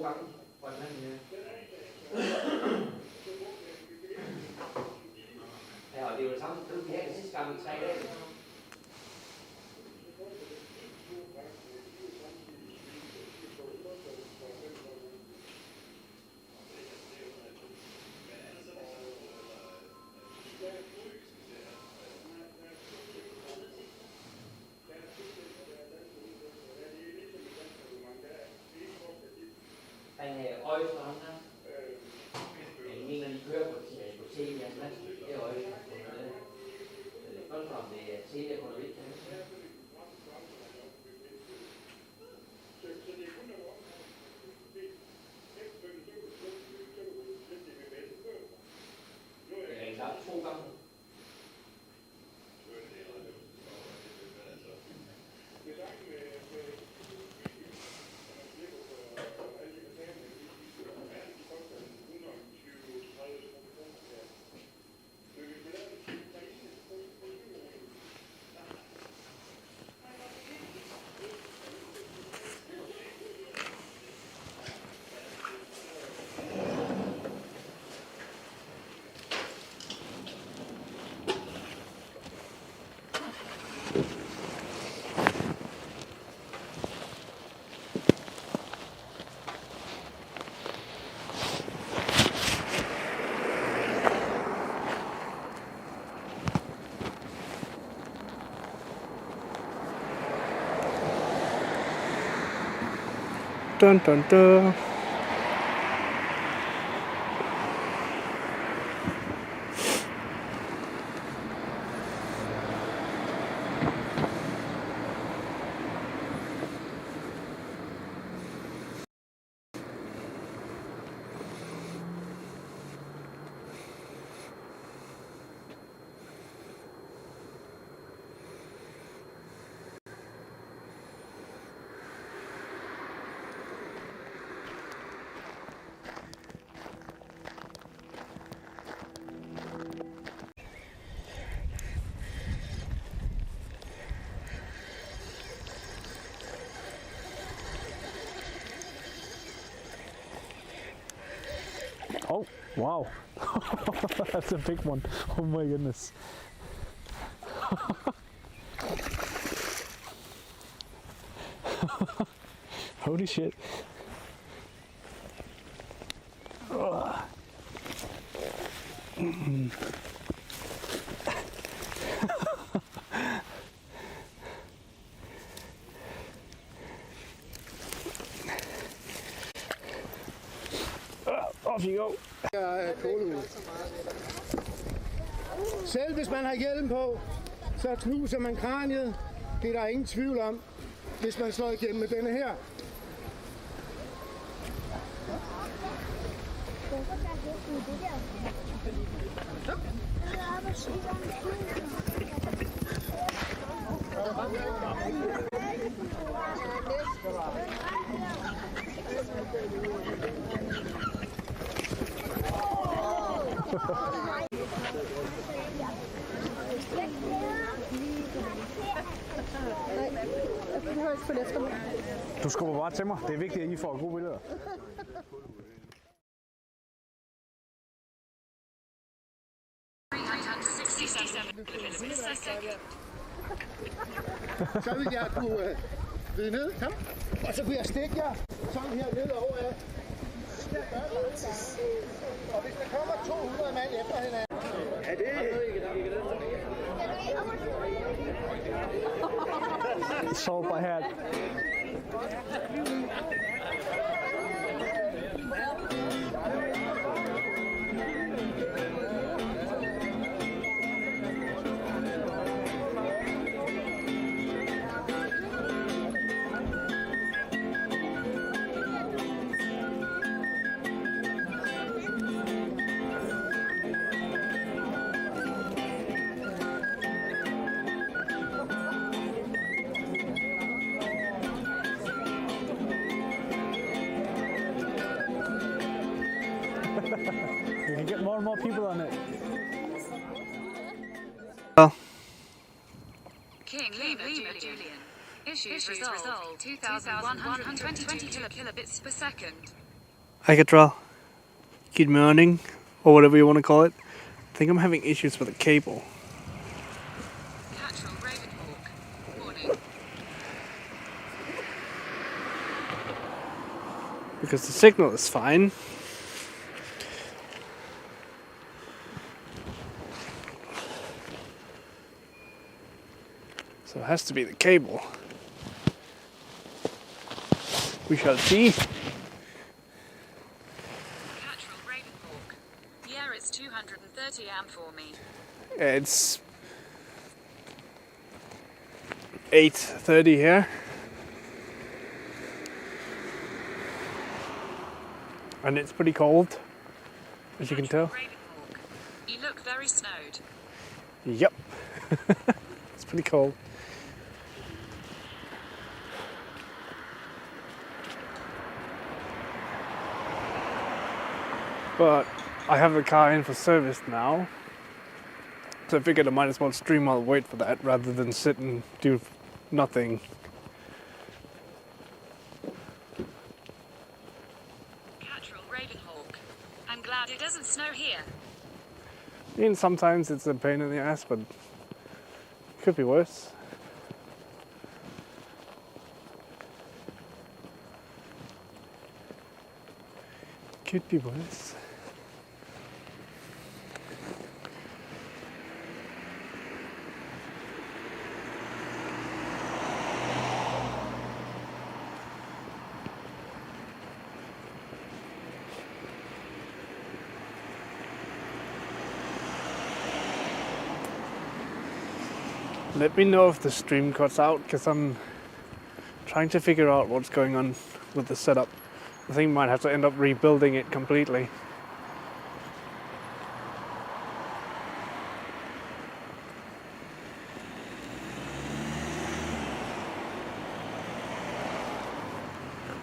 gange fra den anden her. Ja, og det er jo det samme, som vi havde det sidste gang i 3 dage. Øjestrøm her. Jeg mener, de kører på Telia. Det er Øjestrøm. Det er godt om det er Telia på det vigtigt. Jeg har klart 2 gange. Dun dun dun. Oh, wow. That's a big one. Oh my goodness. Holy shit. Off you go. Selv hvis man har hjelm på, så knuser man kraniet. Det er der ingen tvivl om, hvis man slår igennem med denne her. Du skubber bare til mig. Det er vigtigt, at I får gode billeder. Så vil jeg kunne vride ned, kom. Og så kunne jeg stikke jer sådan her nedover af. Og hvis der kommer 200 mand efter hinanden. Ja, det Sov på her. We can get more and more people on it. King Lima Julian. Issues resolved 2120 kilobits per second. Hi Cattrall. Good morning, or whatever you want to call it. I think I'm having issues with the cable. Cattrall Ravenhawk. Morning. Because the signal is fine. So it has to be the cable. We shall see. Cattrall Ravenhawk. Yeah, it's 230 amp for me. It's 8:30 here. And it's pretty cold, as you can tell. Ravenhawk. You look very snowed. Yep. It's pretty cold. But I have the car in for service now. So I figured I might as well stream while I wait for that rather than sit and do nothing. Cattrall Ravenhawk. I'm glad it doesn't snow here. I mean, sometimes it's a pain in the ass, but it could be worse. Could be worse. Let me know if the stream cuts out, because I'm trying to figure out what's going on with the setup. I think I might have to end up rebuilding it completely.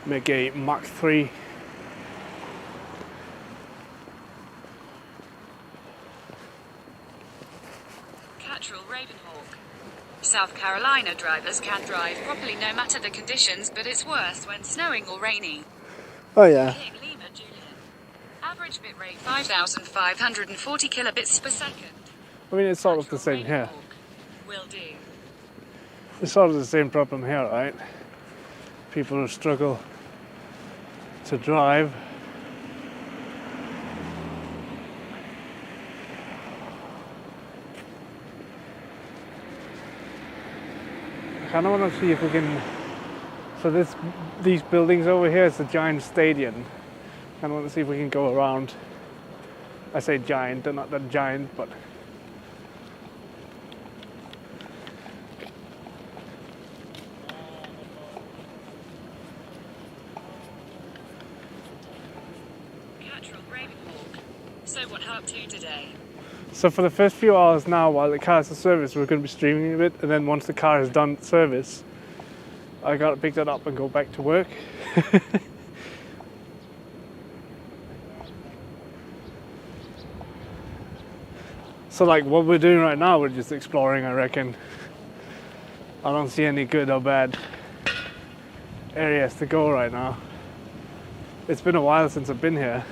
Make a Mach 3. Cattrall Ravenhawk. South Carolina drivers can drive properly no matter the conditions, but it's worse when snowing or rainy. Oh yeah. King Lima Julian. Average bitrate 5,540 kilobits per second. I mean, it's sort of the Cattrall same here. Ravenhawk. Will do. It's sort of the same problem here, right? People who struggle to drive. I kind of want to see if we can. So these buildings over here is a giant stadium. I want to see if we can go around. I say giant, they're not that giant, but. Cattrall Ravenhawk. So what are you up to today? So for the first few hours now, while the car is in service, we're going to be streaming a bit, and then once the car is done service, I got to pick that up and go back to work. So like what we're doing right now, we're just exploring, I reckon. I don't see any good or bad areas to go right now. It's been a while since I've been here.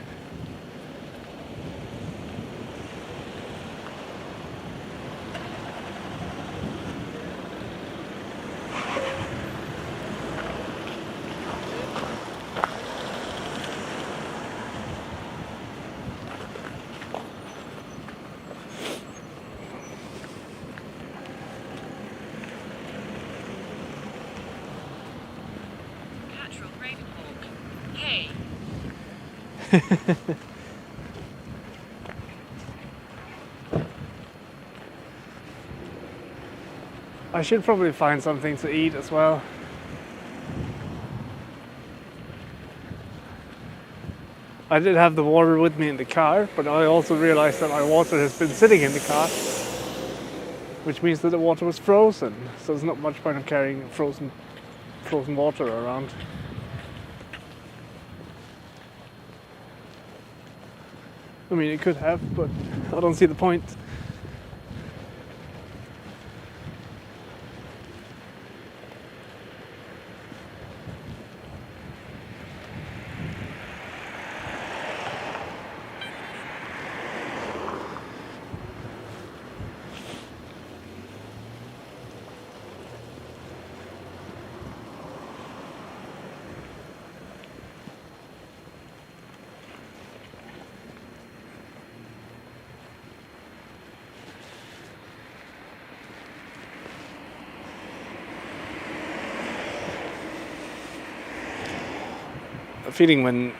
Cattrall Ravenhawk. Hey. I should probably find something to eat as well. I did have the water with me in the car, but I also realized that my water has been sitting in the car, which means that the water was frozen. So there's not much point of carrying frozen water around. I mean, it could have, but I don't see the point. feeling when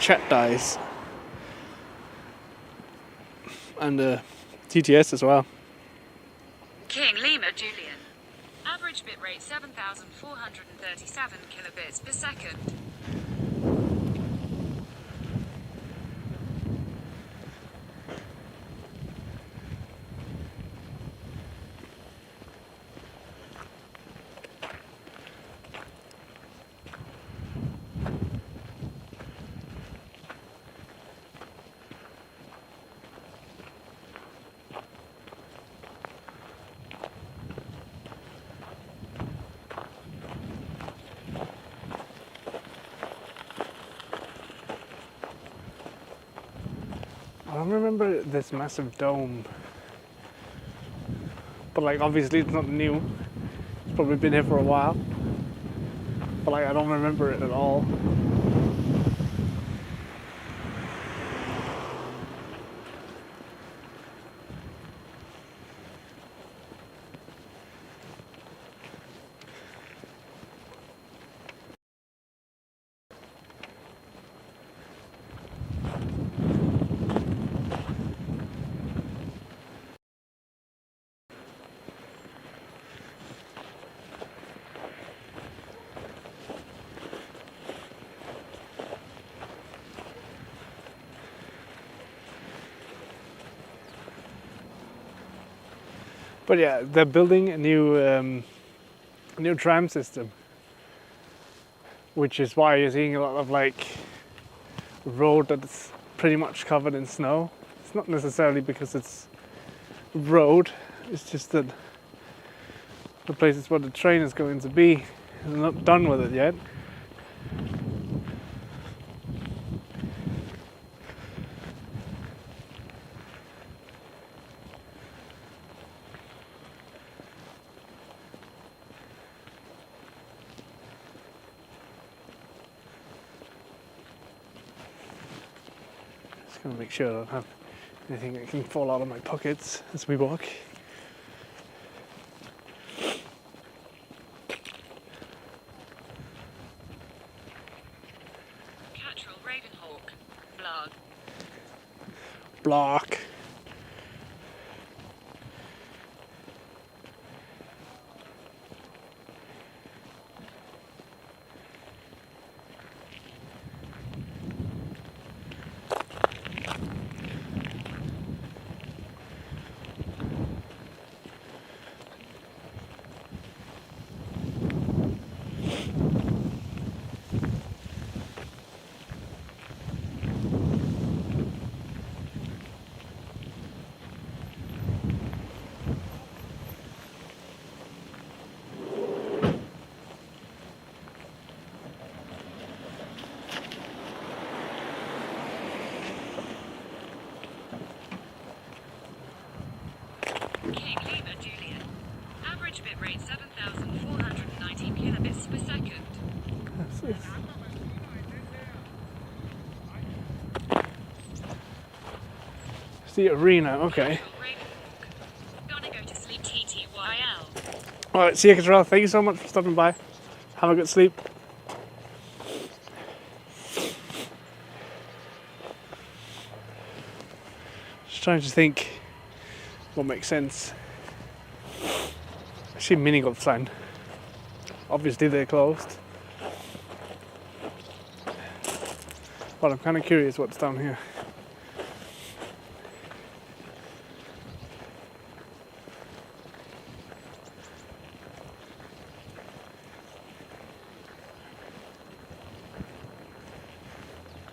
chat dies. And TTS as well. King Lima Julian. Average bitrate 7,437 kilobits per second. I don't remember this massive dome, but like obviously it's not new. It's probably been here for a while, but like I don't remember it at all. But yeah, they're building a new tram system, which is why you're seeing a lot of like road that's pretty much covered in snow. It's not necessarily because it's road, it's just that the places where the train is going to be is not done with it yet. Just gonna make sure I don't have anything that can fall out of my pockets as we walk. Catrol Ravenhawk. Blog. Block. King Lima Julian. Average bitrate 7,419 kilobits per second. It's the arena, okay. Catrol Ravenhawk. Gonna go to sleep TTYL. Alright, see you, Catrol. Thank you so much for stopping by. Have a good sleep. Just trying to think what makes sense. I see Minigolfsland. Obviously they're closed. But I'm kind of curious what's down here.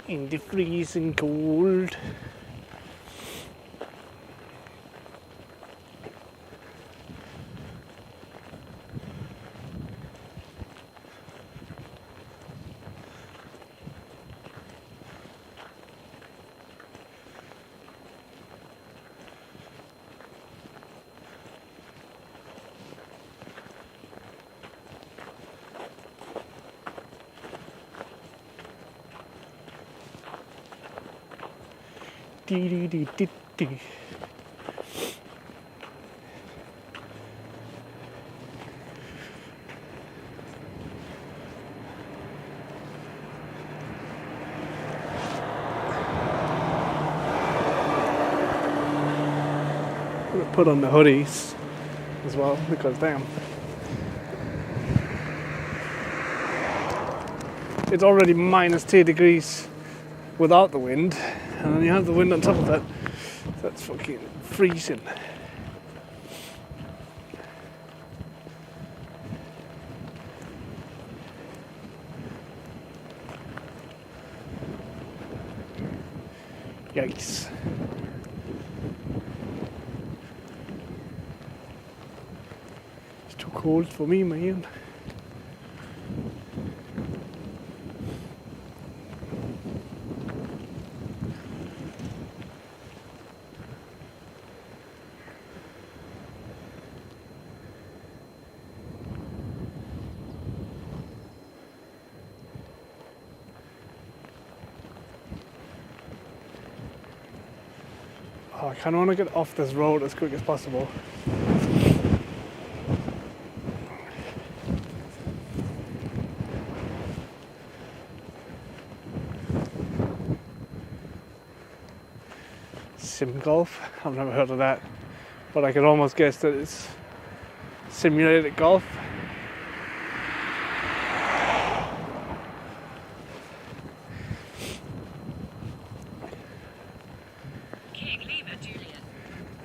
In the freezing cold. Dee dee dee dee dee. put on the hoodies as well, because damn. It's already minus 2 degrees without the wind, and then you have the wind on top of that. That's fucking freezing. Yikes. It's too cold for me, man. Oh, I kind of want to get off this road as quick as possible. Sim golf? I've never heard of that, but I could almost guess that it's simulated golf.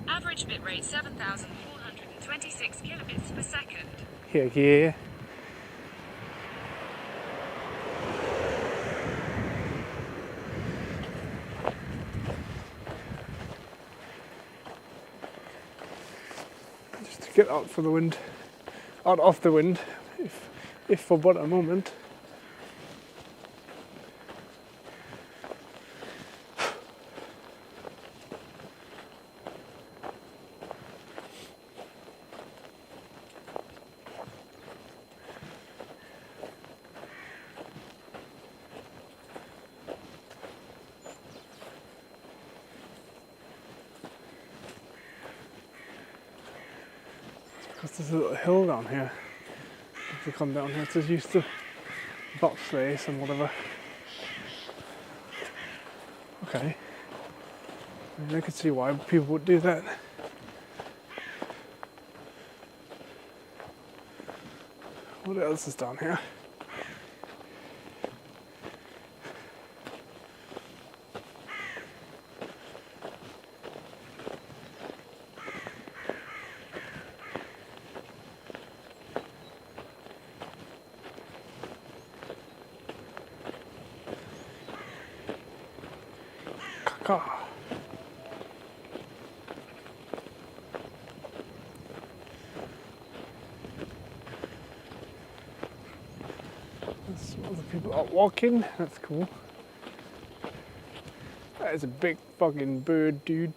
Average bitrate 7,426 kilobits per second. Yeah. Just to get out for the wind, out of the wind, if for but a moment. Because there's a little hill down here. If you come down here, it's just used to bobsleighs and whatever. Okay. I mean, I could see why people would do that. What else is down here? Some other people are walking, that's cool. That is a big fucking bird, dude.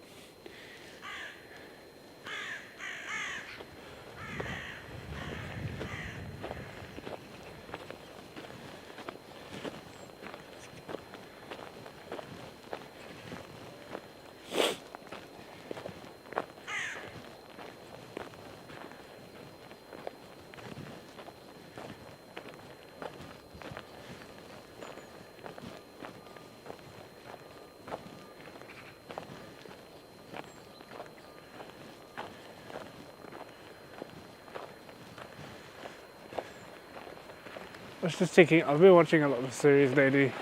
I was just thinking, I've been watching a lot of series lately.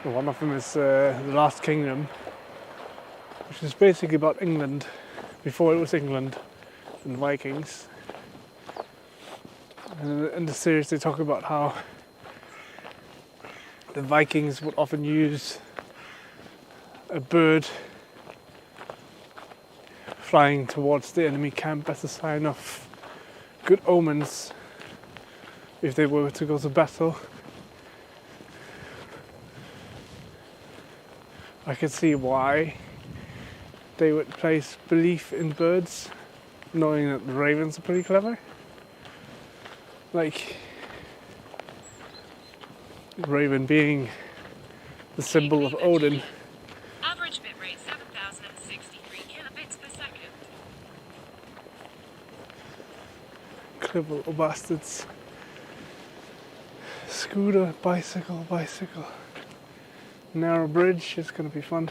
One of them is The Last Kingdom, which is basically about England, before it was England, and Vikings. And in the series they talk about how the Vikings would often use a bird flying towards the enemy camp as a sign of good omens if they were to go to battle. I can see why they would place belief in birds, knowing that the ravens are pretty clever. Like, raven being the symbol of Odin. Average bitrate 7,063 kilobits per second. Clever little bastards. Scooter, bicycle. Narrow bridge is gonna be fun.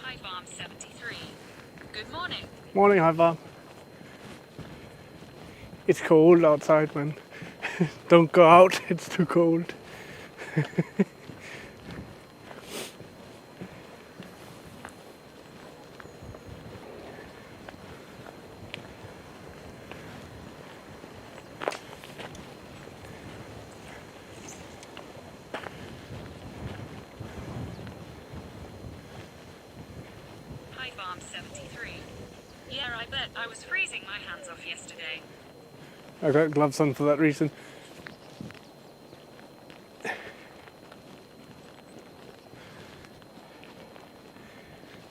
High Farm 73. Good morning. Morning, High Farm. It's cold outside, man. Don't go out, it's too cold. High Farm 73. Yeah, I bet I was freezing my hands off yesterday. I got gloves on for that reason.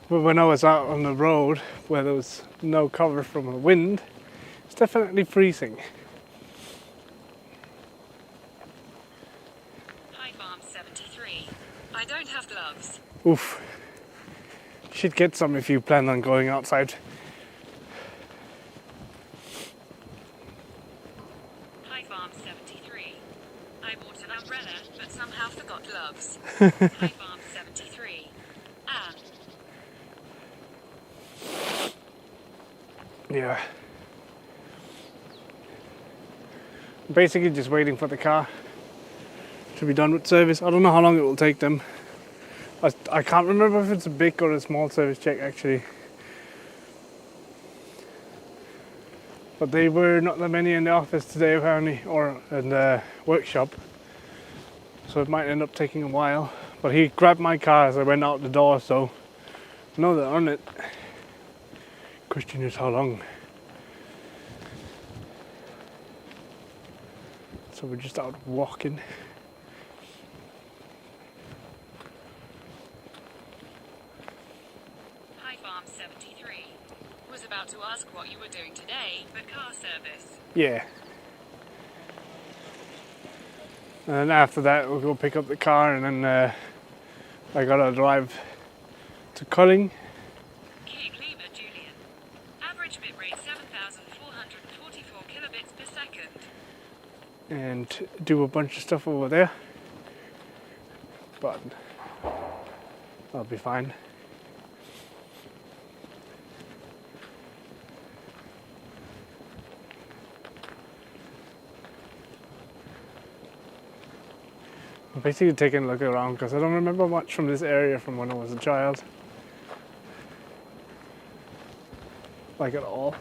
But when I was out on the road where there was no cover from the wind, it's definitely freezing. High Farm 73. I don't have gloves. Oof. You should get some if you plan on going outside. High Farm 73. I bought an umbrella, but somehow forgot gloves. High Farm 73. And Yeah. Basically just waiting for the car to be done with service. I don't know how long it will take them. I can't remember if it's a big or a small service check actually. But they were not that many in the office today apparently, or in the workshop. So it might end up taking a while. But he grabbed my car as I went out the door, so I know they're on it. Question is how long. So we're just out walking. High Farm 73. Was about to ask what you were doing today, but car service. Yeah. And then after that we'll go pick up the car, and then I gotta drive to Culling. King Lima Julian. Average bit rate 7,444 kilobits per second. And do a bunch of stuff over there. But I'll be fine. I'm basically taking a look around because I don't remember much from this area from when I was a child. Like at all.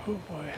Oh boy.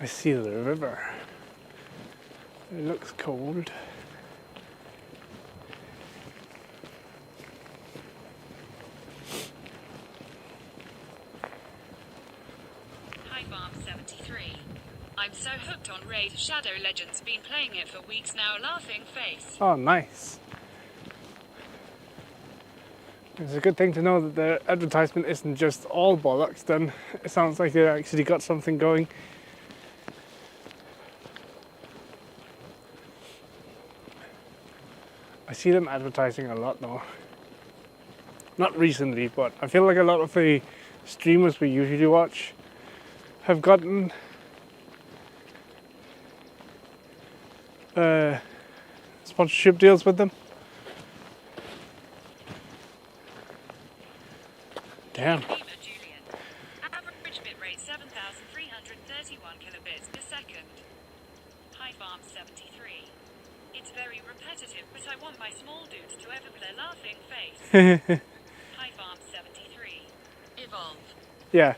see the river. It looks cold. Hi Farm 73. I'm so hooked on Raid Shadow Legends, been playing it for weeks now, laughing face. Oh, nice. It's a good thing to know that the advertisement isn't just all bollocks then. It sounds like they actually got something going. I see them advertising a lot now. Not recently, but I feel like a lot of the streamers we usually watch have gotten sponsorship deals with them. Damn. Julian. Average bitrate 7,331 kilobits per second. Hi Farm 73. It's very repetitive, but I want my small dudes to ever play laughing face. Hi Farm 73. Evolve. Yeah.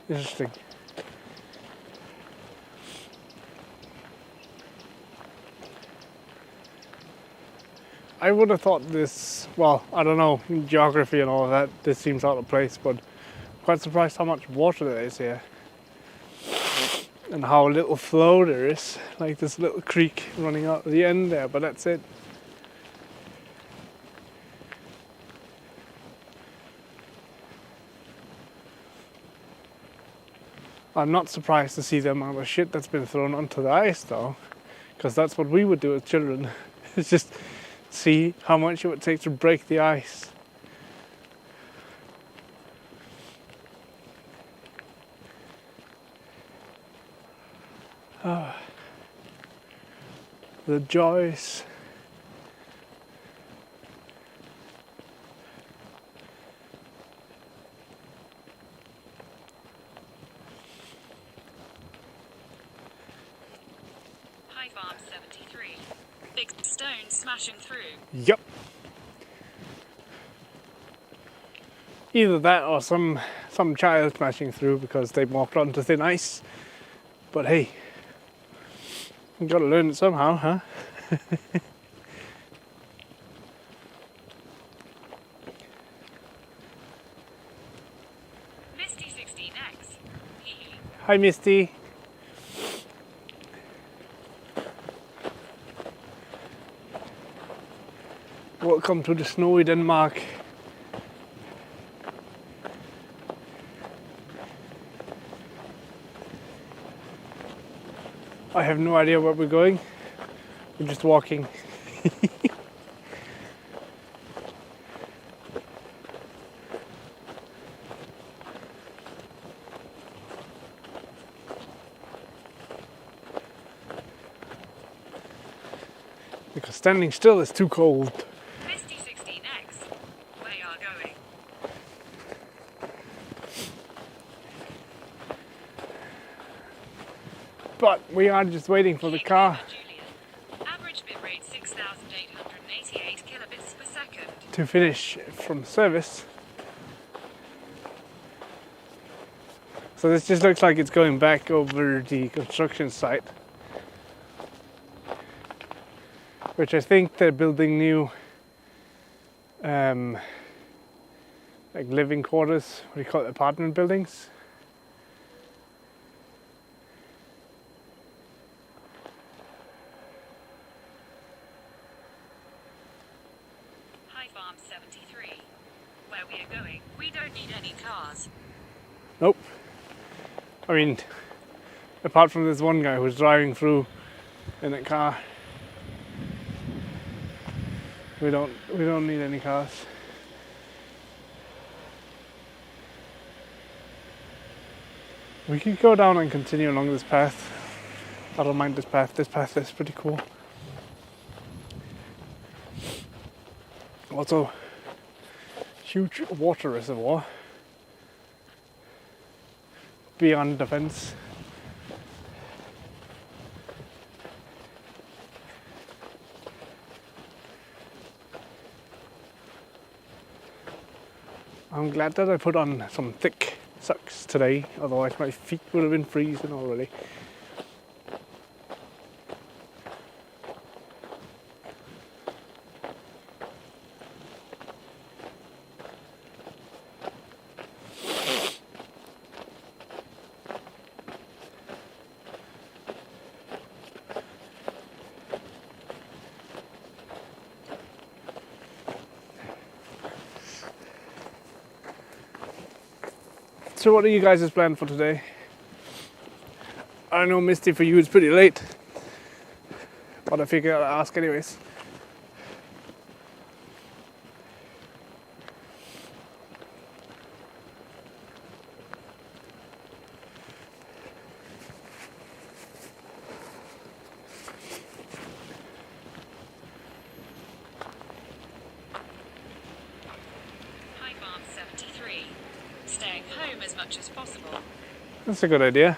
Interesting. I would have thought this, well, I don't know, geography and all of that, this seems out of place, but I'm quite surprised how much water there is here. And how little flow there is, like this little creek running out at the end there, but that's it. I'm not surprised to see the amount of shit that's been thrown onto the ice though, because that's what we would do as children. It's just see how much it would take to break the ice. The joys. Hi Farm 73. Big stone smashing through. Yep. Either that or some child smashing through because they walked onto thin ice. But hey, you gotta learn it somehow, huh? Misty 16X. Hi Misty. Welcome to the snowy Denmark. I have no idea where we're going. We're just walking. Because standing still is too cold. Misty 16X. We are going. But we are just waiting for the car Julian. Average bitrate 6,888 kilobits per second. to finish from service. So this just looks like it's going back over the construction site, which I think they're building new like living quarters, what do you call it, apartment buildings. Hi Farm 73. Where we are going, we don't need any cars. Nope. I mean, apart from this one guy who's driving through in a car. We don't need any cars. We could go down and continue along this path. I don't mind this path. This path is pretty cool. Also, huge water reservoir beyond the fence. I'm glad that I put on some thick socks today, otherwise my feet would have been freezing already. So what are you guys' plans for today? I know, Misty, for you it's pretty late, but I figured I'd ask anyways. High Farm 73. Staying home as much as possible. That's a good idea.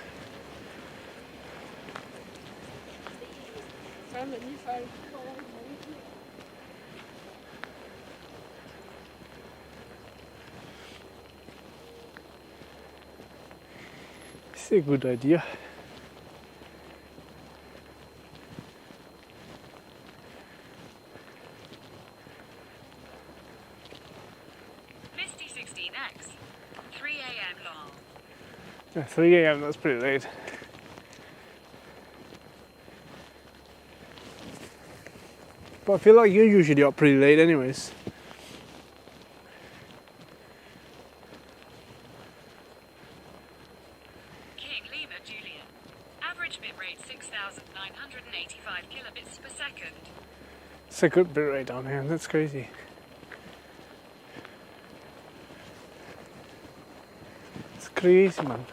It's a good idea. Misty 16X. 3 a.m. long. Yeah, 3 a.m, that's pretty late. But I feel like you're usually up pretty late anyways. King Lima Julian. Average bitrate 6,985 kilobits per second. It's a good bit right down here, that's crazy. It's crazy, man.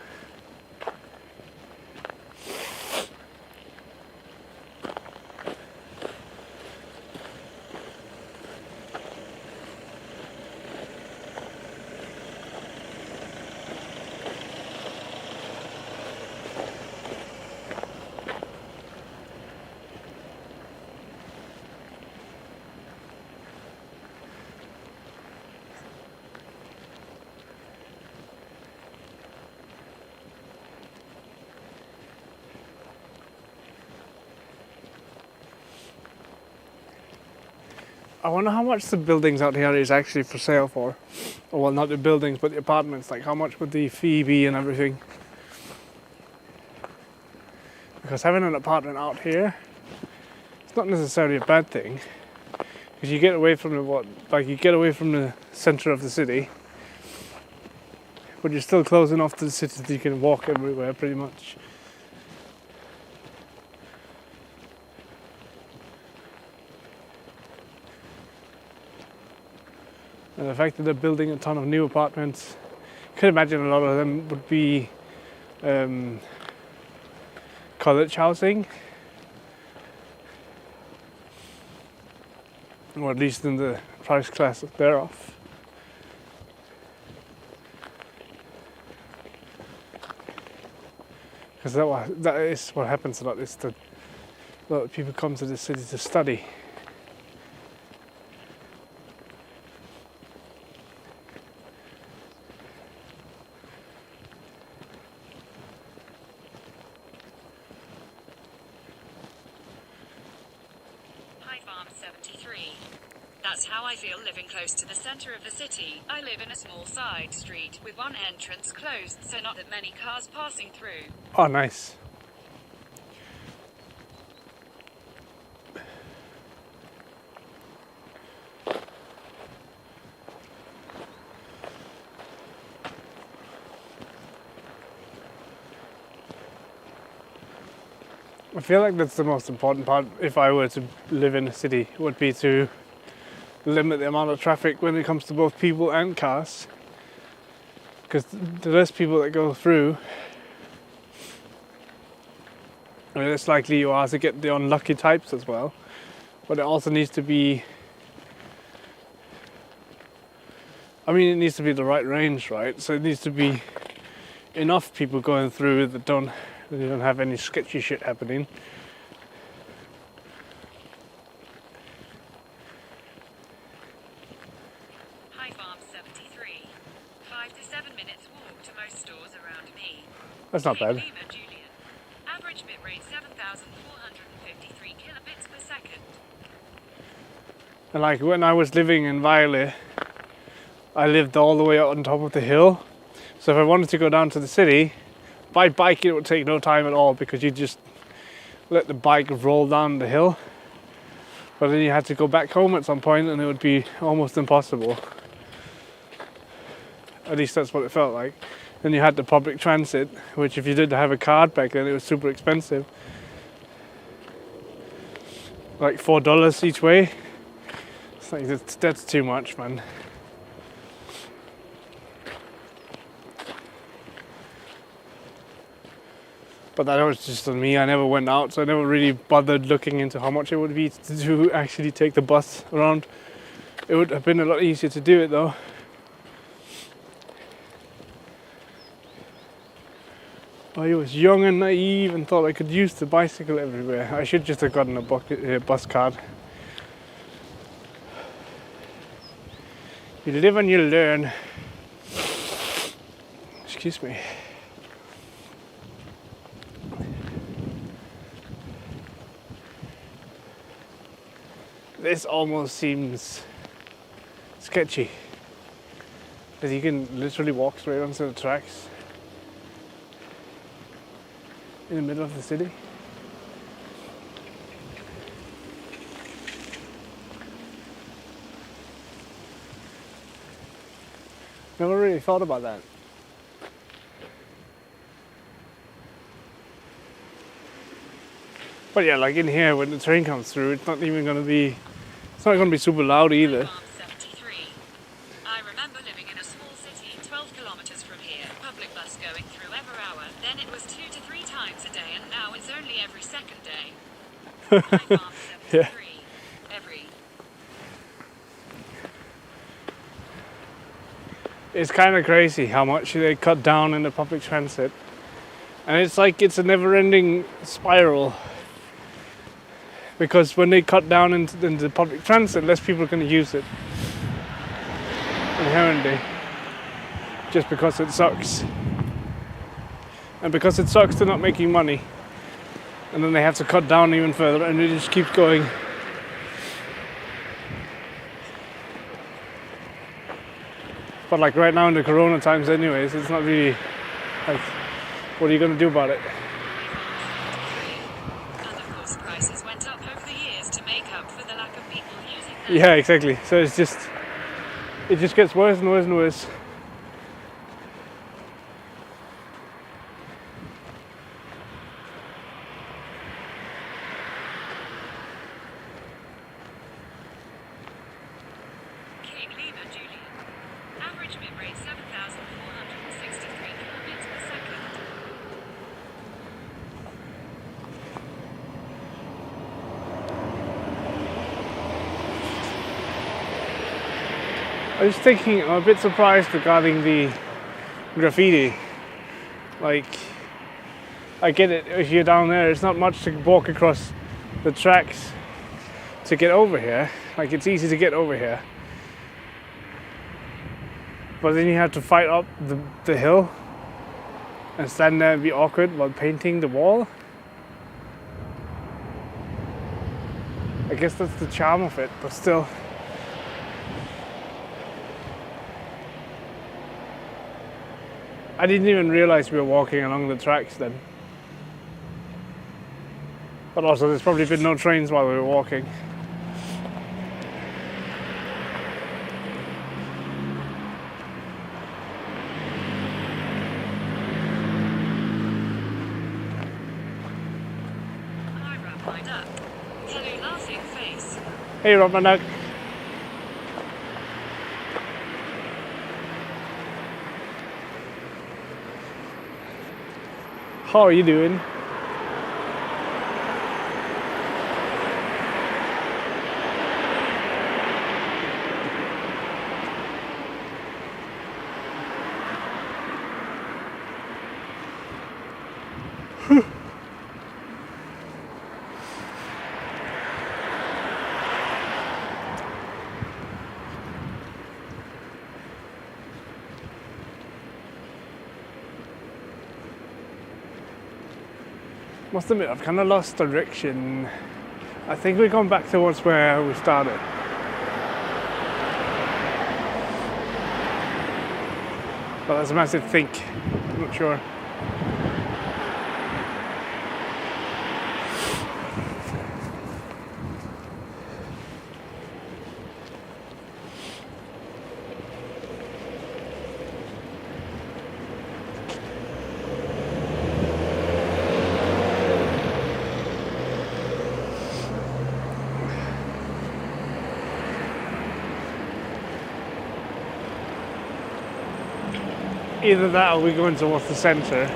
I wonder how much the buildings out here is actually for sale for. Or, well, not the buildings, but the apartments. Like, how much would the fee be and everything? Because having an apartment out here, it's not necessarily a bad thing. Because you get away from you get away from the center of the city. But you're still close enough to the city that you can walk everywhere, pretty much. And the fact that they're building a ton of new apartments, I could imagine a lot of them would be college housing, or at least in the price class thereof. Because that is what happens a lot, is that a lot of people come to the city to study. High Farm 73. That's how I feel living close to the center of the city. I live in a small side street with one entrance closed, so not that many cars passing through. Oh, nice. I feel like that's the most important part if I were to live in a city, would be to limit the amount of traffic when it comes to both people and cars. Because the less people that go through, the less likely you are to get the unlucky types as well. But it also needs to be, I mean, it needs to be the right range, right? So it needs to be enough people going through that don't have any sketchy shit happening. High Farm 73. 5 to 7 minutes walk to most stores around me. That's not bad. Lima, Julian. Average bit rate 7,453 kilobits per second. And like when I was living in Vejle, I lived all the way up on top of the hill. So if I wanted to go down to the city, by bike it would take no time at all because you just let the bike roll down the hill. But then you had to go back home at some point and it would be almost impossible. At least that's what it felt like. Then you had the public transit, which if you did have a card back then, it was super expensive. Like $4 each way. It's like, that's too much, man. But that was just on me. I never went out, so I never really bothered looking into how much it would be to actually take the bus around. It would have been a lot easier to do it though. I was young and naive and thought I could use the bicycle everywhere. I should just have gotten a bus card. You live and you learn. Excuse me. This almost seems sketchy. Because you can literally walk straight onto the tracks in the middle of the city. Never really thought about that. But yeah, like in here when the train comes through, it's not even going to be, it's not going to be super loud either. Farm 73. I remember living in a small city 12 kilometers from here, public bus going through every hour. Then it was 2 to 3 times a day, and now it's only every second day. High Farm 73. Yeah. Every. It's kind of crazy how much they cut down in the public transit. And it's like it's a never-ending spiral. Because when they cut down into the public transit, less people are going to use it. Inherently. Just because it sucks. And because it sucks, they're not making money. And then they have to cut down even further, and it just keeps going. But like right now in the corona times anyways, it's not really like, what are you going to do about it? And of course prices went up over the years to make up for the lack of people using them. Yeah, exactly. So it just gets worse and worse and worse. King Lima, Julian. Average bit rate 7,463 kilobits per second. I was thinking, I'm a bit surprised regarding the graffiti. Like, I get it, if you're down there, it's not much to walk across the tracks to get over here. Like, it's easy to get over here. But then you have to fight up the hill and stand there and be awkward while painting the wall. I guess that's the charm of it, but still. I didn't even realize we were walking along the tracks then. But also there's probably been no trains while we were walking. I wrap mine up. Hello, laughing face. Hey Rob, How are you doing? Must admit, I've kind of lost direction. I think we're going back towards where we started. But that's a massive think. I'm not sure. Either that or we're going towards the centre.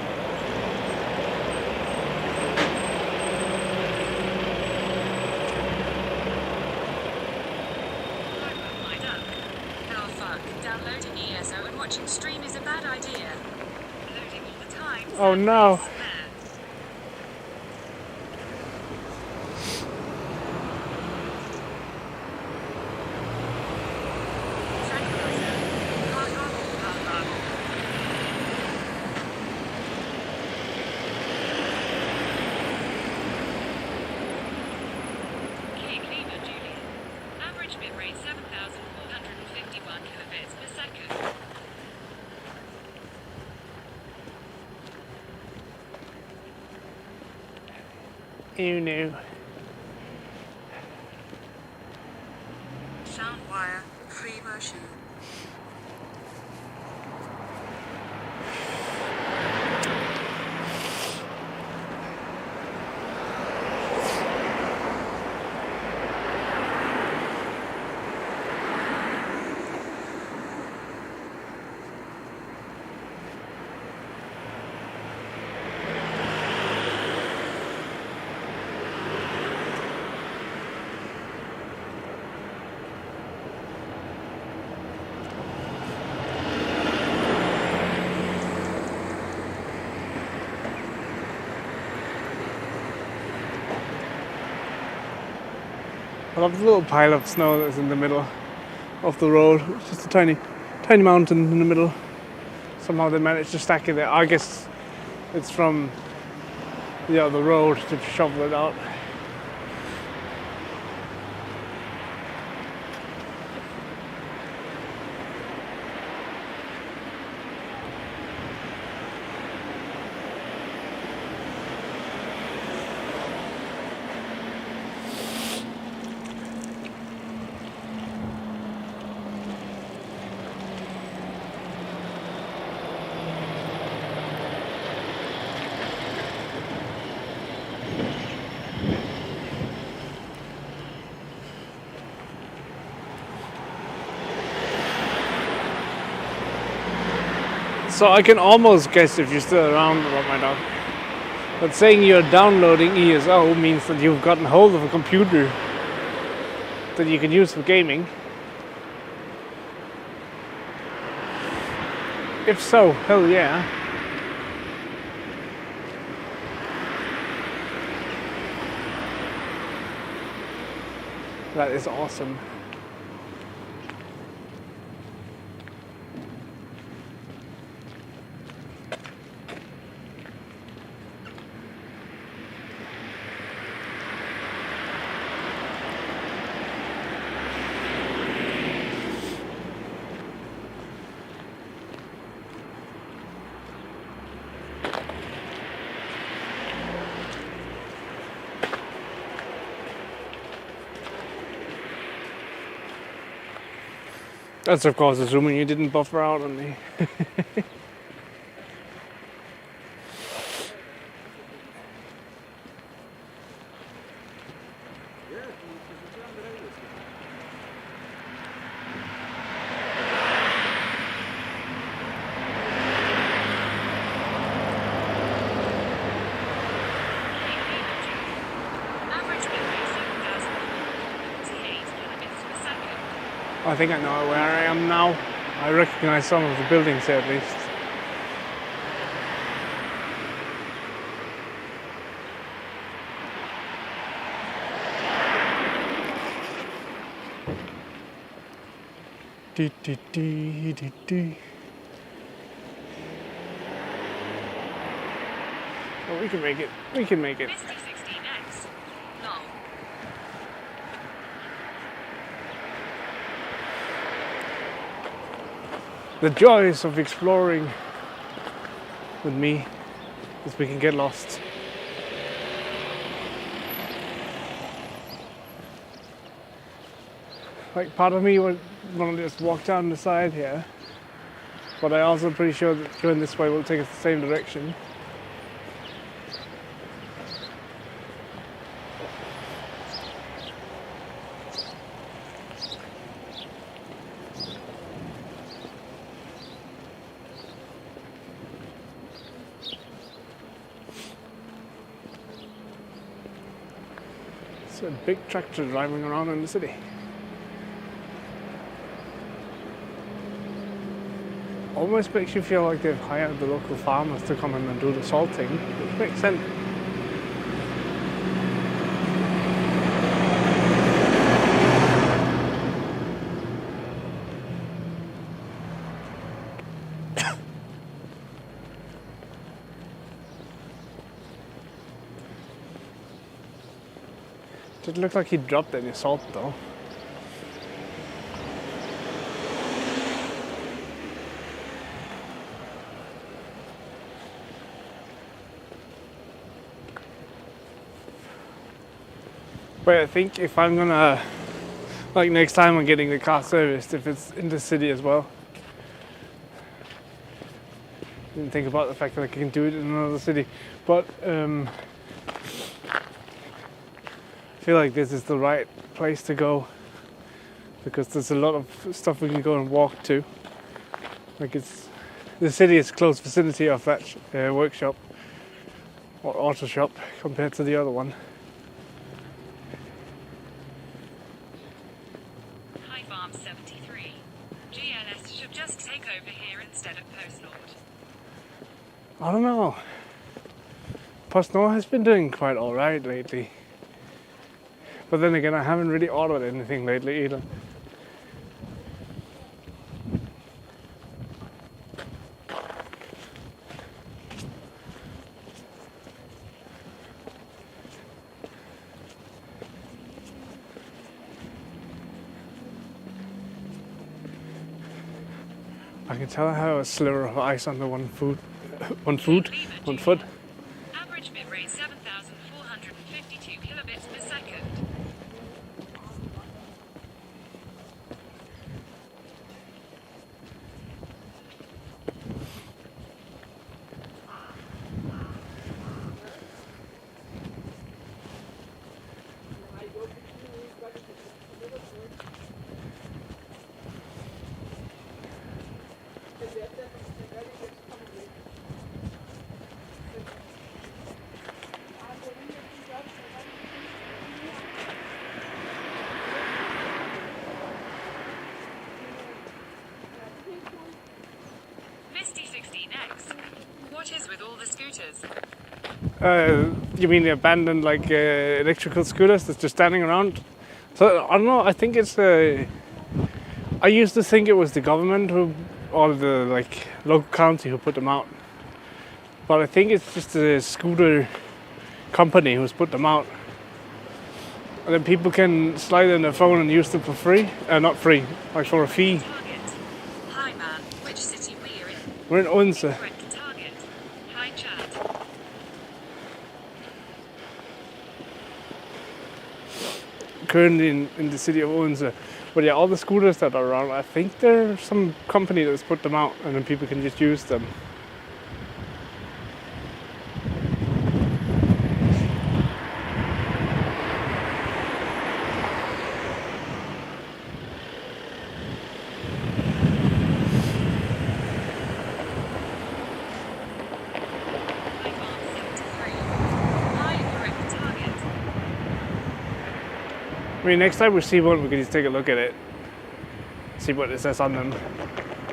My duck. Oh fuck. Downloading ESO and watching stream is a bad idea. Loading all the time. Oh no. Average bit rate 7,451 kilobits per second. You knew. Soundwire, free version. I love the little pile of snow that's in the middle of the road. It's just a tiny mountain in the middle. Somehow they managed to stack it there. I guess it's from the other road to shovel it out. So I can almost guess if you're still around about my dog. But saying you're downloading ESO means that you've gotten hold of a computer that you can use for gaming. If so, hell yeah. That is awesome. That's of course assuming you didn't buffer out on me. I think I know where I am now. I recognize some of the buildings here at least. Dee, dee, dee, dee, dee. Oh, we can make it. We can make it. Misty 16X. Lol. The joys of exploring with me is we can get lost. Like part of me would want to just walk down the side here, but I also pretty sure that going this way will take us the same direction. It's a big tractor driving around in the city. Almost makes you feel like they've hired the local farmers to come in and do the salting, which makes sense. Didn't look like he dropped any salt though. But I think if I'm gonna, like next time I'm getting the car serviced, if it's in the city as well. Didn't think about the fact that I can do it in another city. But I feel like this is the right place to go because there's a lot of stuff we can go and walk to. Like the city is close vicinity of that workshop or auto shop compared to the other one. High Farm 73. GLS should just take over here instead of PostNord. I don't know. PostNord has been doing quite alright lately. But then again, I haven't really ordered anything lately either. I can tell I have a sliver of ice under one foot. Average bit rate 7,452 kilobits per second. Misty 16X. What is with all the scooters? You mean the abandoned electrical scooters that's just standing around? So I don't know. I think it's I used to think it was the government or the local county who put them out, but I think it's just a scooter company who's put them out, and then people can slide in their phone and use them for free. Not free, like for a fee. Target. Hi man, which city we're in? We're in Odense. Correct target. Hi chat. Currently in the city of Odense. But yeah, all the scooters that are around, I think there's some company that's put them out and then people can just use them. High Farm 73. Hi, correct target. I mean, next time we see one, we can just take a look at it. see what it says on them.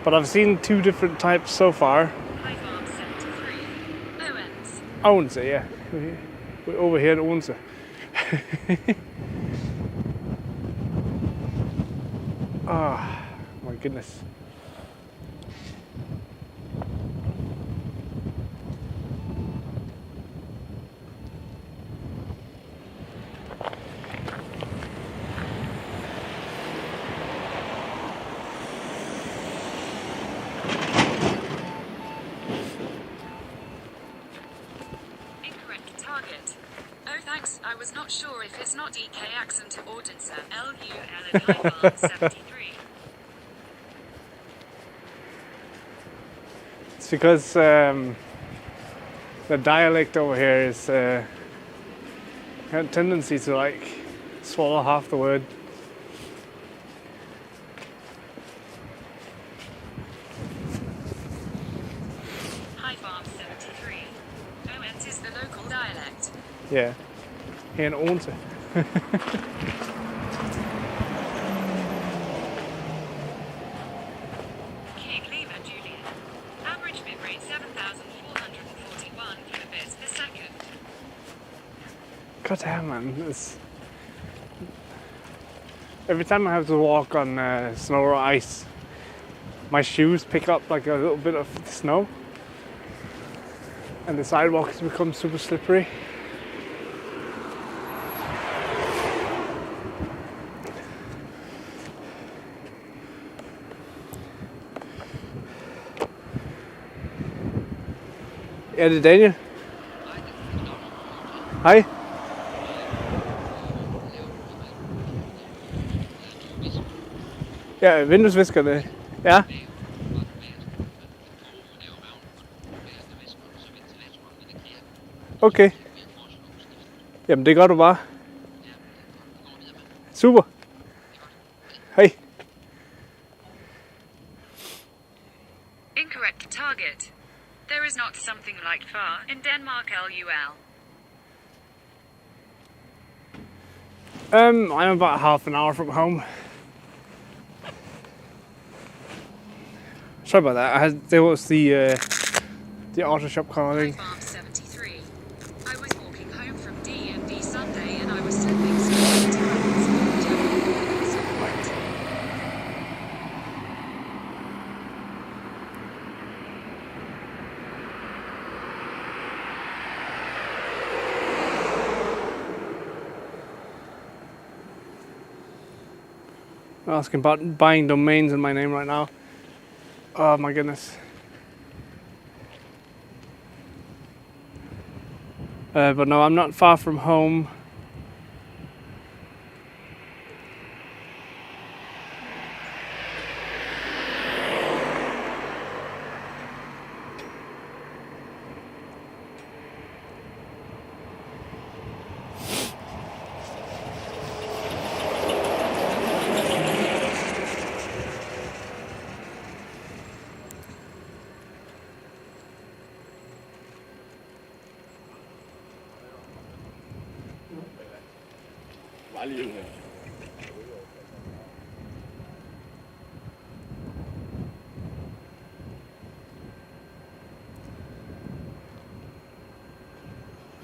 But I've seen 2 different types so far. High Farm 73. Owens. Odense, yeah. We're over here at Odense. Oh, my goodness. Incorrect target. Oh thanks, I was not sure if it's not EK accent to Odense. LUL in High Farm 73. It's because the dialect over here is had a tendency to like swallow half the word. High Farm 73. Owens is the local dialect. Yeah, here in Odense. King Lima Juliet. Average bit rate 7,441 kilobits per second. God damn, man. Every time I have to walk on snow or ice, my shoes pick up like a little bit of snow and the sidewalks become super slippery. Er det Daniel? Hej. Ja, vinduesviskerne. Ja. Okay. Jamen det gør du bare. Super. Hej. Incorrect target. There is not something like far in Denmark LUL. I'm about half an hour from home. Sorry about that. There was the auto shop calling. Farm 73. I was walking home from D&D Sunday and I was slipping so many times. I'm asking about buying domains in my name right now. Oh my goodness. But no, I'm not far from home.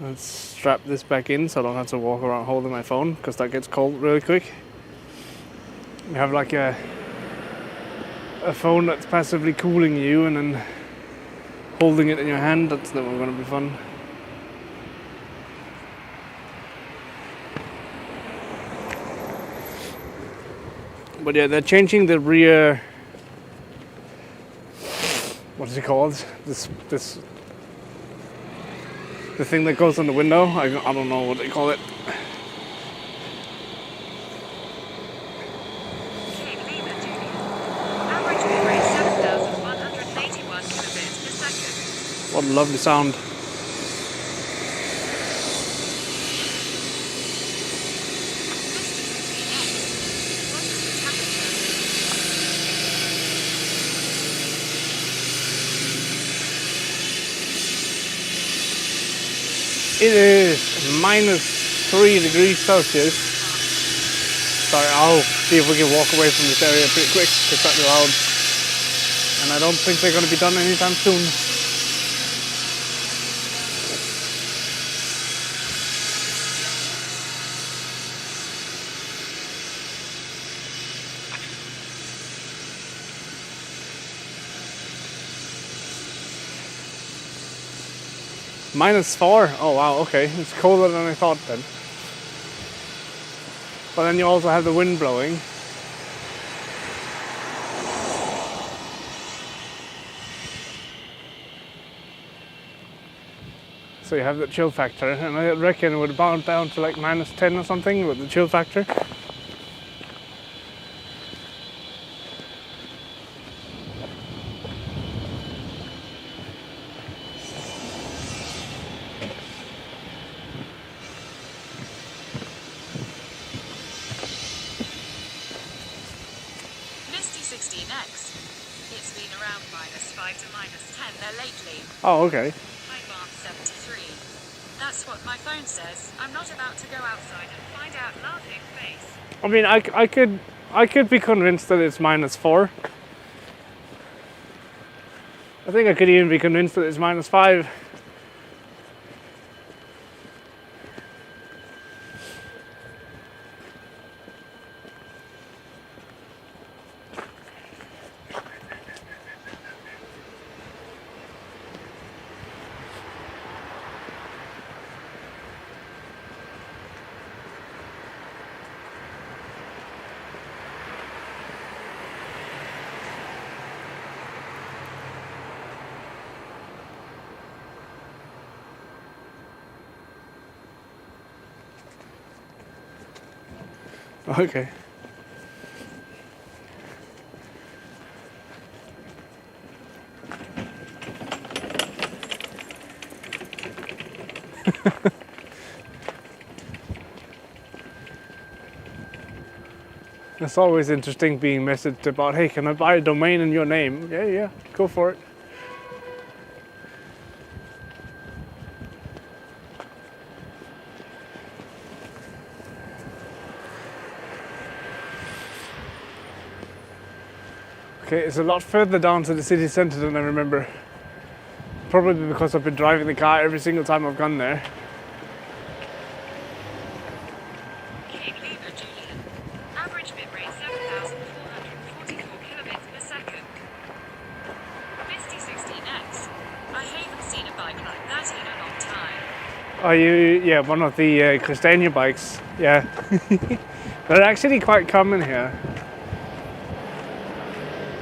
Let's strap this back in so I don't have to walk around holding my phone because that gets cold really quick. You have like a phone that's passively cooling you and then holding it in your hand, that's never going to be fun. But yeah, they're changing the rear, what is it called? The thing that goes on the window. I don't know what they call it. King Lima Juliet. Average bit rate 7,181 kilobits per second. What a lovely sound. It is -3 degrees Celsius. Sorry, I'll see if we can walk away from this area pretty quick. It's that loud. And I don't think they're going to be done anytime soon. -4. Oh wow, okay. It's colder than I thought then. But then you also have the wind blowing. So you have the chill factor, and I reckon it would bounce down to like -10 or something with the chill factor. Misty 16X. It's been around -5 to -10 there lately. Oh, okay. High Farm 73. That's what my phone says. I'm not about to go outside and find out laughing face. I mean, I could be convinced that it's -4. I think I could even be convinced that it's -5. Okay. It's always interesting being messaged about, hey, can I buy a domain in your name? Yeah, go for it. Okay, it's a lot further down to the city centre than I remember. Probably because I've been driving the car every single time I've gone there. Cape Luna, Julian. Average bit rate 7,444 kilobits per second. Misty 16X. I haven't seen a bike like that in a long time. Are you, yeah, one of the Christiania bikes. Yeah. They're actually quite common here.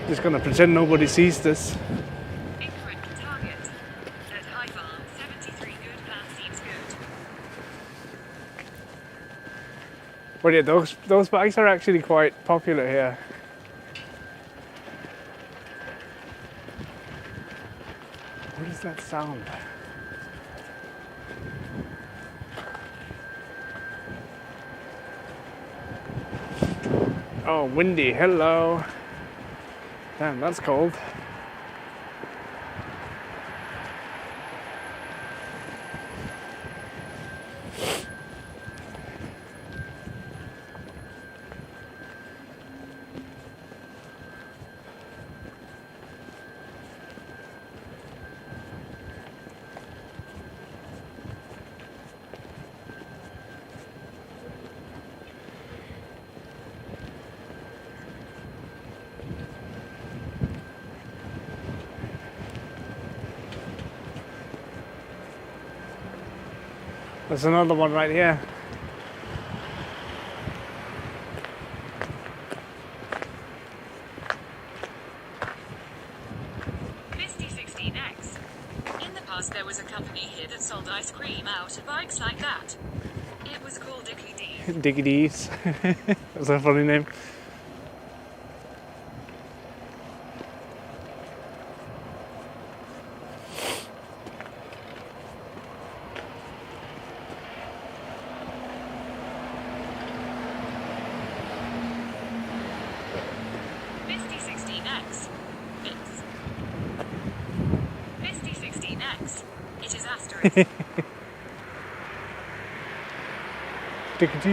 Just gonna pretend nobody sees this. Incorrect target. At High Farm 73, good plan seems good. But yeah, those bikes are actually quite popular here. What is that sound? Oh, windy, hello. Damn, that's cold. There's another one right here. Misty 16X. In the past there was a company here that sold ice cream out of bikes like that. It was called Dickly D's. Dicky D's. That's a funny name. Misty 16X. It's Misty 16X. It is asterisk. Dicky D.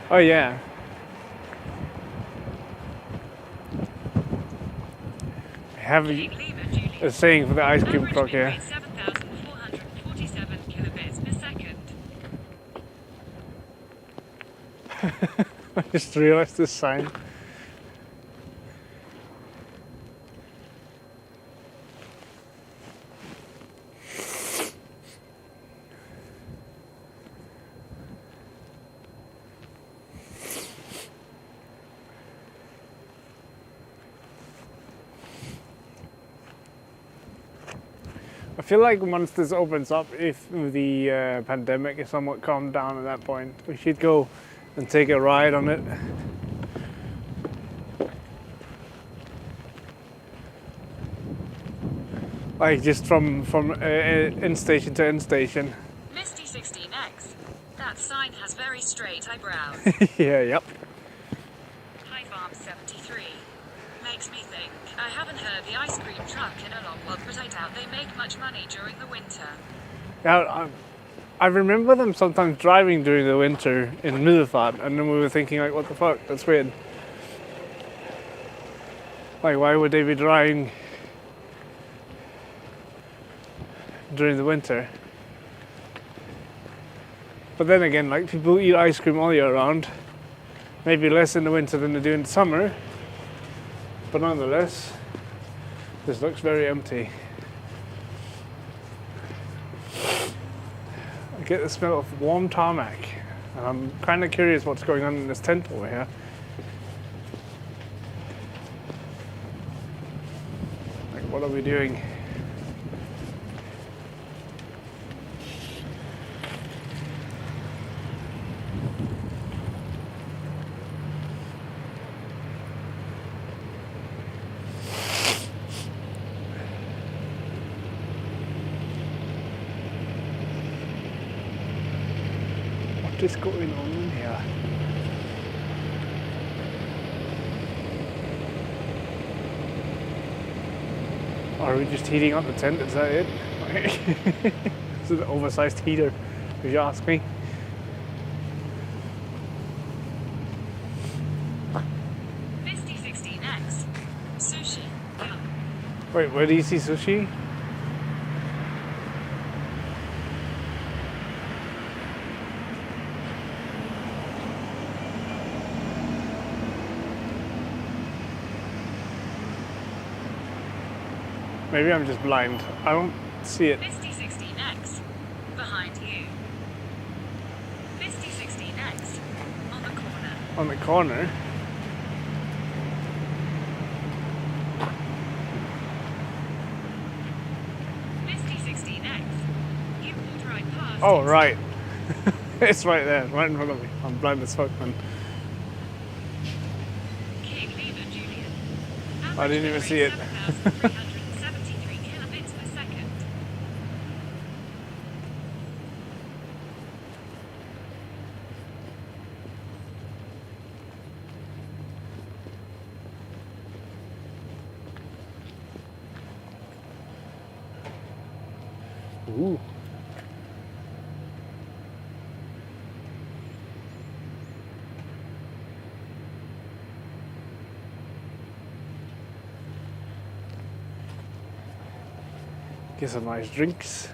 Oh yeah. Have King Lima, Juliet. a saying for the ice cream Average truck bit here. rate 7,447 kilobits per second. I just realized this sign. I feel like once this opens up, if the pandemic is somewhat calmed down at that point, we should go and take a ride on it. Like just from end station to end station. Misty 16X. That sign has very straight eyebrows. Yeah, yep. High Farm 73. Makes me think. I haven't heard the ice cream truck in a long while, but I doubt they make much money during the winter. Yeah, I remember them sometimes driving during the winter in Middelfart, and then we were thinking like, what the fuck, that's weird. Like, why would they be driving during the winter? But then again, like, people eat ice cream all year round. Maybe less in the winter than they do in the summer. But nonetheless, this looks very empty. I get the smell of warm tarmac. And I'm kind of curious what's going on in this tent over here. Like, what are we doing? What is going on in here? Are we just heating up the tent? Is that it? It's an oversized heater, if you ask me. Misty 16X. Sushi. Yum. Wait, where do you see sushi? Maybe I'm just blind. I don't see it. Misty 16X. Behind you. Misty 16X. On the corner. On the corner. Misty 16X. You walked right past. Oh, it. right. It's right there, right in front of me. I'm blind as fuck, man. King Lima, Juliet. I didn't even see it. 7,373 kilobits per second. Ooh. Get some nice drinks.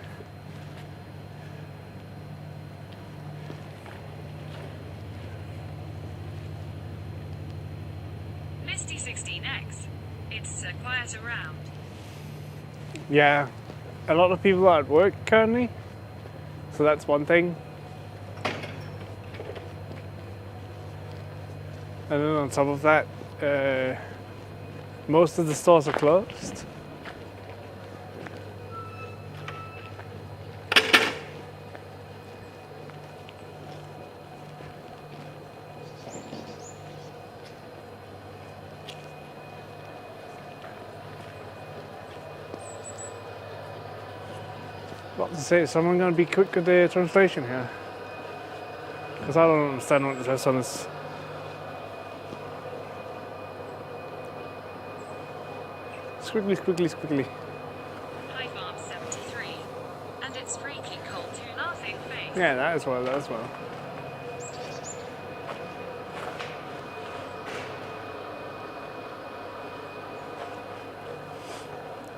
Misty 16X. It's quiet around. Yeah, a lot of people are at work currently, so that's one thing. And then on top of that, most of the stores are closed. What to say? Is someone going to be quick with the translation here? Because I don't understand what this one is. Squiggly. High Farm 73. And it's freaking cold too. Laughing face. Yeah, that as well.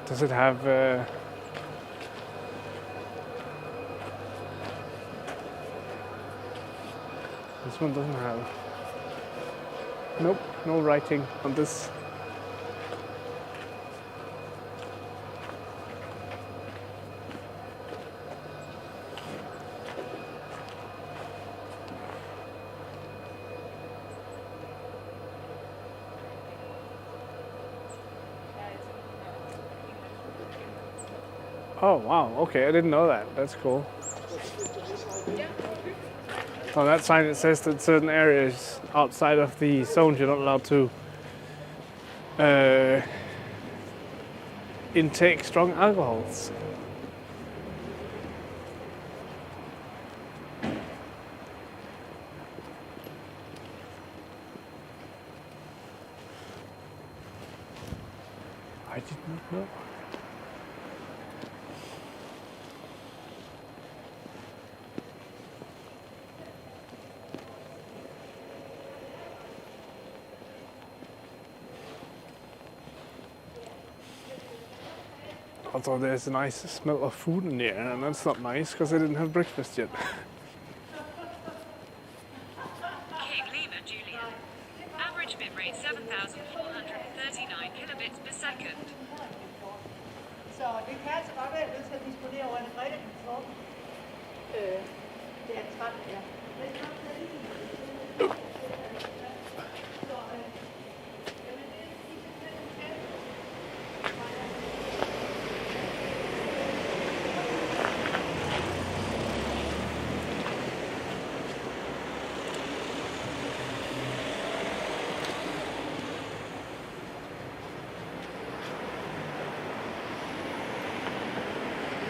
Does it have? This one doesn't have. Nope, no writing on this. Oh wow, okay, I didn't know that. That's cool. On that sign it says that certain areas outside of the zones you're not allowed to intake strong alcohols. I did not know. Although there's a nice smell of food in the air, and that's not nice because I didn't have breakfast yet. Cape Lima, Juliet. Average bit rate 7,439 kilobits per second. Så det kan altså godt være, at jeg skal disponere over en fredag den 14. Det er 13, ja.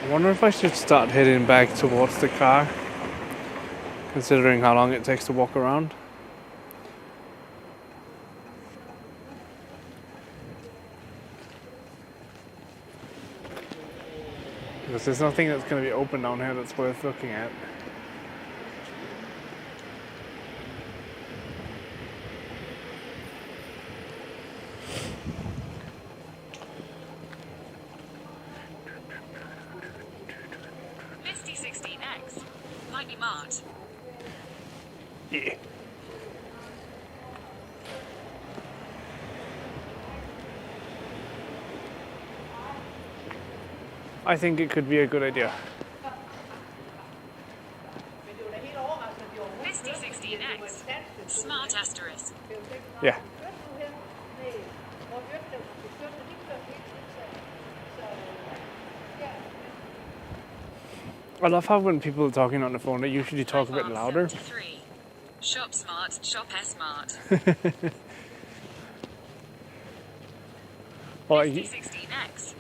I wonder if I should start heading back towards the car, considering how long it takes to walk around. Because there's nothing that's going to be open down here that's worth looking at. Misty 16X. Might be marked. Yeah. I think it could be a good idea. Men det var da helt overraskende, at de overhovedet Misty 16X. Smart asterisk. Yeah. kørte du her med hvor hørte det, du kørte lige før helt udtaget. Så ja. I love how when people are talking on the phone, they usually talk a bit Farm louder. 73. Shop smart, shop S-smart. Like, Misty 16X.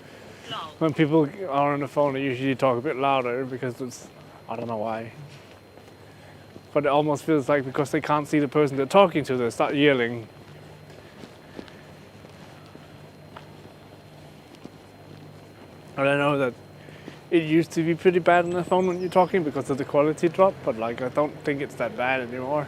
Lol. when people are on the phone, they usually talk a bit louder because it's, I don't know why. But it almost feels like because they can't see the person they're talking to, they start yelling. And I know that it used to be pretty bad on the phone when you're talking because of the quality drop, but like I don't think it's that bad anymore.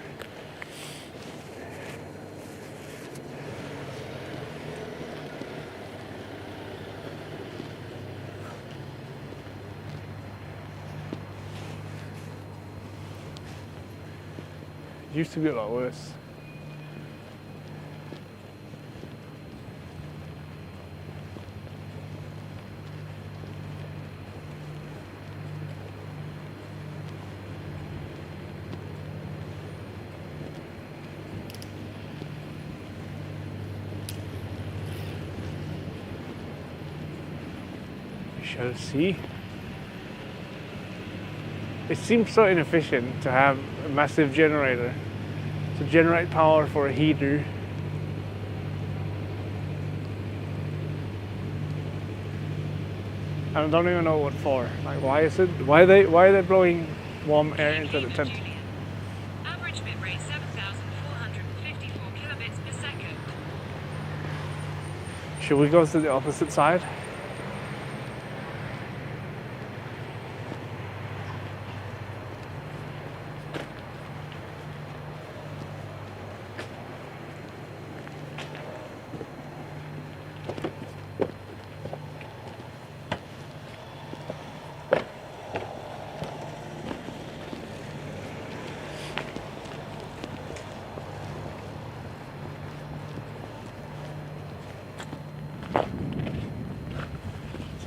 It used to be a lot worse. We shall see. It seems so inefficient to have a massive generator to generate power for a heater. And I don't even know what for. Like, why is it? Why are they blowing warm air into the tent? Juliet. Average bit rate 7,454 kilobits per second. Should we go to the opposite side?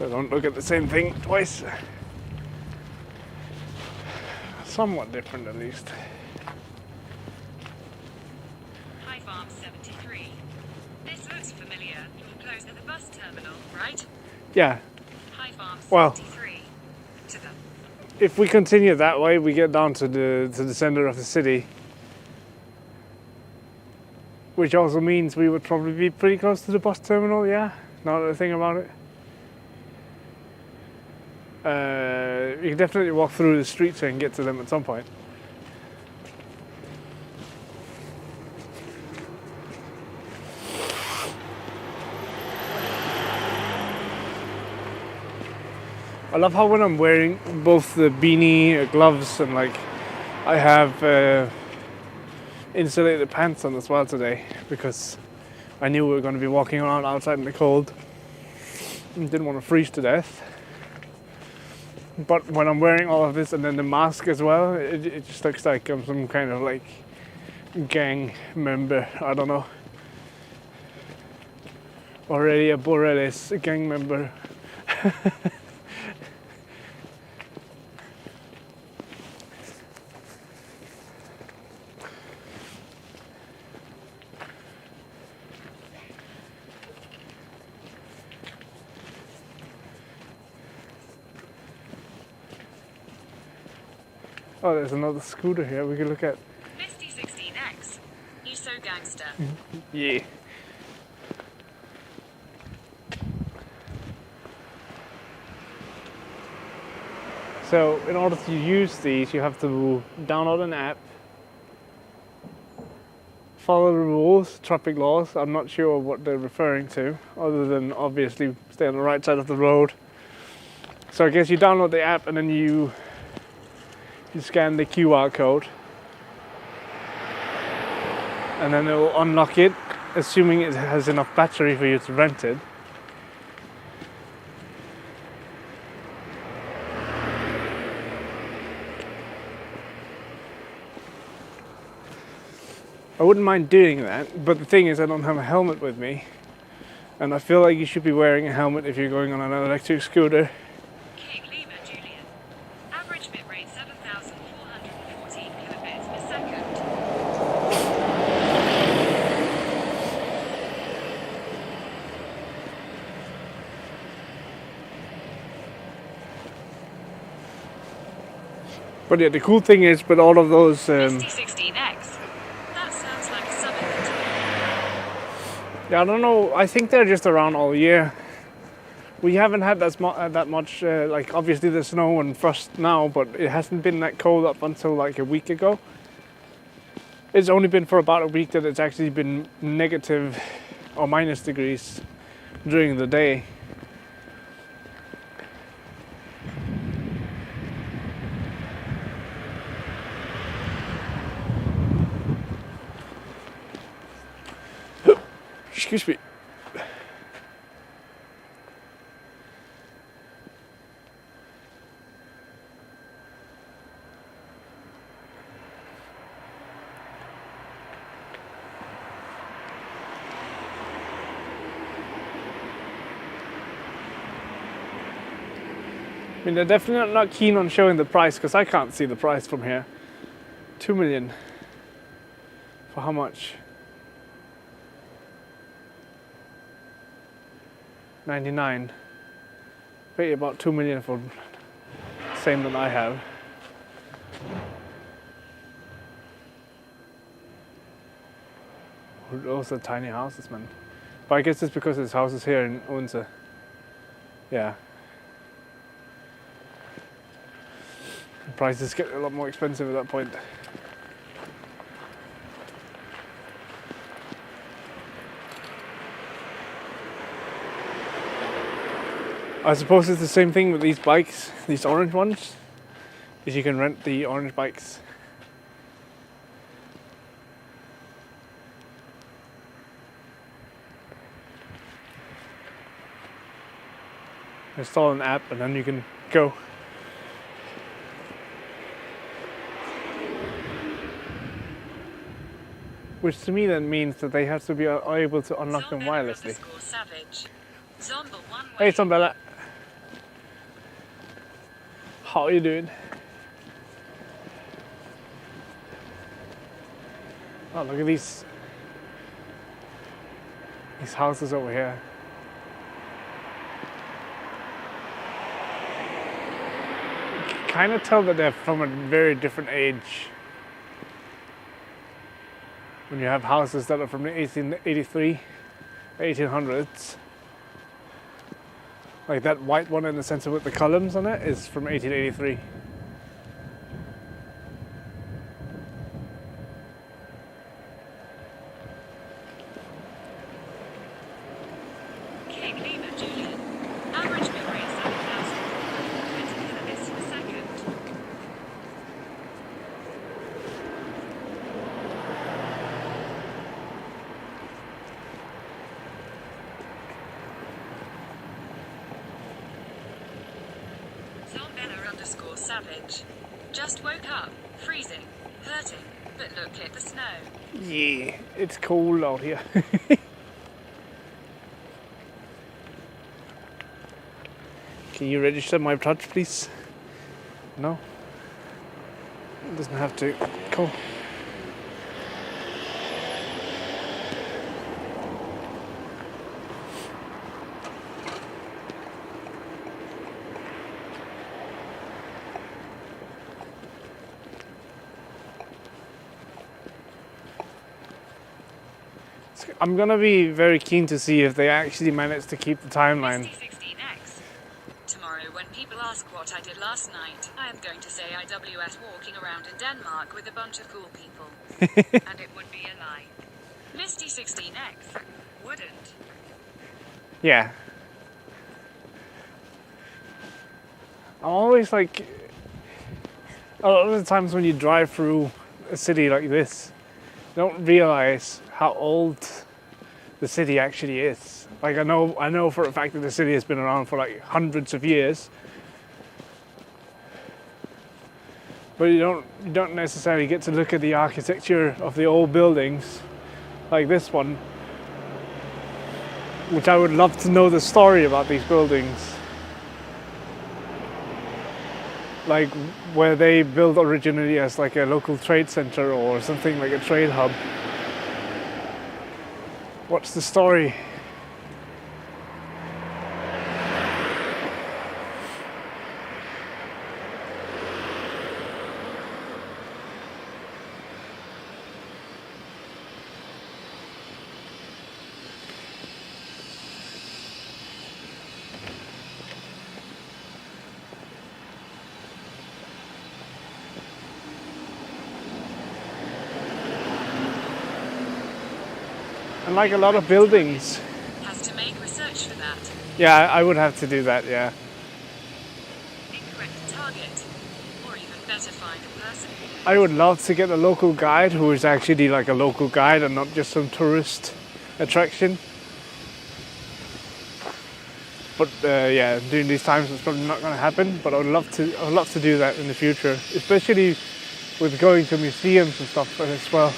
So don't look at the same thing twice. Somewhat different at least. High Farm 73. This looks familiar. You're close to the bus terminal, right? Yeah, High Farm Well- 73. To the if we continue that way, we get down to the center of the city. Which also means we would probably be pretty close to the bus terminal, yeah? Now that I think about it. You can definitely walk through the streets and get to them at some point. I love how when I'm wearing both the beanie, gloves, and like I have insulated pants on as well today because I knew we were going to be walking around outside in the cold and didn't want to freeze to death. But when I'm wearing all of this and then the mask as well, it just looks like I'm some kind of like gang member, I don't know. Already a Borealis gang member. Oh, there's another scooter here we can look at. Misty 16X. You so gangster. Yeah. So, in order to use these, you have to download an app, follow the rules, traffic laws. I'm not sure what they're referring to, other than obviously stay on the right side of the road. So I guess you download the app and then you scan the QR code and then it will unlock it, assuming it has enough battery for you to rent it. I wouldn't mind doing that, but the thing is I don't have a helmet with me, and I feel like you should be wearing a helmet if you're going on an electric scooter. King Lima Juliet. Average bit rate 7,414 kilobits per second. But yeah, the cool thing is, with all of those Misty 16X. That sounds like a summit. yeah, I don't know. I think they're just around all year. We haven't had that much. Like obviously the snow and frost now, but it hasn't been that cold up until like a week ago. It's only been for about a week that it's actually been negative or minus degrees during the day. Excuse me. I mean, they're definitely not keen on showing the price because I can't see the price from here. 2 million. For how much? 99. Pay about 2 million for the same that I have. Those are tiny houses, man. But I guess it's because there's houses here in Odense. Yeah. The prices get a lot more expensive at that point. I suppose it's the same thing with these bikes, these orange ones, is you can rent the orange bikes. Install an app and then you can go. Which to me then means that they have to be able to unlock them wirelessly. Savage. Zomba one Hey way. Zombella. How are you doing? Oh, look at these houses over here. You can kind of tell that they're from a very different age. When you have houses that are from the 1883, 1800s. Like that white one in the center with the columns on it is from 1883. King Lima Julian. Average bit rate 7,420 kilobits per second. Zombella_savage. Just woke up, freezing, hurting, but look at the snow. Yeah, it's cold out here. Can you register my touch, please? No? It doesn't have to. Cool. I'm gonna be very keen to see if they actually managed to keep the timeline. Misty16X. Tomorrow, when people ask what I did last night, I am going to say IWS walking around in Denmark with a bunch of cool people. And it would be a lie. Misty16X wouldn't. Yeah. I'm always like, a lot of the times when you drive through a city like this, you don't realize how old the city actually is. Like I know for a fact that the city has been around for like hundreds of years, but you don't necessarily get to look at the architecture of the old buildings like this one, which I would love to know the story about these buildings, like where they built originally as like a local trade center or something like a trade hub. What's the story? And like a lot of buildings. Has to make research for that. Yeah, I would have to do that, yeah. Incorrect target. Or even better, find a person. I would love to get a local guide who is actually like a local guide and not just some tourist attraction. But yeah, during these times it's probably not going to happen. But I would love to do that in the future, especially with going to museums and stuff as well.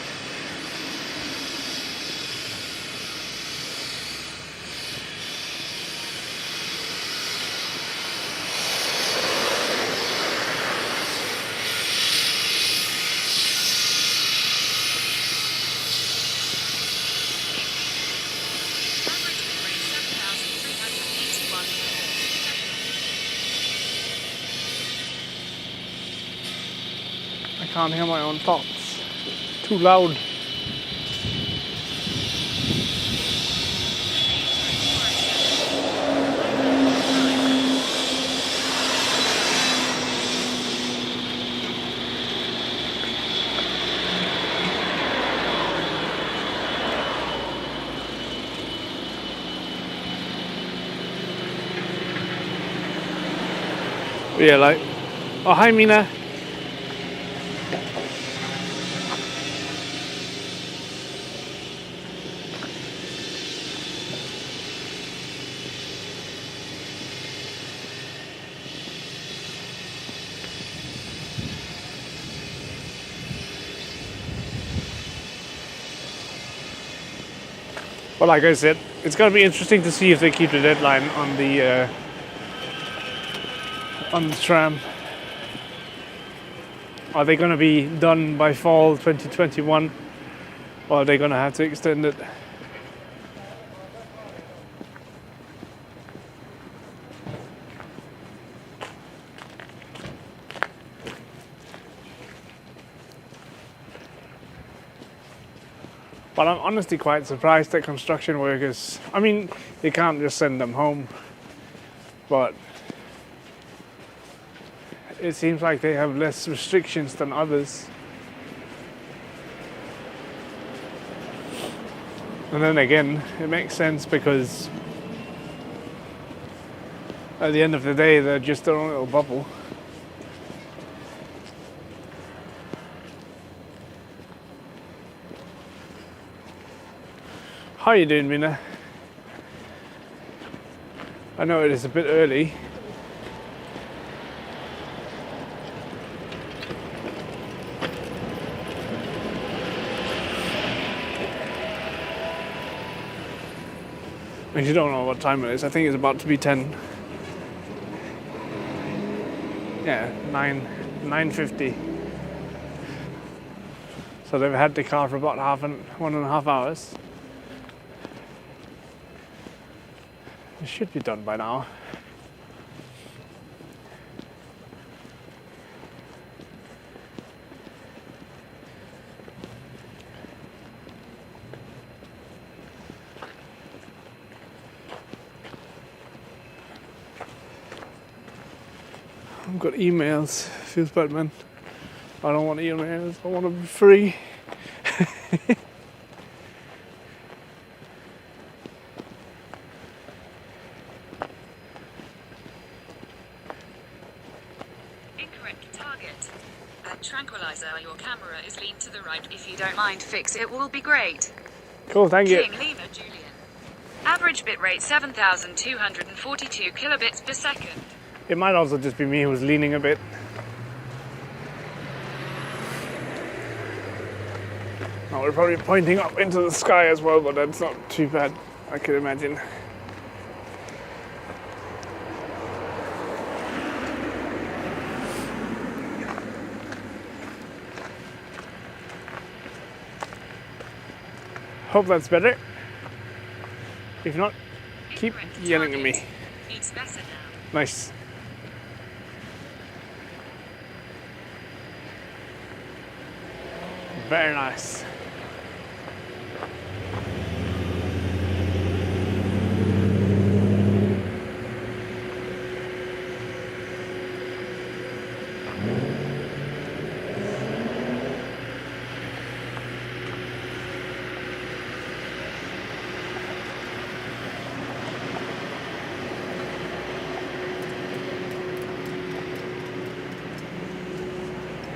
Average bit rate 7,381 kilobits per second. I can't hear my own thoughts. Too loud. Yeah, like, oh hi Mina. But like I said, it's gonna be interesting to see if they keep the deadline on the tram. Are they going to be done by fall 2021, or are they going to have to extend it? But I'm honestly quite surprised that construction workers, I mean, you can't just send them home, but it seems like they have less restrictions than others. And then again, it makes sense because at the end of the day, they're just their own little bubble. How are you doing, Mina? I know it is a bit early. I actually don't know what time it is. I think it's about to be 10. Yeah, 9:50. So they've had the car for about 1.5 hours. It should be done by now. I've got emails. Feels bad, man. I don't want emails. I want to be free. Tranquilizer, your camera is leaned to the right. If you don't mind, fix it will be great. Cool, thank you. King Lima Julian. Average bitrate 7,242 kilobits per second. It might also just be me who's leaning a bit. Now we're probably pointing up into the sky as well, but that's not too bad, I could imagine. Hope that's better. If not, keep yelling at me. It's better now. Nice. Very nice.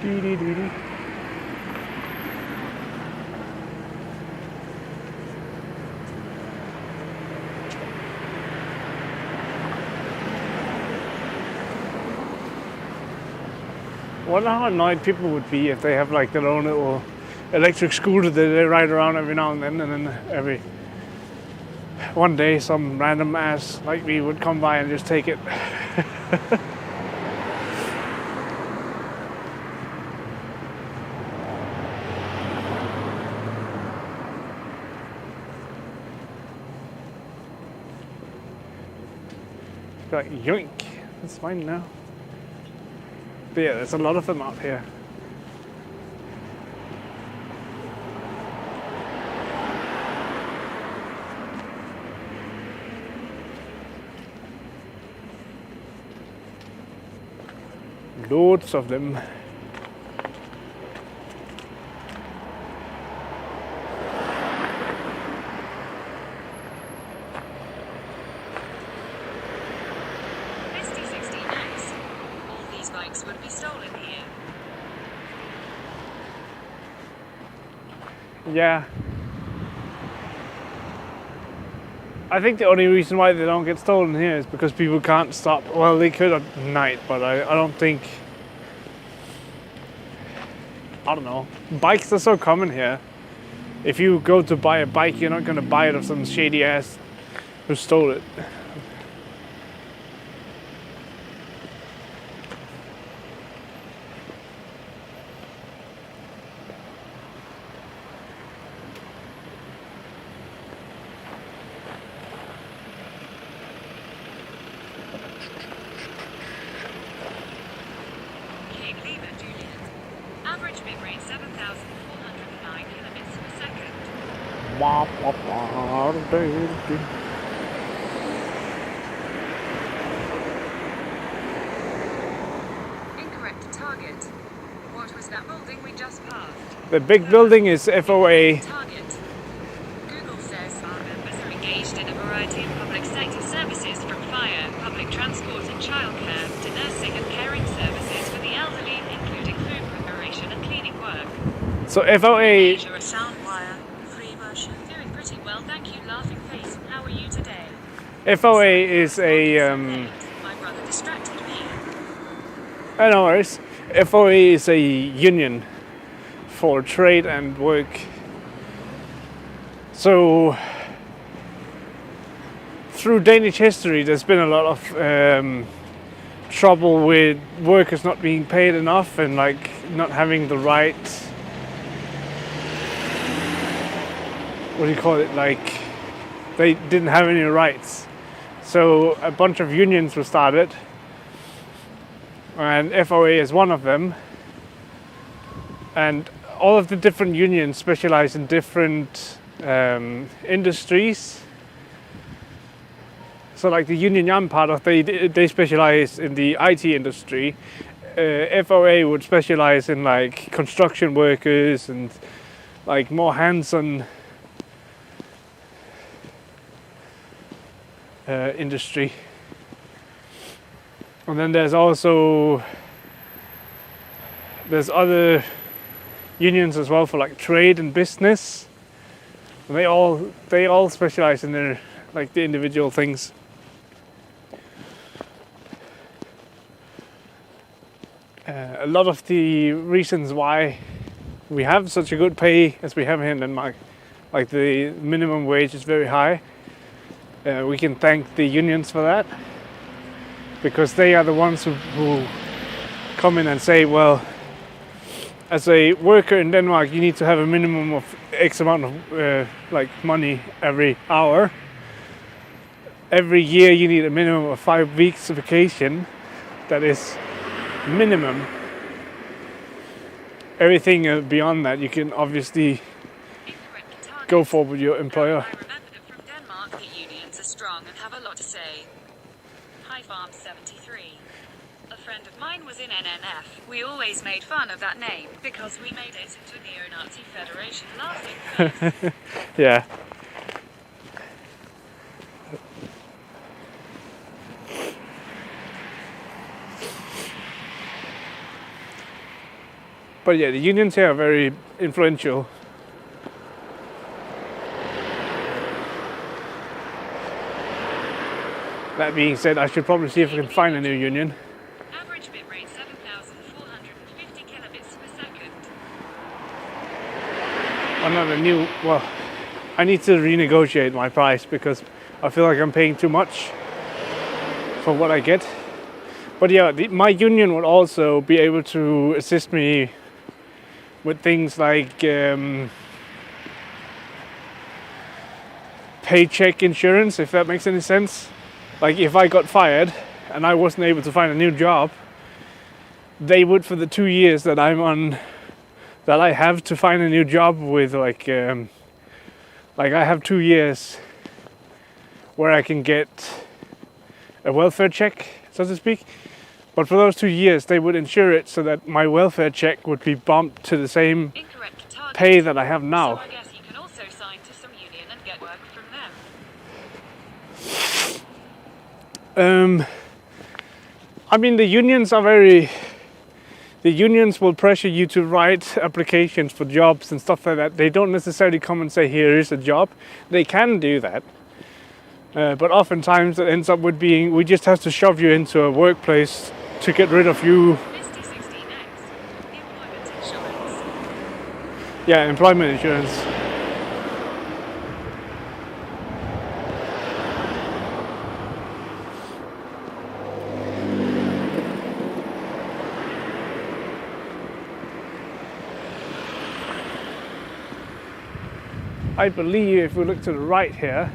Dee-dee-dee-dee. I wonder how annoyed people would be if they have like their own little electric scooter that they ride around every now and then every one day some random ass like me would come by and just take it. Like, yoink, that's fine now. But yeah, there's a lot of them out here. Loads of them. Would be stolen here. Yeah. I think the only reason why they don't get stolen here is because people can't stop. Well, they could at night, but I don't think... I don't know. Bikes are so common here. If you go to buy a bike, you're not going to buy it of some shady ass who stole it. Incorrect target. What was that building we just passed? The big building is FOA. Target. Google says our members are engaged in a variety of public sector services from fire, public transport and childcare to nursing and caring services for the elderly, including food preparation and cleaning work. So FOA, Asia, a sound wire, free version. Doing pretty well, thank you, laughing face. How are you today? FOA is a My brother distracted me. no worries. FOA is a union for trade and work. So through Danish history, there's been a lot of trouble with workers not being paid enough and like not having the right, what do you call it, like they didn't have any rights. So a bunch of unions were started, and FOA is one of them. And all of the different unions specialize in different industries. So like the union I'm part of, they specialize in the IT industry. FOA would specialize in like construction workers and like more hands-on industry. And then there's other unions as well for like trade and business. And they all specialize in their like the individual things. A lot of the reasons why we have such a good pay as we have here in Denmark, like the minimum wage is very high. We can thank the unions for that, because they are the ones who come in and say, well, as a worker in Denmark, you need to have a minimum of X amount of like money every hour. Every year you need a minimum of 5 weeks of vacation. That is minimum. Everything beyond that you can obviously go for with your employer. I remembered it from Denmark. The unions are strong and have a lot to say. Hi Farm 73. A friend of mine was in NNF. We always made fun of that name because we made it into a neo-Nazi federation, laughing face. Yeah. But yeah, the unions here are very influential. That being said, I should probably see if I can find a new union. Average bit rate 7,450 kilobits per second. Or not a new, well, I need to renegotiate my price because I feel like I'm paying too much for what I get. But yeah, my union would also be able to assist me with things like paycheck insurance, if that makes any sense. Like if I got fired and I wasn't able to find a new job, they would, for the 2 years that I'm on, that I have to find a new job with, like I have 2 years where I can get a welfare check, so to speak. But for those 2 years, they would insure it so that my welfare check would be bumped to the same pay that I have now. So I guess you can also sign to some union and get work from them. I mean, the unions are very... The unions will pressure you to write applications for jobs and stuff like that. They don't necessarily come and say, here is a job. They can do that. But oftentimes it ends up with being, we just have to shove you into a workplace to get rid of you. Misty 16X. Employment insurance. Yeah, employment insurance. I believe if we look to the right here,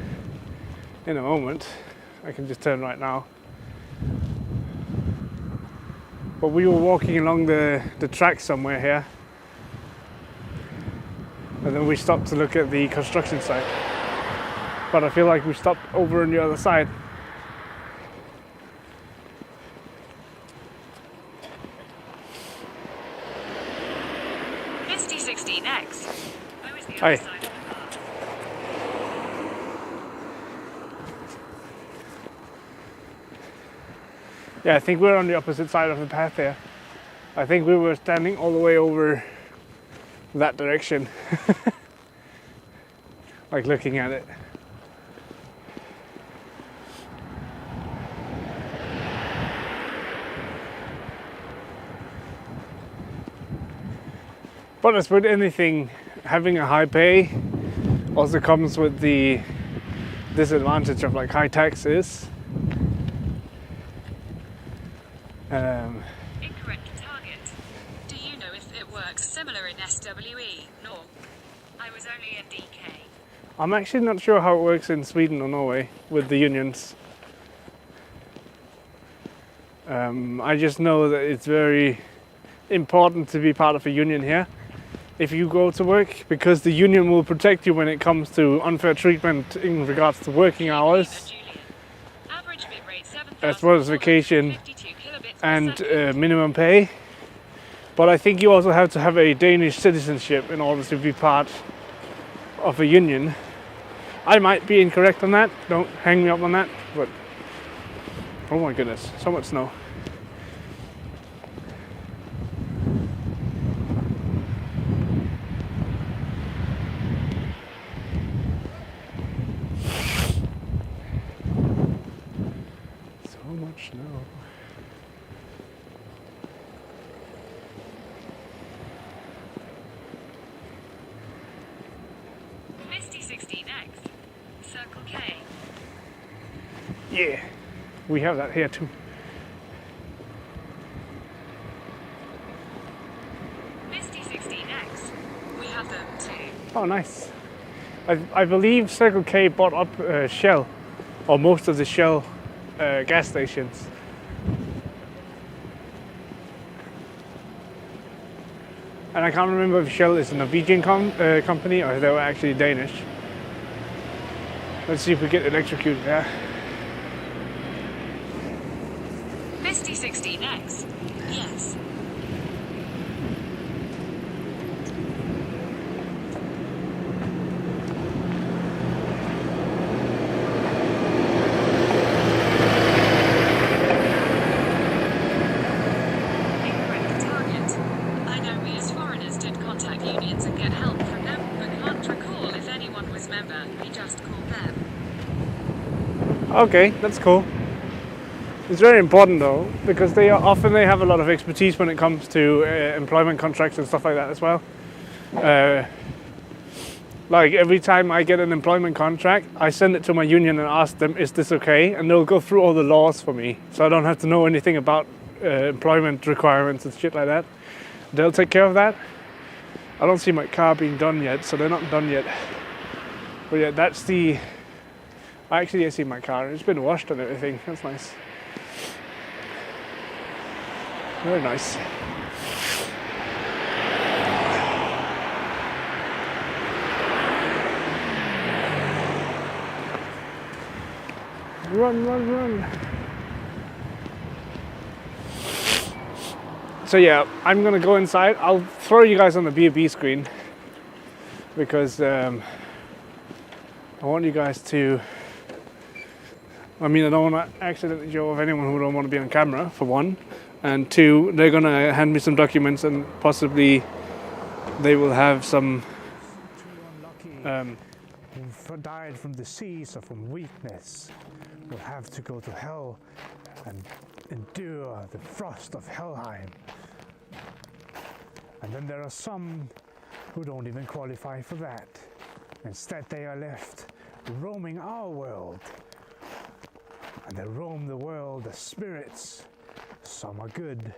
in a moment, I can just turn right now. But we were walking along the track somewhere here. and then we stopped to look at the construction site. But I feel like we stopped over on the other side. Misty 16X. I was the Hi. other side of the path. Yeah, I think we're on the opposite side of the path there. I think we were standing all the way over that direction. Like looking at it. But as with anything, having a high pay also comes with the disadvantage of like high taxes. Incorrect target. Do you know if it works similar in SWE? No. I was only in DK. I'm actually not sure how it works in Sweden or Norway with the unions. I just know that it's very important to be part of a union here if you go to work, because the union will protect you when it comes to unfair treatment in regards to working hours, Average bit rate as well as vacation 7,452 kilobits per and second. minimum pay. But I think you also have to have a Danish citizenship in order to be part of a union. I might be incorrect on that, don't hang me up on that, but oh my goodness, so much snow. So much snow. Misty 16X. Circle K. Yeah, we have that here too. Misty 16X. We have them too. Oh, nice. I believe Circle K bought up Shell, or most of the Shell gas stations. And I can't remember if Shell is a Norwegian company or if they were actually Danish. Let's see if we get electrocuted there. Misty 16X. Yes. Incorrect target. I know we as foreigners did contact unions and get help from them, but can't recall if anyone was member. We just called them. Okay, that's cool. It's very important though, because they have a lot of expertise when it comes to employment contracts and stuff like that as well. Like every time I get an employment contract, I send it to my union and ask them, is this okay? And they'll go through all the laws for me, so I don't have to know anything about employment requirements and shit like that. They'll take care of that. I don't see my car being done yet, so they're not done yet. But yeah, that's the... Actually, I see my car. It's been washed and everything. That's nice. Very nice. Run, run, run. So yeah, I'm gonna go inside. I'll throw you guys on the B&B screen because I want you guys to... I mean, I don't want to accidentally show off anyone who don't want to be on camera, for one. And two, they're going to hand me some documents and possibly they will have some... who died from disease or from weakness will have to go to hell and endure the frost of Helheim. And then there are some who don't even qualify for that. Instead, they are left roaming our world. And they roam the world as spirits. Some are good,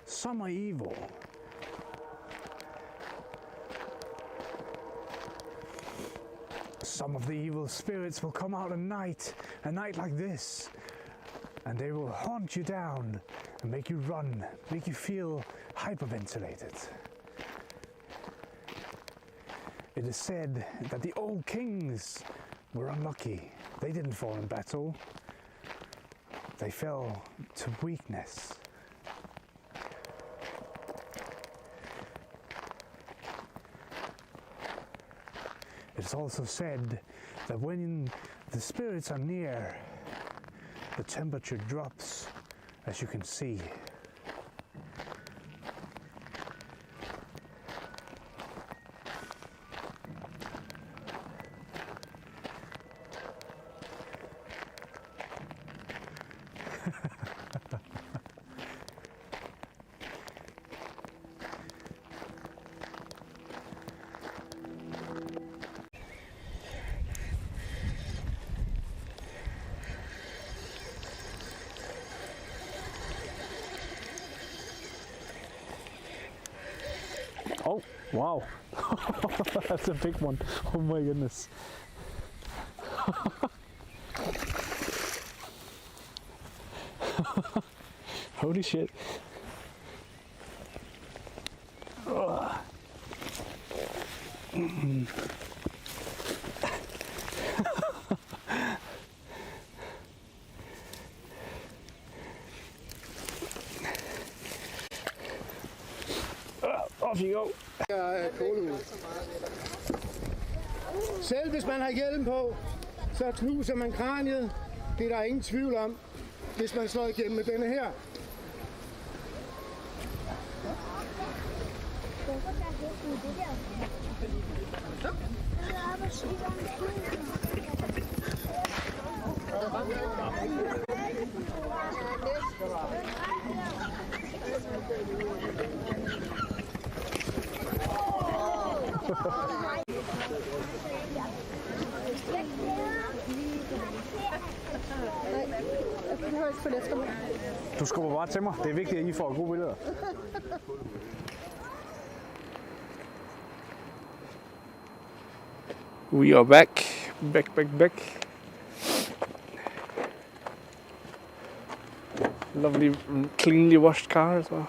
some are evil. Some of the evil spirits will come out at night, a night like this, and they will haunt you down and make you run, make you feel hyperventilated. It is said that the old kings were unlucky. They didn't fall in battle. They fell to weakness. It is also said that when the spirits are near, the temperature drops, as you can see. Oh, wow. That's a big one. Oh my goodness. Holy shit. Off you go. Selv hvis man har hjelm på, så knuser man kraniet. Det er der ingen tvivl om, hvis man slår igennem med denne her. Du skubber bare til mig. Det er vigtigt, at I får gode billeder. We are back. Back. Lovely, cleanly washed car as well.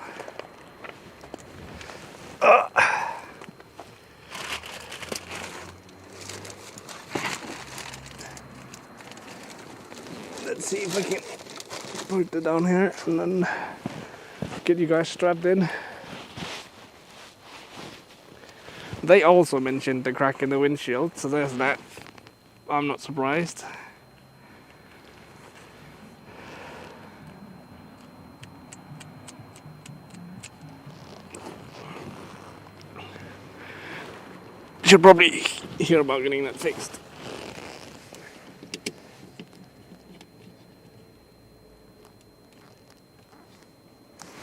Let's see if I can put it down here and then get you guys strapped in. They also mentioned the crack in the windshield, so there's that. I'm not surprised. Should probably hear about getting that fixed.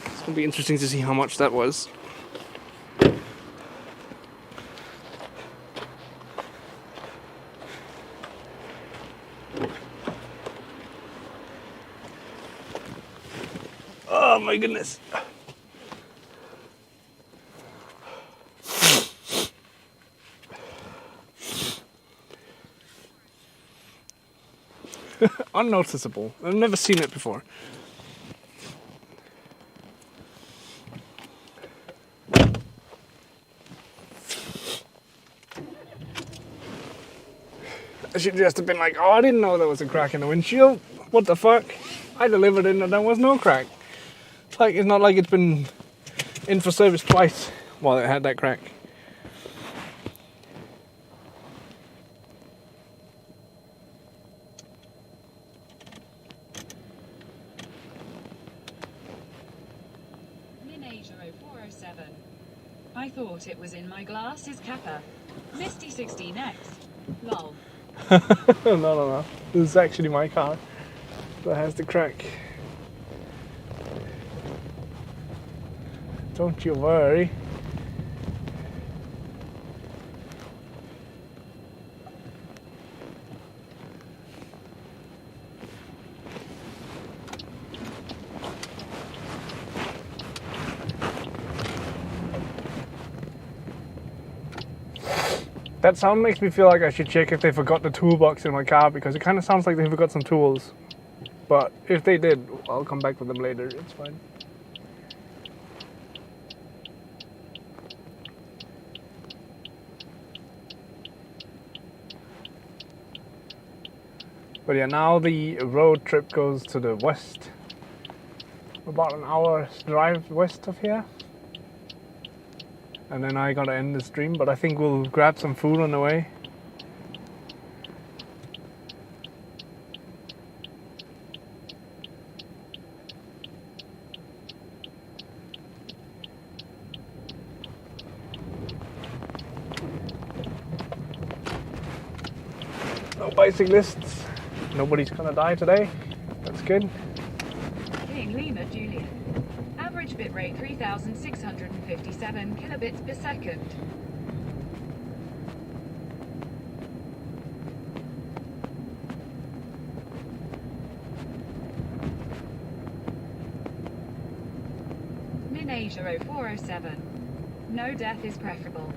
It's gonna be interesting to see how much that was. Oh my goodness. Unnoticeable. I've never seen it before. I should just have been like, oh, I didn't know there was a crack in the windshield. What the fuck? I delivered it and there was no crack. It's not like it's been in for service twice while it had that crack. Minasia 0407. I thought it was in my glasses Kappa. Misty 16X. Lol. No. This is actually my car that has the crack. Don't you worry. That sound makes me feel like I should check if they forgot the toolbox in my car, because it kind of sounds like they forgot some tools. But if they did, I'll come back with them later. It's fine. But yeah, now the road trip goes to the west. About an hour's drive west of here. And then I gotta end the stream, but I think we'll grab some food on the way. No bicyclists. Nobody's gonna die today. That's good. King Lima Juliet. Average bitrate 3657 kilobits per second. Minasia 0407. No death is preferable.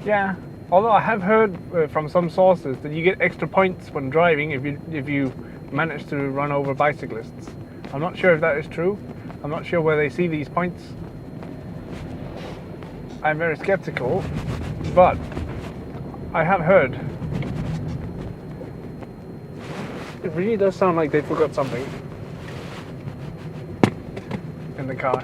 Yeah. Although I have heard from some sources that you get extra points when driving if you manage to run over bicyclists. I'm not sure if that is true. I'm not sure where they see these points. I'm very skeptical, but I have heard. It really does sound like they forgot something in the car.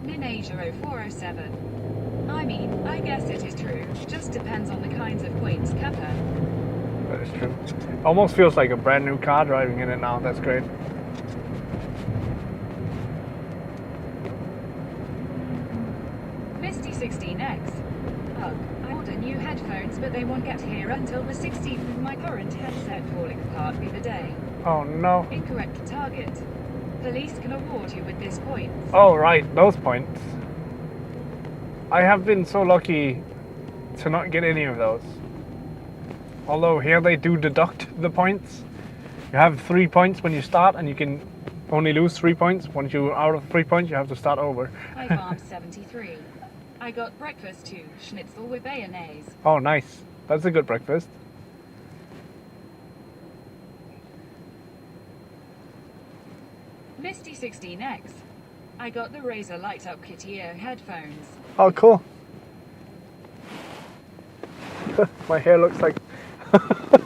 Minasia 0407. I mean, I guess it is true. Just depends on the kinds of points Kappa. That is true. Almost feels like a brand new car driving in it now. That's great. Misty 16X. Ugh, I ordered new headphones, but they won't get here until the 16th with my current headset falling apart the other day. Oh no. Incorrect target. Police can award you with this point. Oh right, those points. I have been so lucky to not get any of those. Although here they do deduct the points. You have 3 points when you start, and you can only lose 3 points. Once you're out of 3 points, you have to start over. High Farm 73. I got breakfast too, schnitzel with mayonnaise. Oh nice. That's a good breakfast. Misty 16X. I got the Razer light up Kitty-Ear headphones. Oh cool. My hair looks like my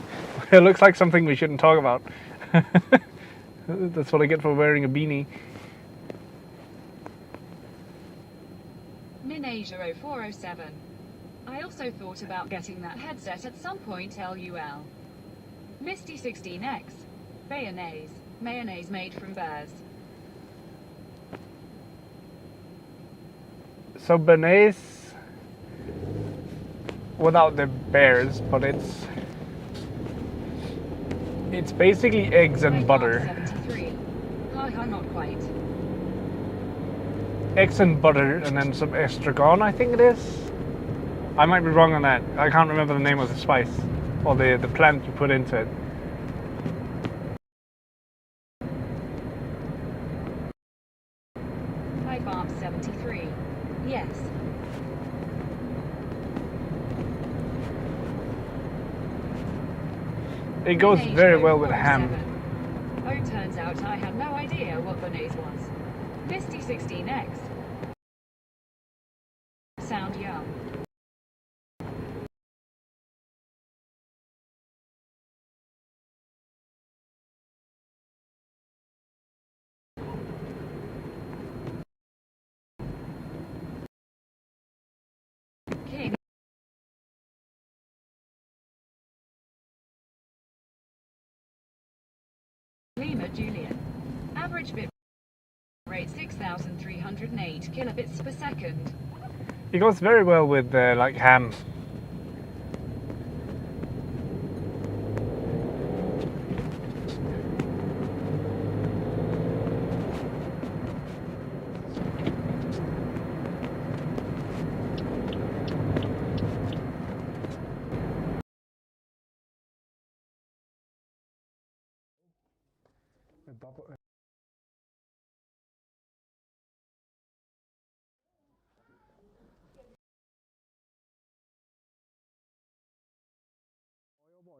hair looks like something we shouldn't talk about. That's what I get for wearing a beanie. Minasia 0407. I also thought about getting that headset at some point, LUL. Misty 16X. Mayonnaise. Mayonnaise made from bears. So béarnaise without the bears, but it's basically eggs and High butter. Farm 73. Haha, not quite. Eggs and butter and then some estragon, I think it is. I might be wrong on that. I can't remember the name of the spice or the plant you put into it. High Farm 73. Yes. It goes Minasia very well with ham. 0407. Oh, turns out I had no idea what béarnaise was. Misty 16X. Sound yum. King. Lima Juliet. Average bit rate 6,308 kilobits per second. It goes very well with like ham.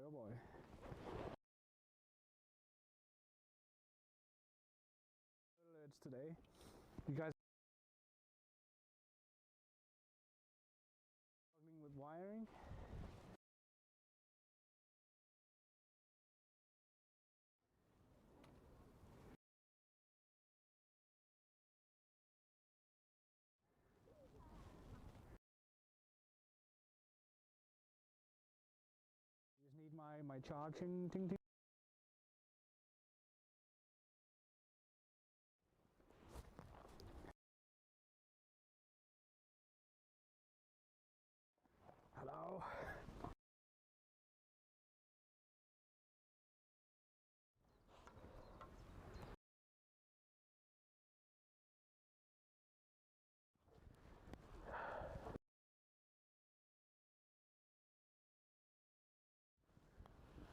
Oh boy. Today, you guys tiring. Just need my charging thing. Hello.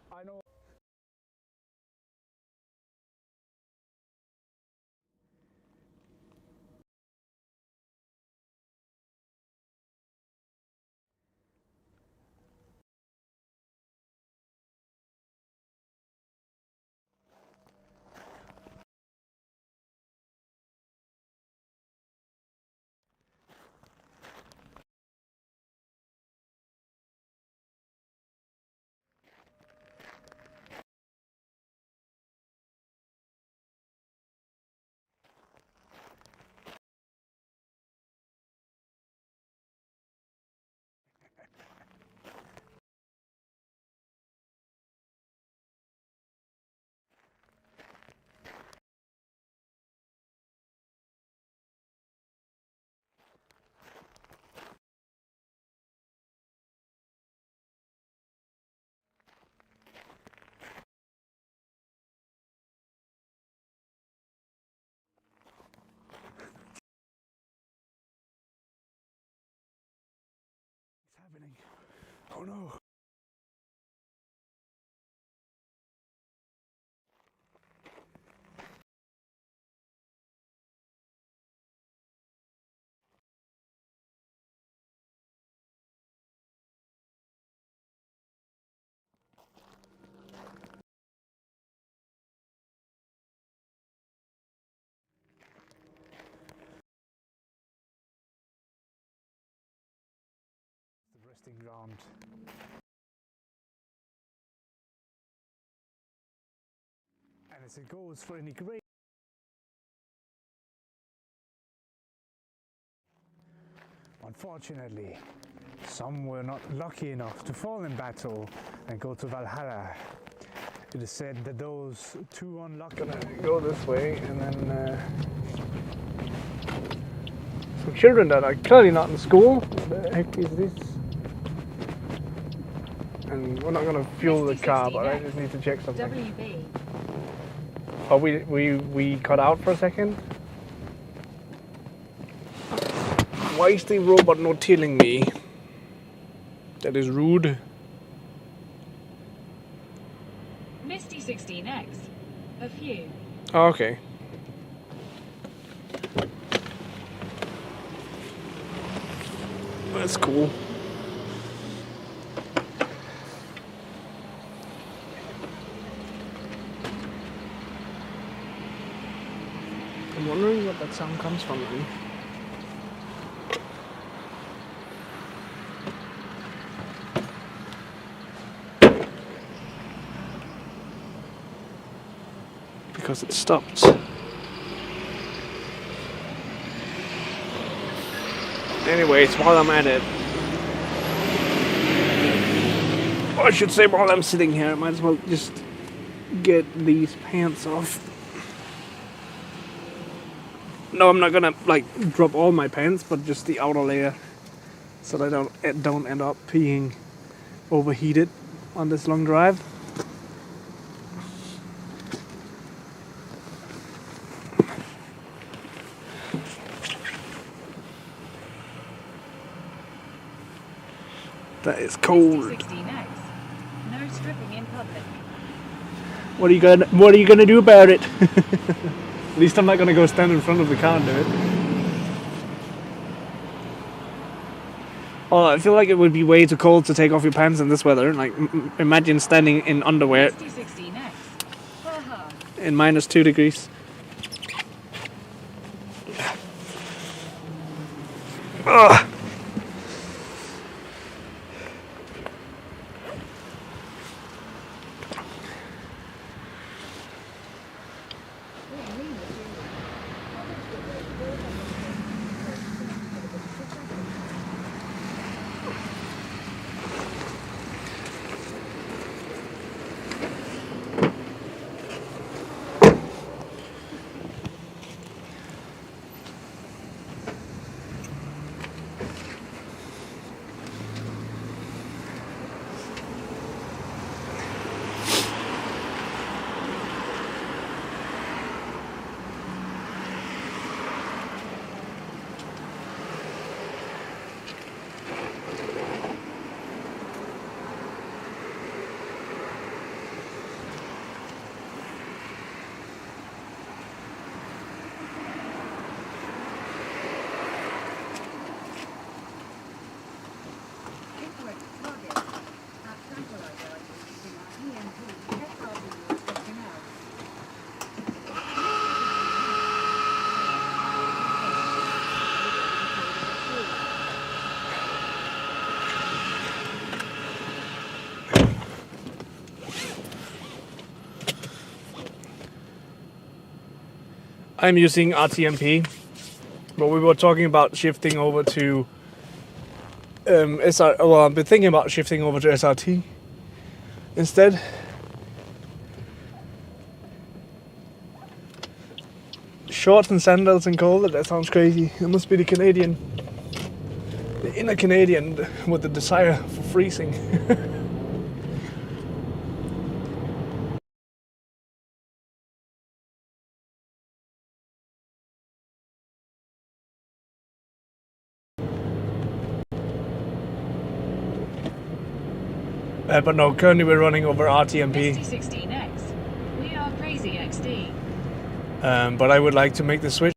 I know. What's happening? Oh no. The resting ground. And as it goes for any great. Unfortunately, some were not lucky enough to fall in battle and go to Valhalla. It is said that those two unlucky... Gonna go this way and then some children that are clearly not in school. What the heck is this? And we're not gonna fuel the car, but I just need to check something. WB. Oh, we cut out for a second. Why is the robot not telling me? That is rude. Misty 16X. A few. Oh, okay. That's cool. I'm wondering what that sound comes from then. Because it stopped. Anyways, while I'm at it, or I should say while I'm sitting here, I might as well just get these pants off. No, I'm not gonna like drop all my pants, but just the outer layer, so that I don't end up being overheated on this long drive. That is cold. 16X. No stripping in public. What are you gonna do about it? At least I'm not gonna go stand in front of the car and do it. Oh, I feel like it would be way too cold to take off your pants in this weather. Like, imagine standing in underwear 16X. Haha. in -2 degrees. Ugh. I'm using RTMP, but we were talking about shifting over to well, I've been thinking about shifting over to SRT instead. Shorts and sandals and cold, that sounds crazy. It must be the Canadian, the inner Canadian with the desire for freezing. But no, currently we're running over RTMP. ST16X. We are Crazy XD. But I would like to make the switch.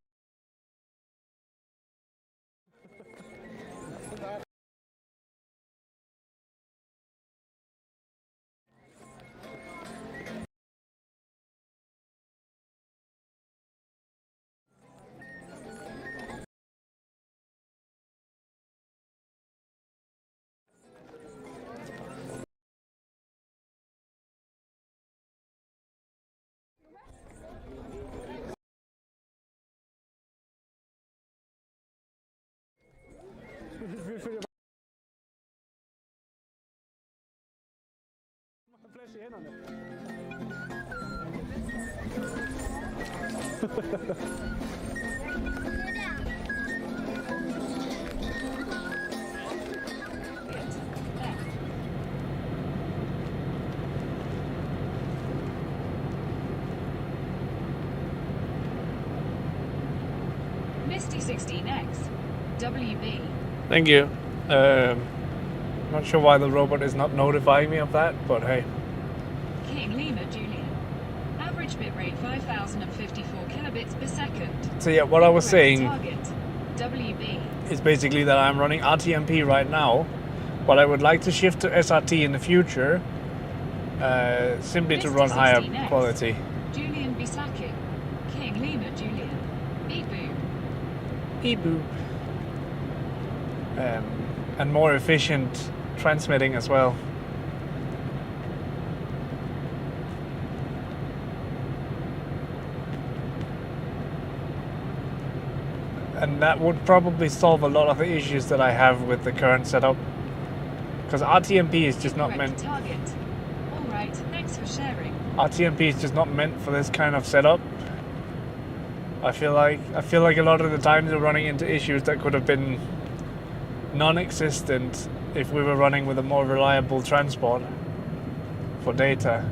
Misty 16X. WB. Thank you. Not sure why the robot is not notifying me of that, but hey. King Lima Julian. Average bitrate 5054 kilobits per second. So yeah, what I was saying Target. WB. is basically that I'm running RTMP right now, but I would like to shift to SRT in the future, simply to run higher quality. Julian Bisaki. King Lima Julian. Beep-boop. E-boop. And more efficient transmitting as well. And that would probably solve a lot of the issues that I have with the current setup. Because RTMP is just not meant... Target. Alright, thanks for sharing. RTMP is just not meant for this kind of setup. I feel like a lot of the times we're running into issues that could have been non-existent if we were running with a more reliable transport for data.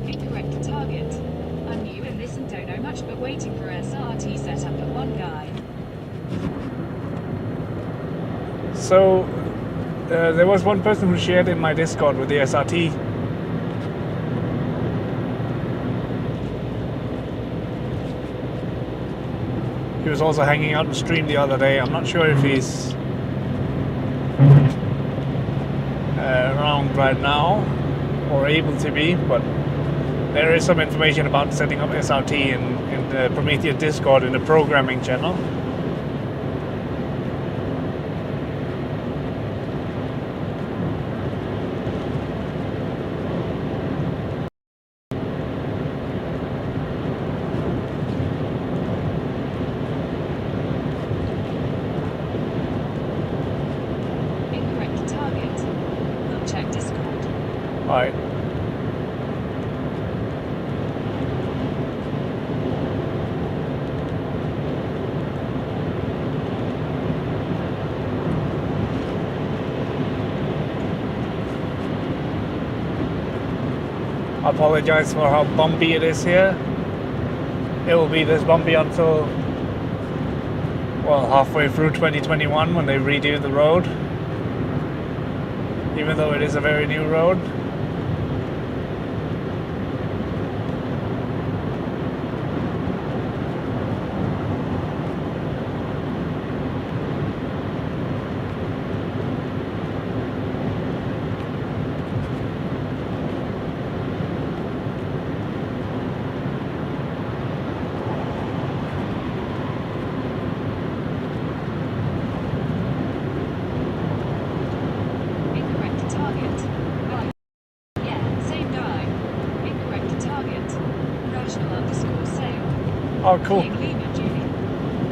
Incorrect target. I'm new in this and don't know much, but waiting for SRT setup at one guy. So there was one person who shared in my Discord with the SRT. He was also hanging out and stream the other day. I'm not sure if he's around right now or able to be, but there is some information about setting up SRT in the Prometheus Discord in the programming channel. Incorrect target. We'll check Discord. Alright. I apologize for how bumpy it is here. It will be this bumpy until, well, halfway through 2021 when they redo the road. Even though it is a very new road. Oh, cool. Being Lima, Julie.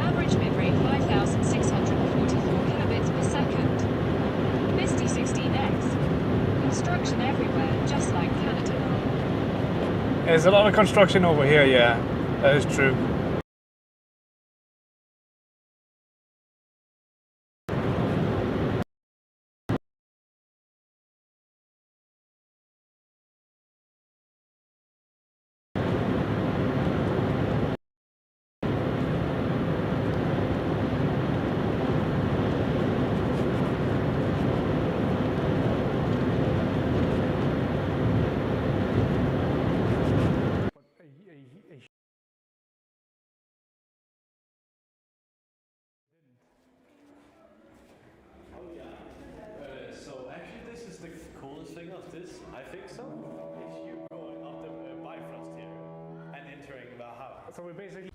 Average bitrate 5,644 kilobits per second. Misty 16X. Construction everywhere, just like Canada. There's a lot of construction over here, yeah. That is true. So actually this is the coolest thing of this, I think so, is you going up the Bifrost here and entering Valhalla. So we basically...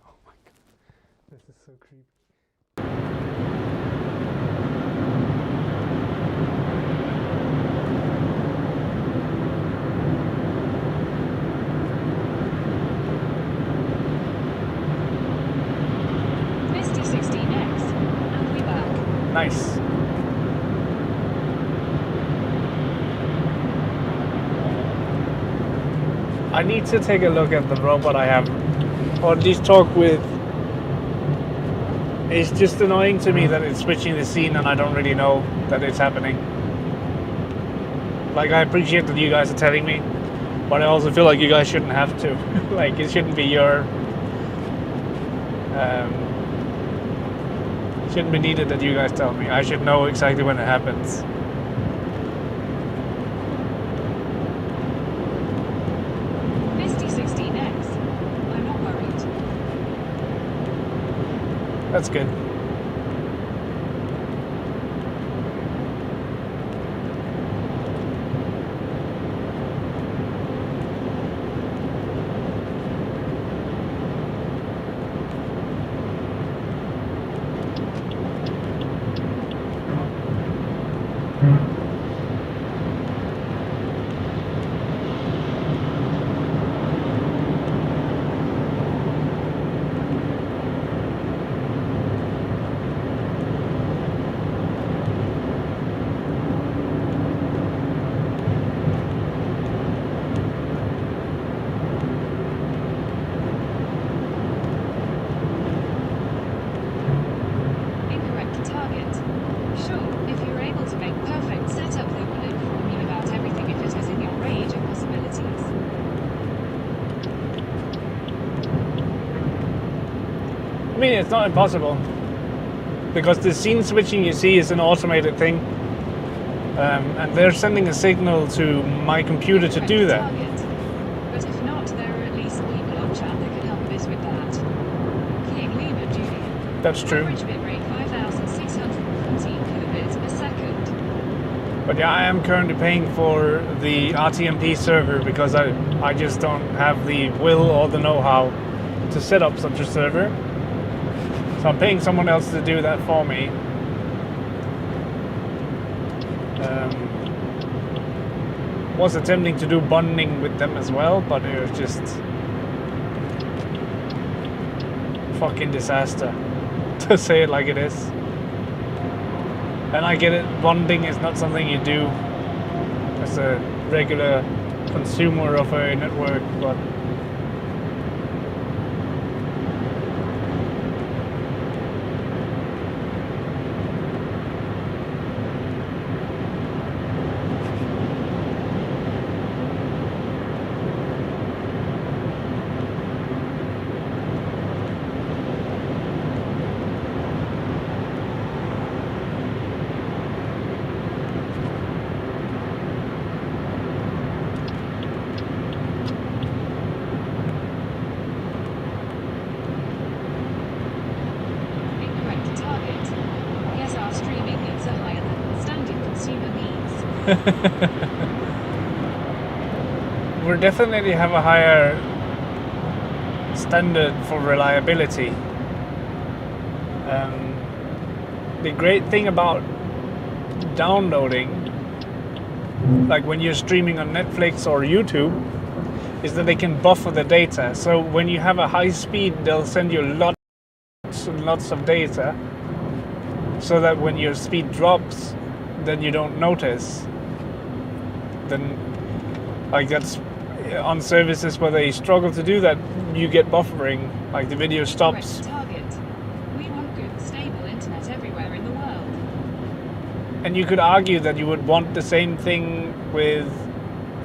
Oh my god. This is so creepy. Misty 16X. And we back. Nice. I need to take a look at the robot I have, or at least talk with. It's just annoying to me that it's switching the scene and I don't really know that it's happening. Like, I appreciate that you guys are telling me, but I also feel like you guys shouldn't have to. Like, it shouldn't be your... shouldn't be needed that you guys tell me. I should know exactly when it happens. Misty 16X. I'm not worried. That's good. Incorrect target. Sure, if you're able to make perfect setup, they will inform you about everything if it is in your range of possibilities. I mean, it's not impossible. Because the scene switching you see is an automated thing. And they're sending a signal to my computer to do that. Target. But if not, there are at least people on chat that can help us with that. King Lima, Julie. That's true. Average bitrate 5,614 kilobits per second. But yeah, I am currently paying for the RTMP server because I just don't have the will or the know-how to set up such a server. So I'm paying someone else to do that for me. Was attempting to do bonding with them as well, but it was just fucking disaster, to say it like it is. And I get it, bonding is not something you do as a regular consumer of a network, but Incorrect target. Yes, our streaming needs are higher than standard consumer needs. we definitely have a higher standard for reliability. The great thing about downloading, like when you're streaming on Netflix or YouTube, is that they can buffer the data. So when you have a high speed, they'll send you lots and lots of data, so that when your speed drops, then you don't notice. Then, like, that's on services where they struggle to do that, you get buffering, like the video stops. Correct target. We want good, stable internet everywhere in the world. And you could argue that you would want the same thing with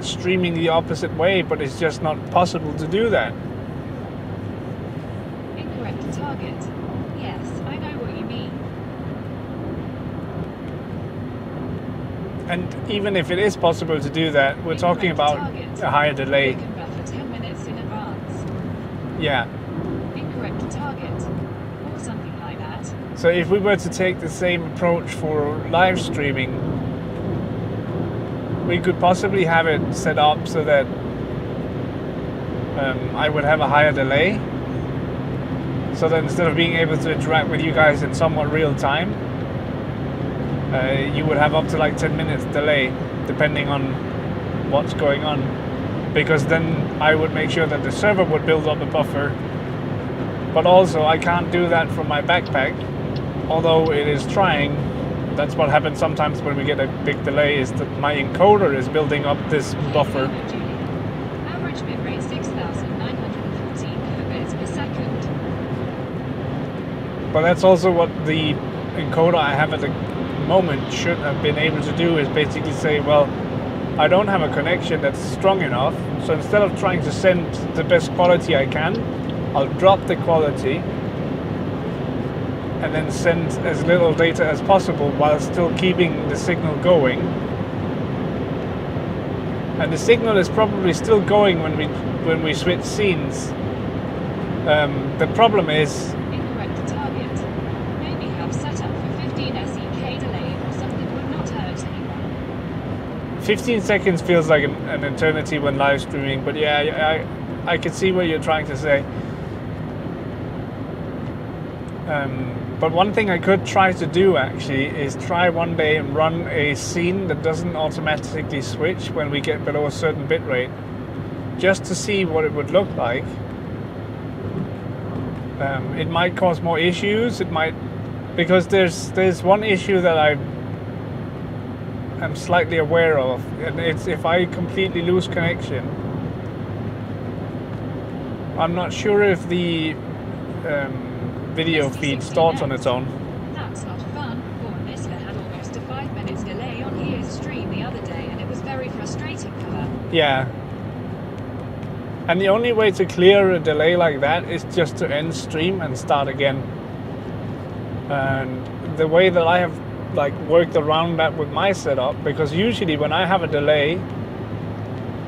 streaming the opposite way, but it's just not possible to do that. Incorrect target. Yes, I know what you mean. And even if it is possible to do that, we're talking about a higher delay. We can buffer 10 minutes in advance. Yeah. Incorrect target. Or something like that. So if we were to take the same approach for live streaming, we could possibly have it set up so that I would have a higher delay. So that instead of being able to interact with you guys in somewhat real time, you would have up to like 10 minutes delay, depending on what's going on. Because then I would make sure that the server would build up a buffer. But also I can't do that from my backpack, although it is trying. That's what happens sometimes when we get a big delay, is that my encoder is building up this buffer. Average bitrate 6,914 kilobits per second. But that's also what the encoder I have at the moment should have been able to do, is basically say, well, I don't have a connection that's strong enough, so instead of trying to send the best quality I can, I'll drop the quality and then send as little data as possible while still keeping the signal going. And the signal is probably still going when we switch scenes. The problem is, Incorrect target. Maybe have set up for 15 SEK delay or something would not hurt anyone. 15 seconds feels like an eternity when live streaming, but yeah, I can see what you're trying to say. But one thing I could try to do actually is try one day and run a scene that doesn't automatically switch when we get below a certain bitrate, just to see what it would look like. It might cause more issues. It might, because there's one issue that I am slightly aware of, and it's if I completely lose connection. I'm not sure if the video feed starts on its own. That's not fun. Born had almost a 5 minutes delay on his stream the other day, and it was very frustrating for her. Yeah. And the only way to clear a delay like that is just to end stream and start again. And the way that I have like worked around that with my setup, because usually when I have a delay,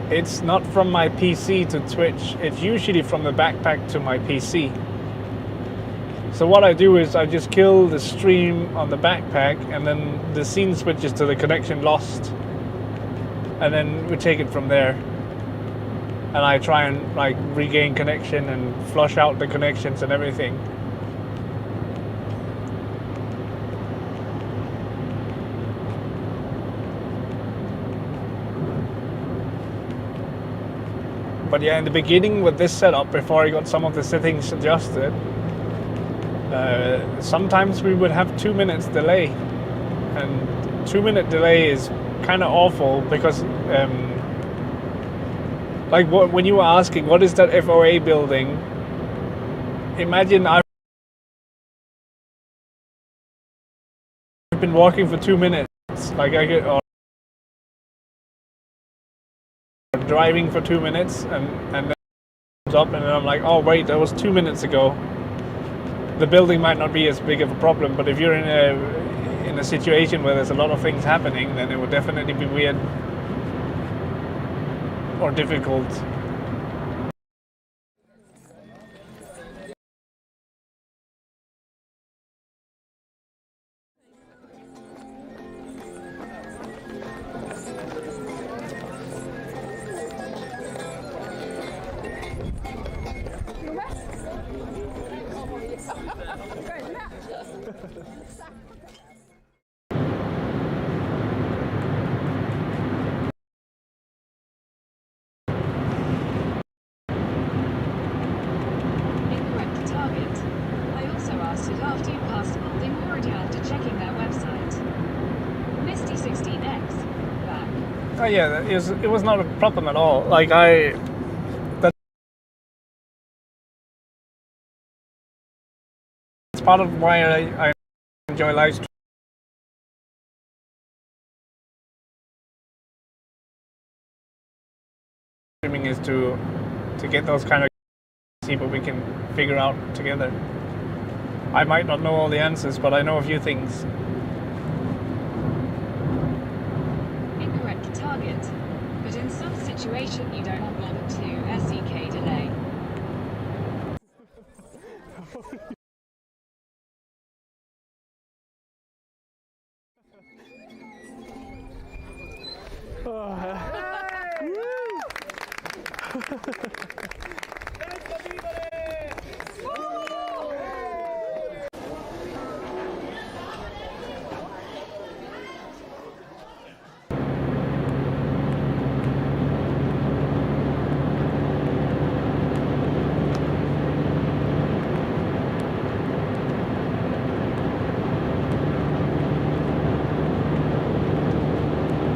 it's not from my PC to Twitch, it's usually from the backpack to my PC. So what I do is I just kill the stream on the backpack, and then the scene switches to the connection lost, and then we take it from there. And I try and like regain connection and flush out the connections and everything. But yeah, in the beginning with this setup, before I got some of the settings adjusted, sometimes we would have 2 minutes delay, and 2 minute delay is kind of awful because like when you were asking what is that FOA building, imagine I've been walking for 2 minutes, like I get, or driving for 2 minutes, and then it comes up and then I'm like, oh wait, that was 2 minutes ago. The building might not be as big of a problem, but if you're in a situation where there's a lot of things happening, then it would definitely be weird or difficult. Oh yeah, it was not a problem at all. Like that's part of why I enjoy live streaming is to get those kind of people we can figure out together. I might not know all the answers, but I know a few things. Incorrect target. But in some situation you don't want to SEK delay.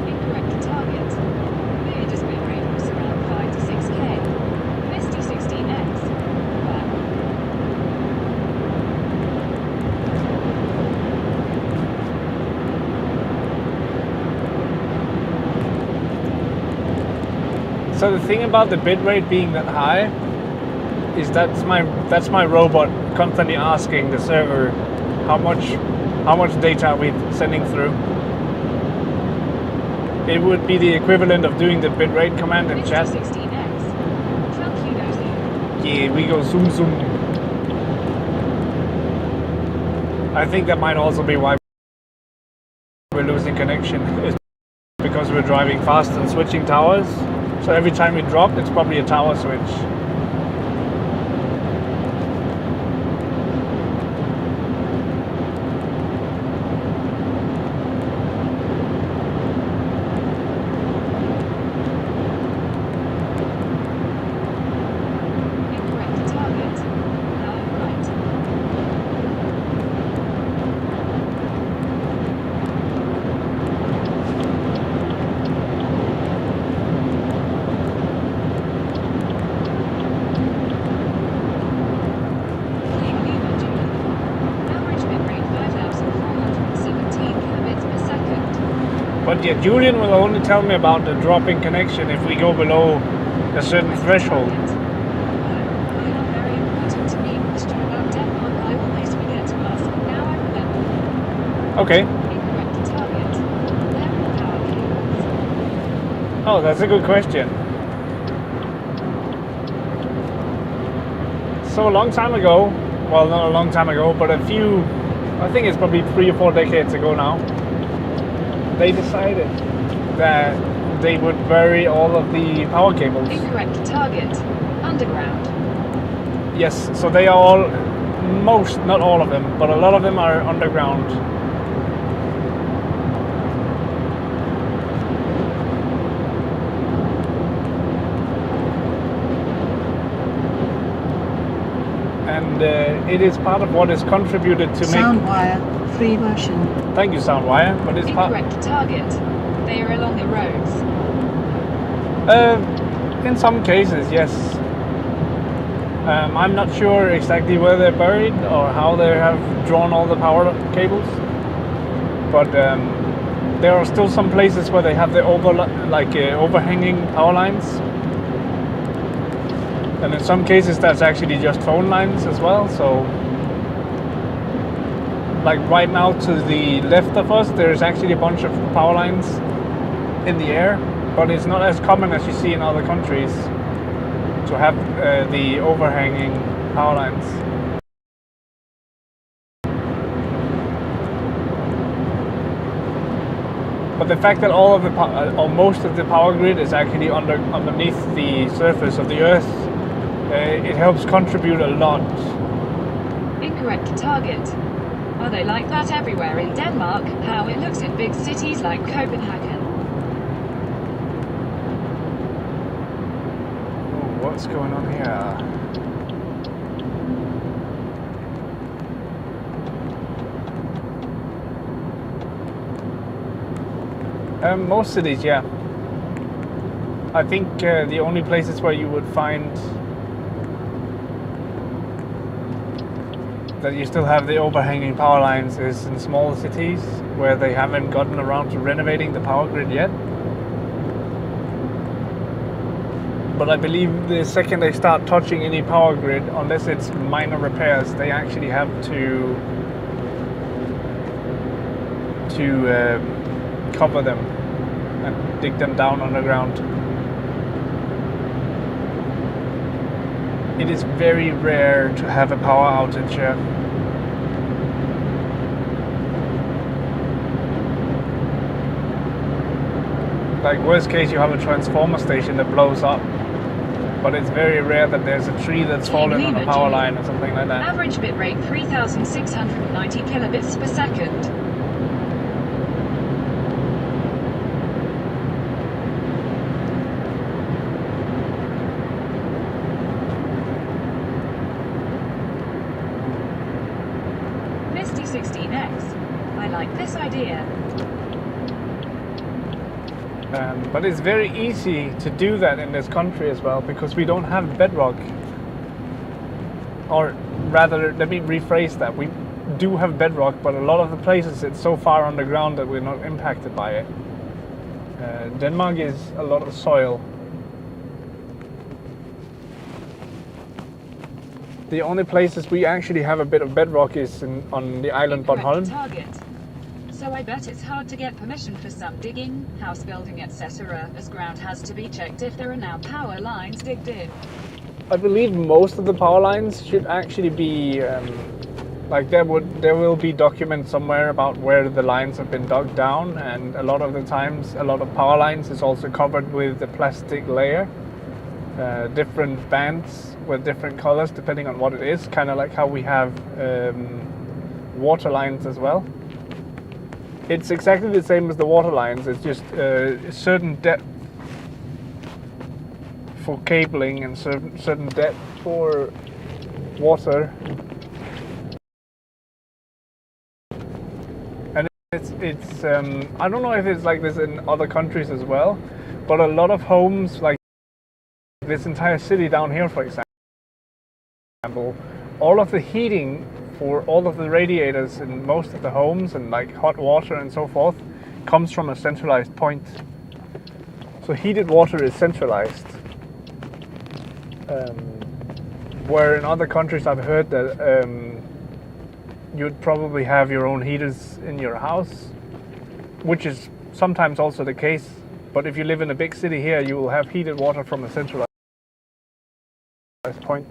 Incorrect target. Weirdest bit rate was around 5 to 6k. Misty 16x. Wow. So the thing about the bitrate being that high is that's my robot constantly asking the server how much data are we sending through. It would be the equivalent of doing the bitrate command in Misty chat. 16x. Fuck you, Nosy. Yeah, we go zoom zoom. I think that might also be why we're losing connection, is because we're driving fast and switching towers. So every time we drop, it's probably a tower switch. Incorrect target. Right. Average bit rate 5,417 kilobits per second. But yeah, Julian will only tell me about the drop in connection if we go below a certain threshold. Very important to me. Question about Denmark. I always forget to ask. Now I remember. Okay. Incorrect target. Where are power cables? Oh, that's a good question. So a long time ago, well, not a long time ago, but I think it's probably 3 or 4 decades ago now, they decided that they would bury all of the power cables. Incorrect target. Underground. Yes, so they are all, not all of them, but a lot of them are underground. And it is part of what is contributed to make. Soundwire, free version. Thank you, Soundwire. But it's part. Incorrect target. They are along the roads. In some cases, yes. I'm not sure exactly where they're buried or how they have drawn all the power cables, but there are still some places where they have the overhanging power lines. And in some cases that's actually just phone lines as well. So like right now to the left of us there's actually a bunch of power lines in the air, but it's not as common as you see in other countries to have the overhanging power lines. But the fact that all of the or most of the power grid is actually underneath the surface of the earth, it helps contribute a lot. Incorrect target. Are they like that everywhere in Denmark? How it looks in big cities like Copenhagen. Oh, what's going on here? Most cities, yeah. I think the only places where you would find that you still have the overhanging power lines is in smaller cities where they haven't gotten around to renovating the power grid yet. But I believe the second they start touching any power grid, unless it's minor repairs, they actually have to cover them and dig them down underground. It is very rare to have a power outage here. Like worst case, you have a transformer station that blows up, but it's very rare that there's a tree that's fallen on a power line or something like that. Average bitrate 3690 kilobits per second. Misty 16X. I like this idea. But it's very easy to do that in this country as well because we don't have bedrock. Or rather, let me rephrase that. We do have bedrock, but a lot of the places it's so far underground that we're not impacted by it. Denmark is a lot of soil. The only places we actually have a bit of bedrock is on the island Bornholm. Target. So I bet it's hard to get permission for some digging, house building, etc., as ground has to be checked if there are now power lines digged in. I believe most of the power lines should actually be like there will be documents somewhere about where the lines have been dug down, and a lot of the times a lot of power lines is also covered with a plastic layer, different bands with different colors depending on what it is, kind of like how we have water lines as well. It's exactly the same as the water lines, it's just a certain depth for cabling and certain depth for water. And it's I don't know if it's like this in other countries as well, but a lot of homes, like this entire city down here for example, all of the heating for all of the radiators in most of the homes and like hot water and so forth comes from a centralized point. So heated water is centralized. Where in other countries I've heard that you'd probably have your own heaters in your house, which is sometimes also the case. But if you live in a big city here, you will have heated water from a centralized point.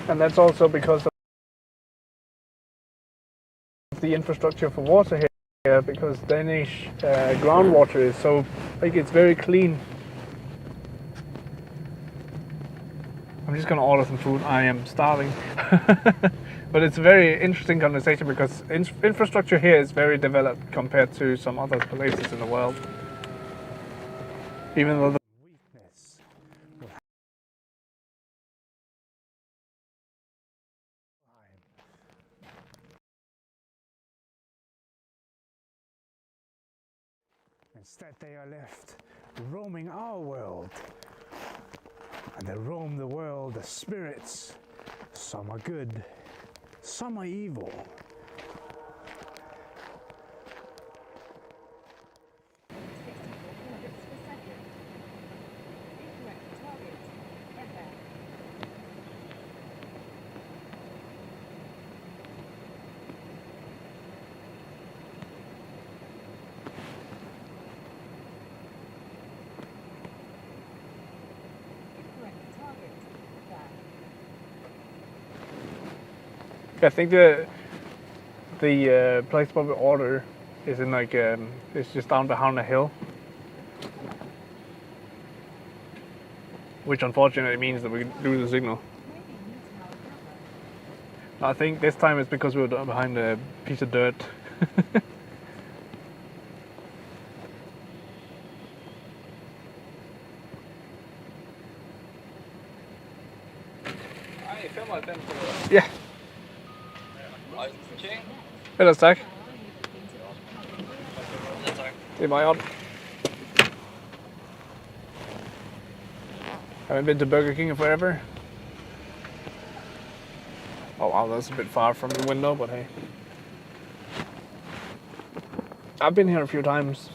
And that's also because of the infrastructure for water here, because Danish groundwater is so, like, it's very clean. I'm just gonna order some food. I am starving. But it's a very interesting conversation because infrastructure here is very developed compared to some other places in the world. Even though Weakness. Instead, they are left roaming our world. And they roam the world, the spirits. Some are good, some are evil. I think the place where we order is in like it's just down behind a hill, which unfortunately means that we lose the signal. I think this time it's because we were behind a piece of dirt. Ja. Ellers tak. Am I on? Haven't been to Burger King in forever. Oh wow, that's a bit far from the window, but hey. I've been here a few times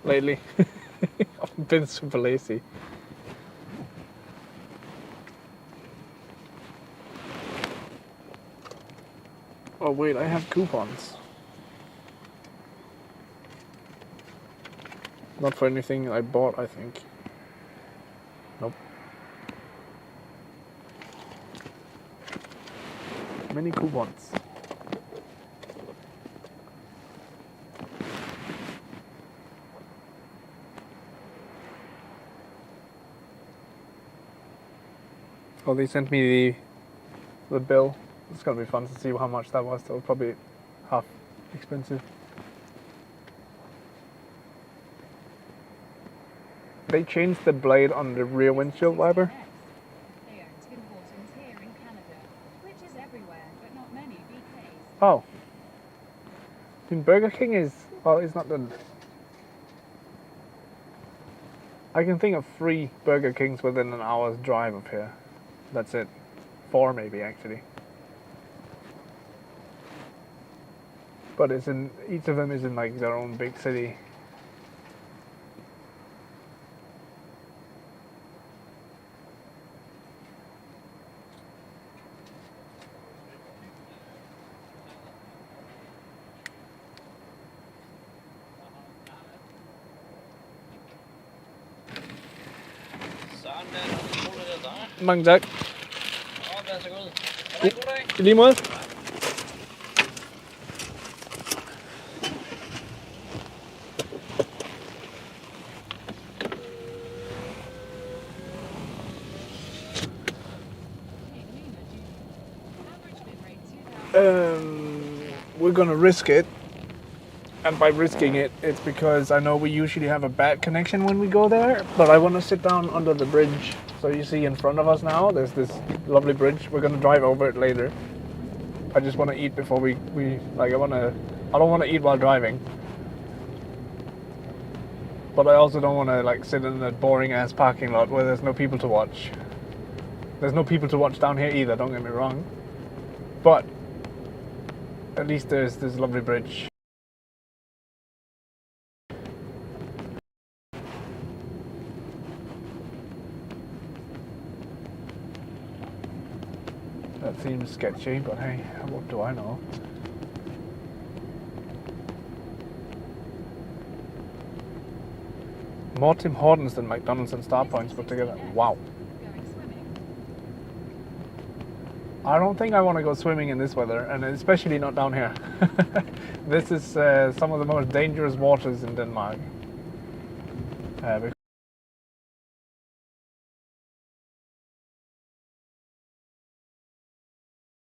lately. I've been super lazy. Oh wait, I have coupons. Not for anything I bought, I think. Nope. Many coupons. Oh, they sent me the bill. It's gonna be fun to see how much that was. That was probably half expensive. They changed the blade on the rear windshield wiper. They own Tim Hortons here in Canada, which is everywhere, but not many BKs. Oh. I mean, Burger King is, well, it's not the... I can think of 3 Burger Kings within an hour's drive of here. That's it. 4 maybe, actually. But it's in, each of them is in like their own big city. Mange tak. Vær så god. God dag. I lige måde. We're gonna risk it. And by risking it, it's because I know we usually have a bad connection when we go there, but I want to sit down under the bridge. So you see in front of us now, there's this lovely bridge. We're going to drive over it later. I just want to eat before we like, I don't want to eat while driving. But I also don't want to like sit in a boring ass parking lot where there's no people to watch. There's no people to watch down here either, don't get me wrong. But at least there's this lovely bridge. That seems sketchy, but hey, what do I know? More Tim Hortons than McDonald's and Starbucks put together. Wow. I don't think I want to go swimming in this weather, and especially not down here. This is some of the most dangerous waters in Denmark.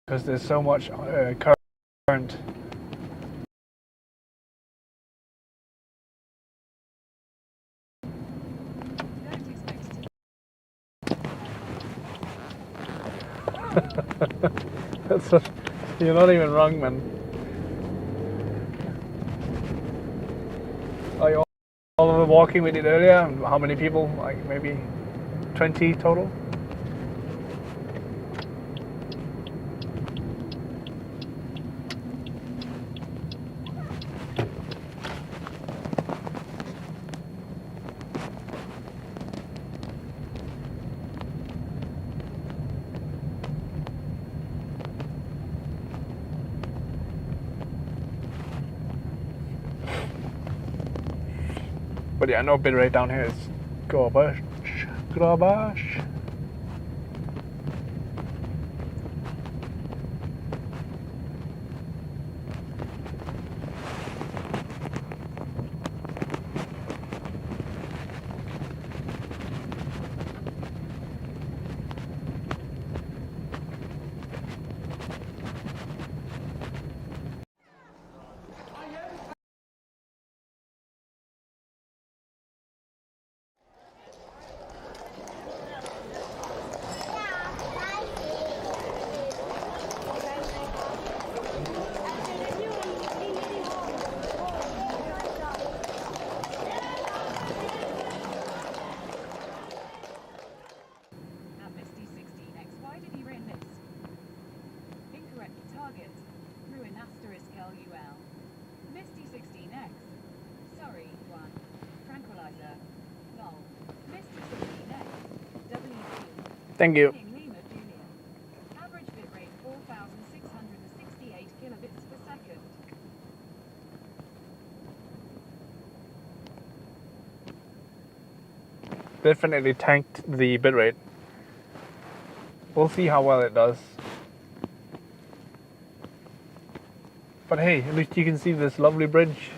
Because there's so much current. You're not even wrong, man. Are you all over walking we did earlier? How many people? Like maybe 20 total? But yeah, no bid rate down here is garbage. Garbage. Thank you. Lima Julian. Average bitrate 4,668 kilobits per second. Definitely tanked the bitrate. We'll see how well it does. But hey, at least you can see this lovely bridge.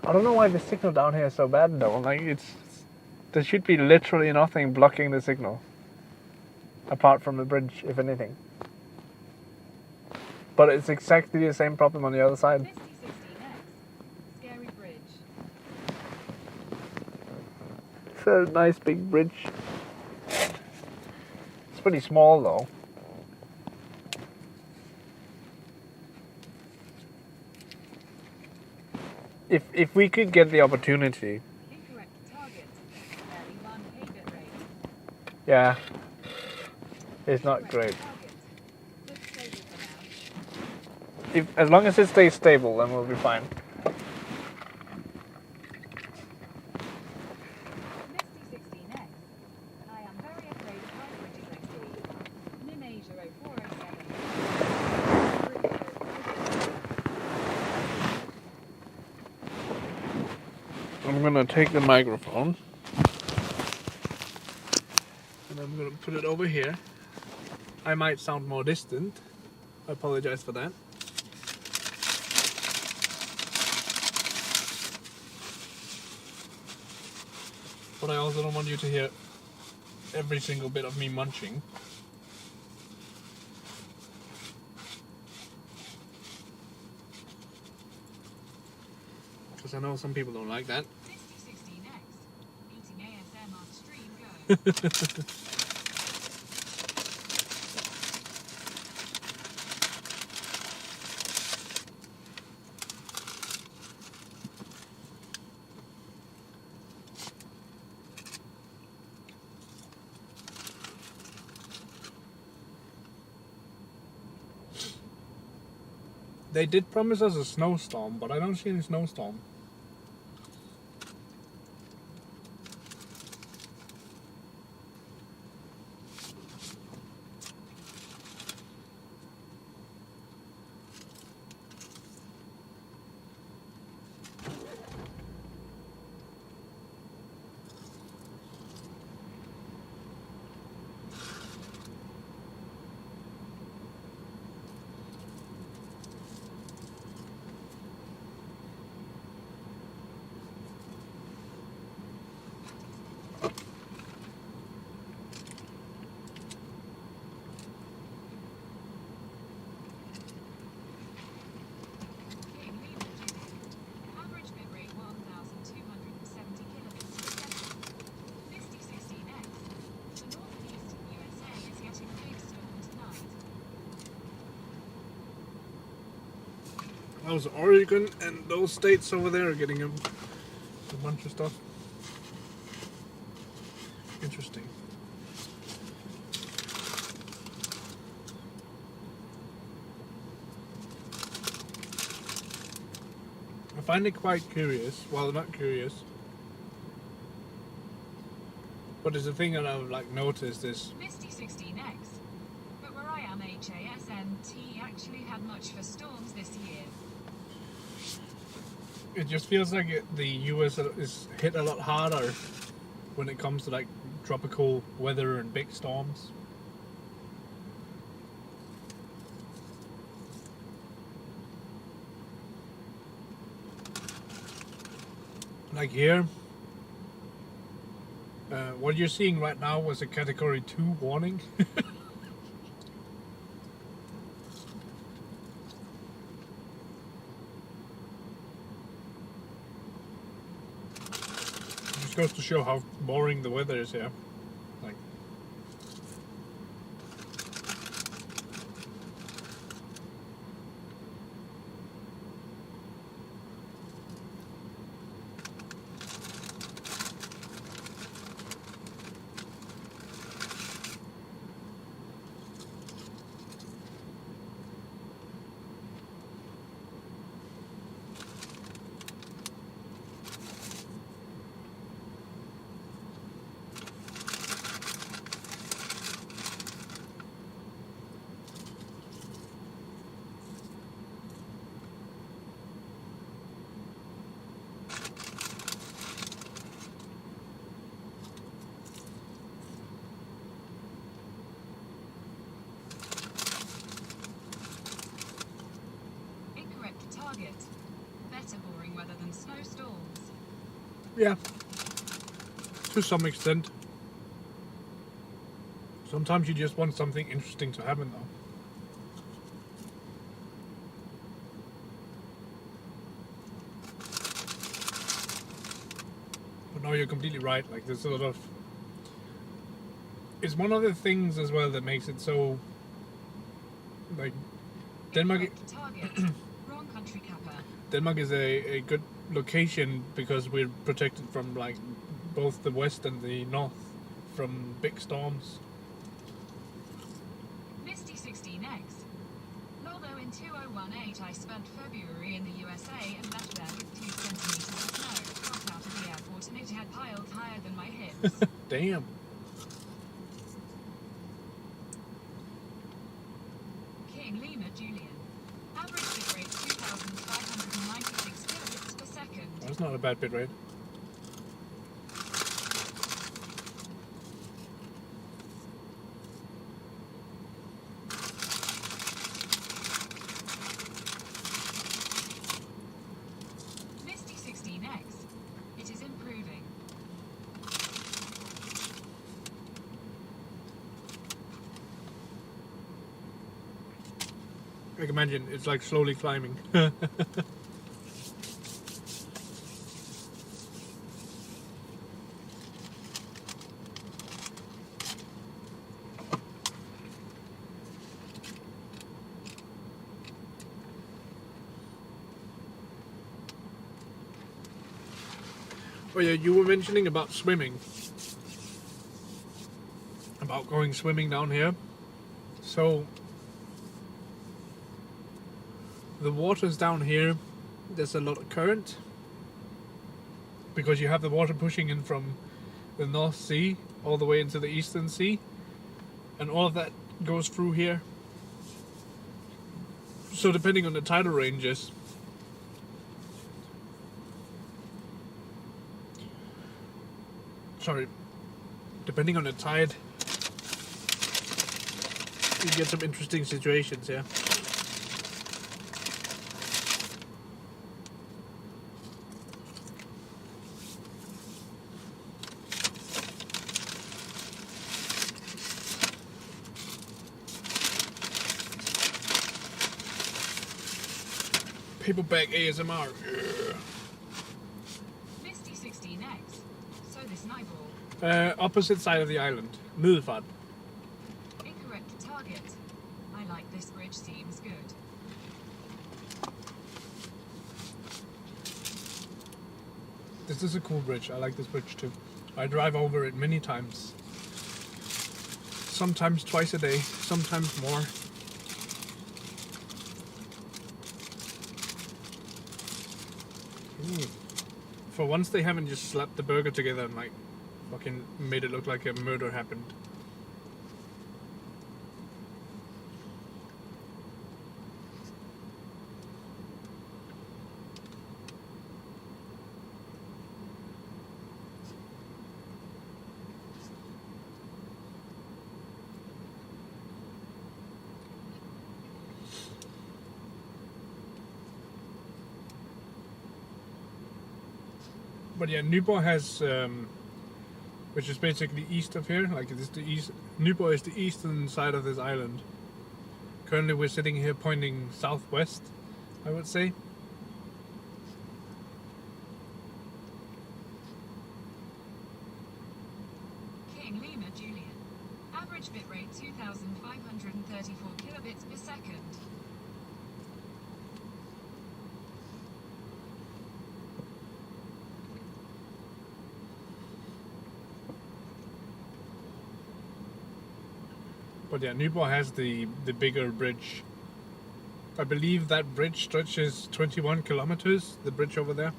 I don't know why the signal down here is so bad though. Like there should be literally nothing blocking the signal. Apart from the bridge, if anything. But it's exactly the same problem on the other side. 5016X. Scary Bridge. It's a nice big bridge. It's pretty small though. If we could get the opportunity. Incorrect target. Barely 1K bitrate. Yeah. It's not great. Looks stable for now. As long as it stays stable, then we'll be fine. Misty 16X. I am very afraid of high bridges XD. Nim Asia 0407. I'm gonna take the microphone and I'm gonna put it over here. I might sound more distant. I apologize for that. But I also don't want you to hear every single bit of me munching. Because I know some people don't like that. Misty 16X. Eating ASM on stream go. They did promise us a snowstorm, but I don't see any snowstorm. Average bitrate 1,270 kilobits per second. Misty 16X. The northeastern USA is getting a big storm tonight. That was Oregon, and those states over there are getting a bunch of stuff. Interesting. I find it quite curious. Well, not curious. But there's a thing that I've noticed is Misty 16X. But where I am, HASNT actually had much for storms this year. it just feels like the US is hit a lot harder when it comes to tropical weather and big storms. Like here, what you're seeing right now was a Category 2 warning. Just goes to show how boring the weather is here. target. Better boring weather than snowstorms. Yeah, to some extent. Sometimes you just want something interesting to happen, though. But no, you're completely right. Like, there's a lot of... It's one of the things as well that makes it so... Like, Denmark... Incorrect target. Wrong country capper. Denmark is a good location because we're protected from, like, both the west and the north from big storms. Misty 16X. Although in 2018 I spent February in the USA and left there with 2 centimeters of snow. Got out of the airport and it had piled higher than my hips. Damn. King Lima Julian. Average bit rate 2,596 kilobits per second. That's not a bad bit rate. Misty 16X. It is improving. I can imagine it's like slowly climbing. Oh yeah, you were mentioning about swimming. About going swimming down here. So the waters down here, there's a lot of current because you have the water pushing in from the North Sea all the way into the Eastern Sea, and all of that goes through here. So depending on the tidal ranges, depending on the tide, you get some interesting situations here. Paperback ASMR. Yeah. Misty 16X. So this Nibel. Opposite side of the island. Middelfart. Incorrect target. I like this bridge, seems good. This is a cool bridge. I like this bridge too. I drive over it many times. Sometimes twice a day, sometimes more. Ooh. For once they haven't just slapped the burger together and like fucking made it look like a murder happened. But yeah, Nyborg has, which is basically east of here, like it is the east. Nyborg is the eastern side of this island. Currently we're sitting here pointing southwest, I would say. King Lima Julian. Average bitrate 2,534 kilobits per second. But yeah, Nyborg has the bigger bridge. I believe that bridge stretches 21 kilometers, the bridge over there.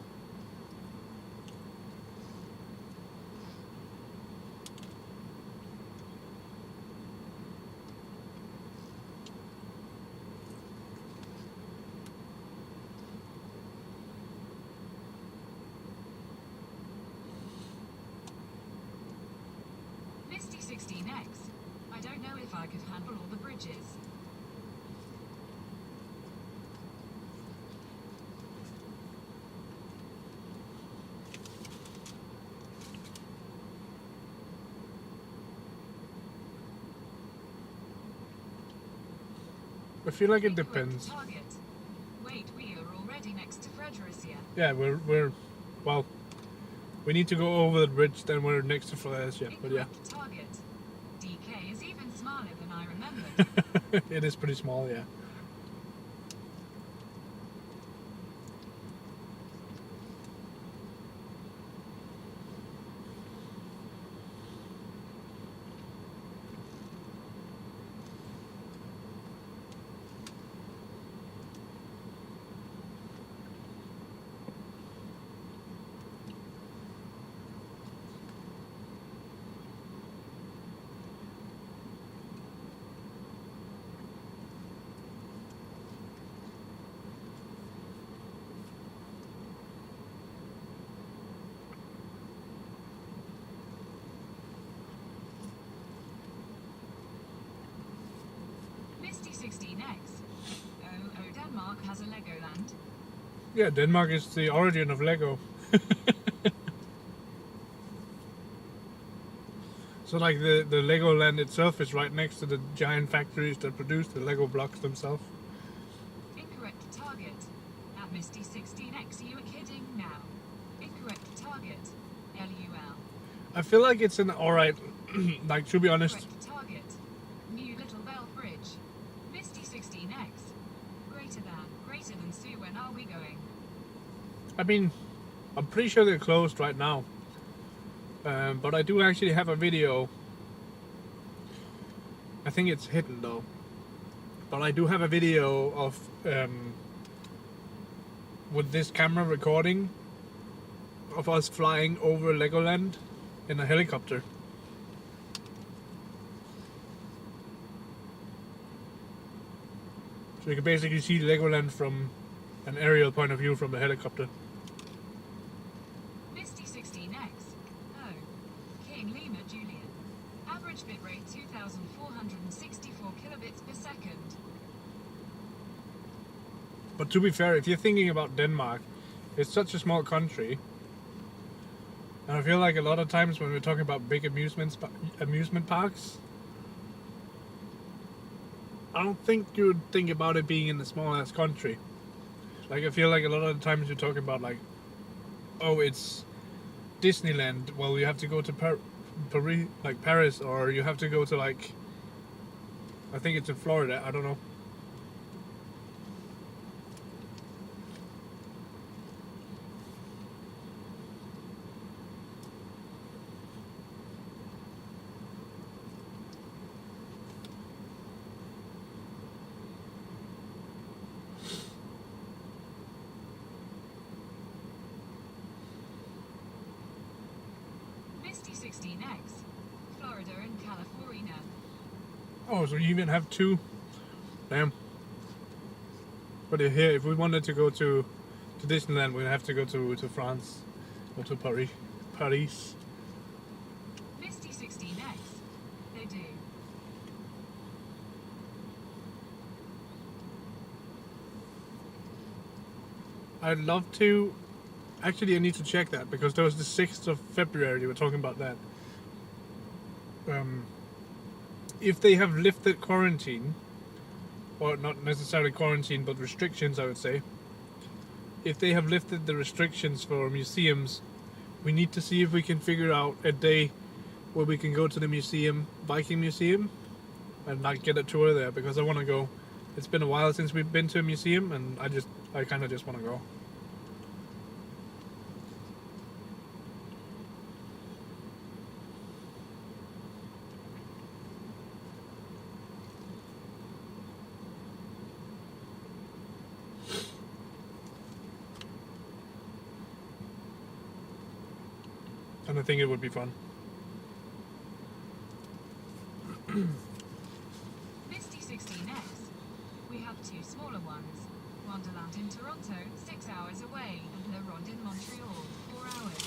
Misty 16X. I don't know if I could handle all the bridges. I feel like it Incorrect depends. target. Wait, we are already next to Fredericia. Yeah, well, we need to go over the bridge, then we're next to Fredericia, but yeah. Incorrect target. DK is even smaller than I remembered. It is pretty small, yeah. Misty 16X. Oh, Denmark has a Legoland. Yeah, Denmark is the origin of Lego. So like the Legoland itself is right next to the giant factories that produce the Lego blocks themselves. Incorrect target. At Misty 16X, you are kidding now. Incorrect target. LUL. I feel like it's an alright, like to be honest, Incorrect target. New Little Bell Bridge. Misty 16X. Greater than Sue. When are we going? I mean, I'm pretty sure they're closed right now. But I do actually have a video. I think it's hidden though. But I do have a video of with this camera recording of us flying over Legoland in a helicopter. So you can basically see Legoland from an aerial point of view from the helicopter. Misty 16X. Oh. King Lima Julian. Average bitrate 2,464 kilobits per second. But to be fair, if you're thinking about Denmark, it's such a small country. And I feel like a lot of times when we're talking about big amusement parks, I don't think you would think about it being in a small ass country. Like I feel like a lot of the times you're talking about like, oh, it's Disneyland. Well, you have to go to Paris, or you have to go to like, I think it's in Florida. I don't know. Misty 16X. Florida and California. Oh, so you even have two. Damn. But here, if we wanted to go to Disneyland, we'd have to go to France or to Paris. Misty 16X. They do. I'd love to. Actually, I need to check that because there was the 6th of February. We were talking about that. If they have lifted quarantine, or not necessarily quarantine, but restrictions, I would say. If they have lifted the restrictions for museums, we need to see if we can figure out a day where we can go to the museum, Viking Museum, and like get a tour there because I want to go. It's been a while since we've been to a museum, and I kind of just want to go. And I think it would be fun. Misty 16X. We have two smaller ones. Wonderland in Toronto, 6 hours away, and Le Ronde in Montreal, 4 hours.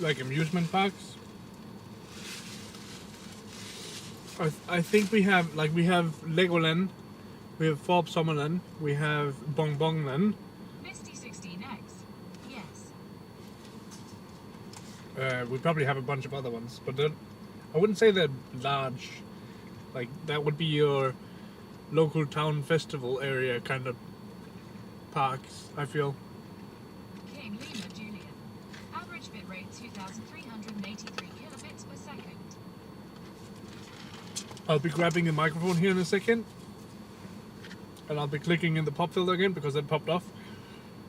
Like amusement parks. I think we have Legoland, We have Forbes Summerlin. We have Bong Bonglin. Misty 16X. Yes. We probably have a bunch of other ones, but I wouldn't say they're large. Like, that would be your local town festival area kind of parks, I feel. King Lima Julian. Average bitrate 2,383 kilobits per second. I'll be grabbing the microphone here in a second. And I'll be clicking in the pop filter again because that popped off.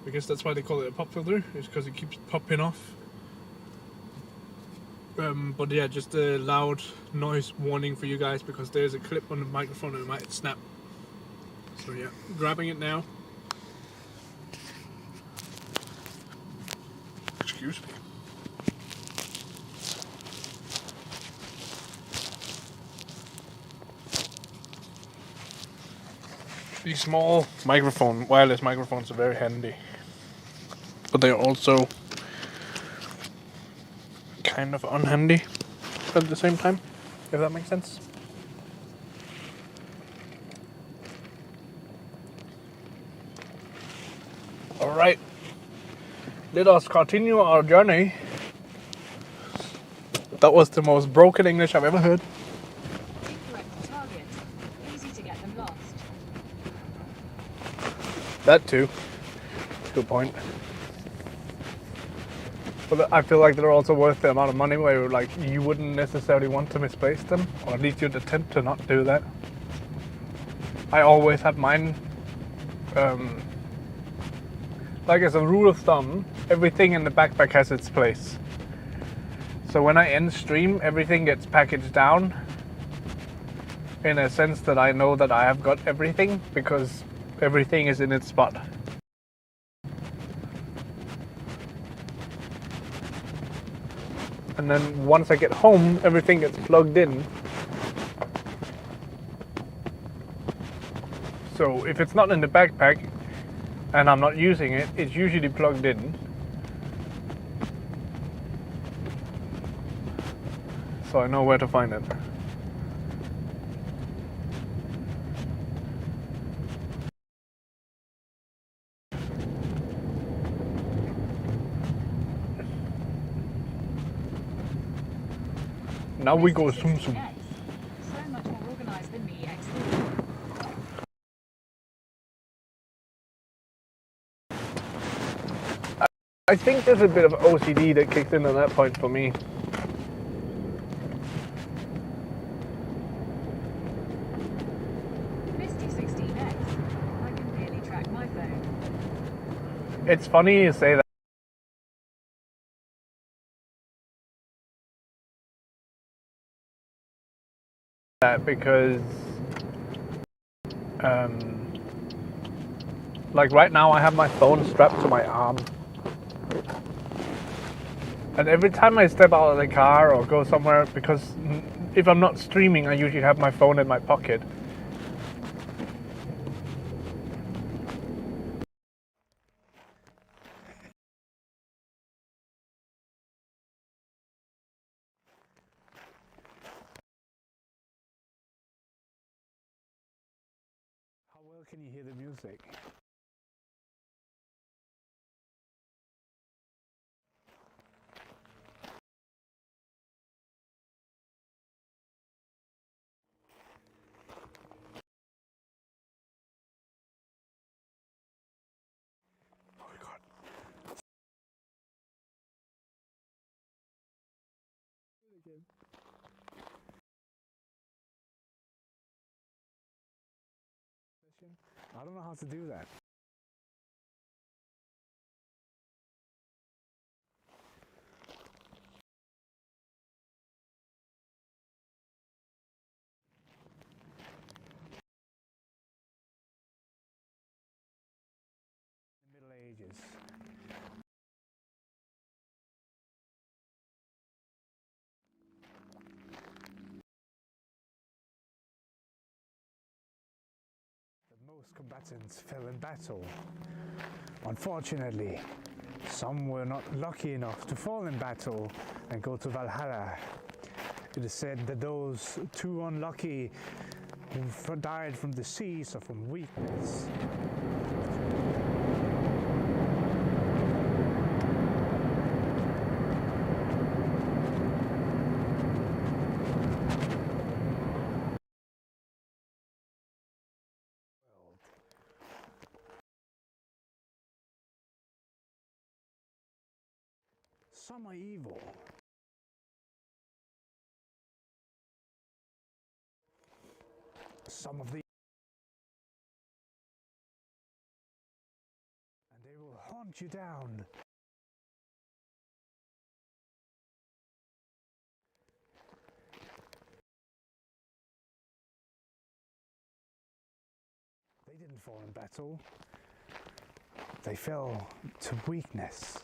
I guess that's why they call it a pop filter, is because it keeps popping off. But yeah, just a loud noise warning for you guys because there's a clip on the microphone and it might snap. So yeah, grabbing it now. Excuse me. These small wireless microphones are very handy. But they're also kind of unhandy at the same time, if that makes sense. Alright, let us continue our journey. That was the most broken English I've ever heard. Incorrect target. Easy to get them lost. That too. Good point. But I feel like they're also worth the amount of money where like you wouldn't necessarily want to misplace them, or at least you'd attempt to not do that. I always have mine, like as a rule of thumb, everything in the backpack has its place. So when I end stream, everything gets packaged down in a sense that I know that I have got everything because everything is in its spot. And then once I get home, everything gets plugged in. So if it's not in the backpack and I'm not using it, it's usually plugged in. So I know where to find it. Now we go zoom zoom. So much more organized than me, excellent. I think there's a bit of OCD that kicked in at that point for me. Misty 16X. I can barely track my phone. It's funny you say that because like right now I have my phone strapped to my arm, and every time I step out of the car or go somewhere, because if I'm not streaming I usually have my phone in my pocket. How well can you hear the music? Oh my God. Do it again. I don't know how to do that. The Middle Ages. Most combatants fell in battle. Unfortunately, some were not lucky enough to fall in battle and go to Valhalla. It is said that those too unlucky who died from disease or from weakness. Some are evil. Some of the and they will hunt you down. They didn't fall in battle. They fell to weakness.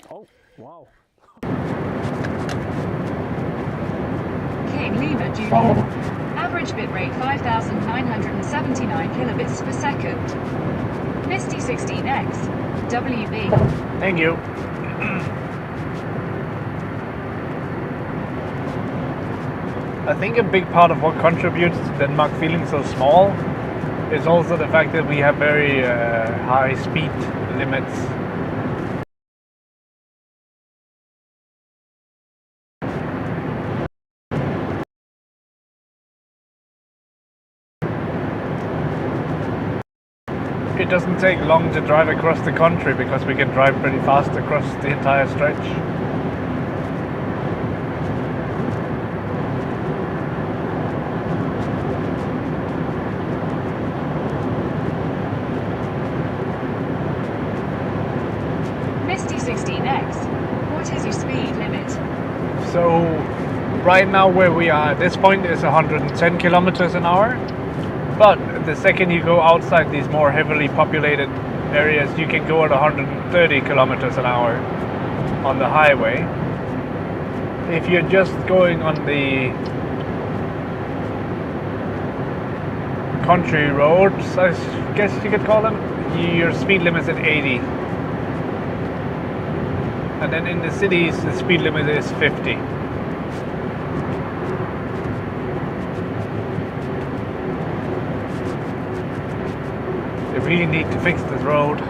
Oh, wow. King Lima Junior. Average bitrate 5,979 kilobits per second. Misty 16X. WB. Thank you. I think a big part of what contributes to Denmark feeling so small is also the fact that we have very high speed limits. It doesn't take long to drive across the country because we can drive pretty fast across the entire stretch. Misty 16X. What is your speed limit? So right now where we are at this point is 110 kilometers an hour. But the second you go outside these more heavily populated areas, you can go at 130 kilometers an hour on the highway. If you're just going on the country roads, I guess you could call them, your speed limit's at 80. And then in the cities, the speed limit is 50. They really need to fix this road.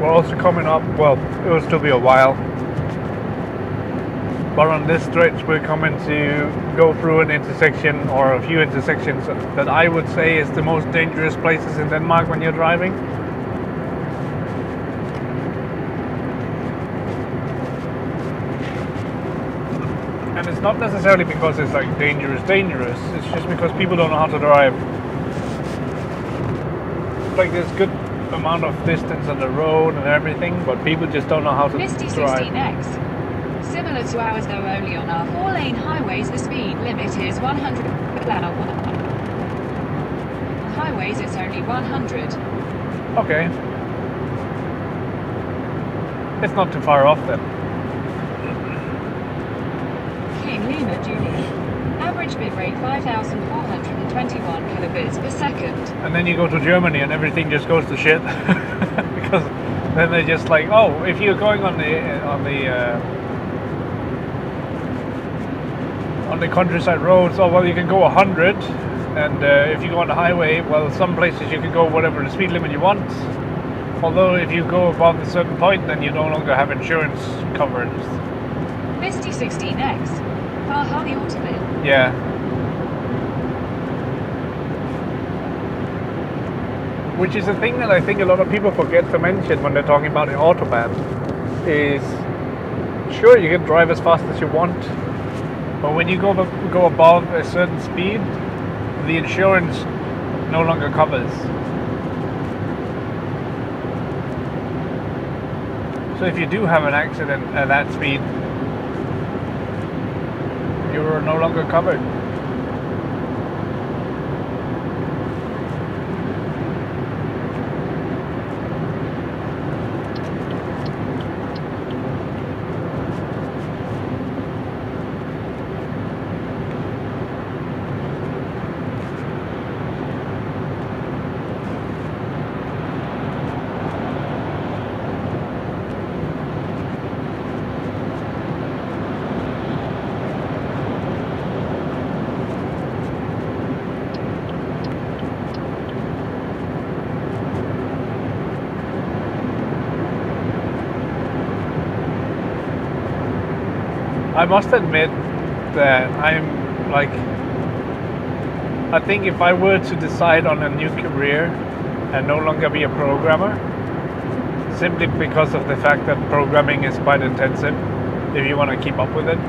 We're also coming up, well, it will still be a while, but on this stretch we're coming to go through an intersection or a few intersections that I would say is the most dangerous places in Denmark when you're driving. And it's not necessarily because it's like dangerous, it's just because people don't know how to drive. Like there's good amount of distance on the road and everything, but people just don't know how to Misty drive. 16X. Similar to ours, though only on our 4-lane highways, the speed limit is 100 per hour. On highways, it's only 100. Okay. It's not too far off then. King Lima Julie. Average bitrate 5,421 kilobits per second. And then you go to Germany and everything just goes to shit. Because then they're just like, oh, if you're going on the countryside roads, oh well, you can go 100, and if you go on the highway, well, some places you can go whatever the speed limit you want. Although if you go above a certain point, then you no longer have insurance coverage. Misty 16X. Baja the Autobahn. Yeah. Which is a thing that I think a lot of people forget to mention when they're talking about the Autobahn. Is sure, you can drive as fast as you want, but when you go above a certain speed, the insurance no longer covers. So if you do have an accident at that speed, you're no longer covered. I must admit that I'm like, I think if I were to decide on a new career and no longer be a programmer, simply because of the fact that programming is quite intensive if you want to keep up with it.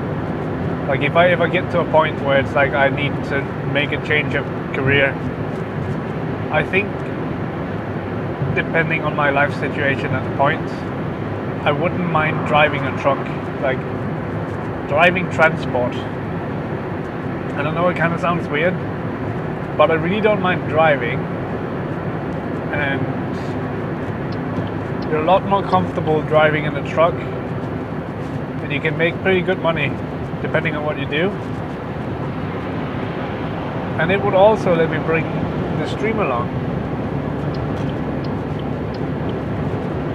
Like if I ever get to a point where it's like I need to make a change of career, I think depending on my life situation at the point, I wouldn't mind driving a truck, like driving transport. I don't know, it kind of sounds weird, but I really don't mind driving, and you're a lot more comfortable driving in a truck, and you can make pretty good money depending on what you do. And it would also let me bring the stream along,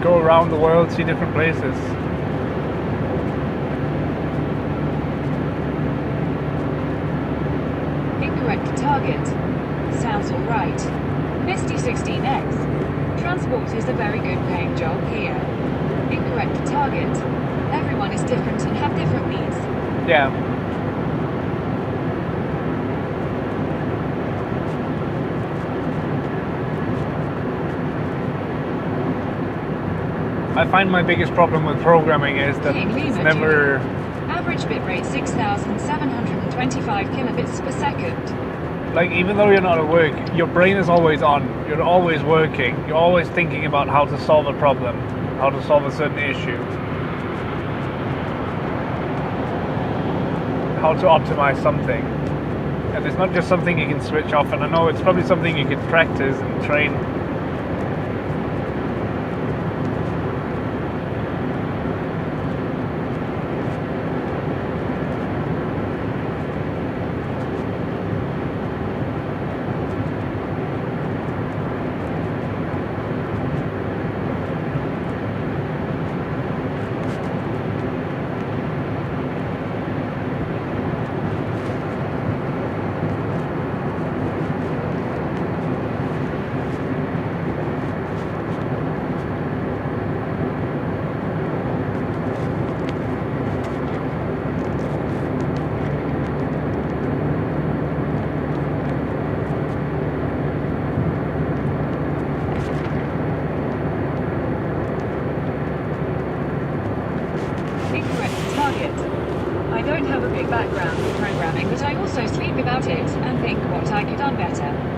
go around the world, see different places. Incorrect target. Sounds alright. Misty 16X. Transport is a very good paying job here. Incorrect target. Everyone is different and have different needs. Yeah. I find my biggest problem with programming is that it's never... Average bitrate 6,725 kilobits per second. Like, even though you're not at work, your brain is always on. You're always working. You're always thinking about how to solve a problem, how to solve a certain issue, how to optimize something. And it's not just something you can switch off. And I know it's probably something you can practice and train.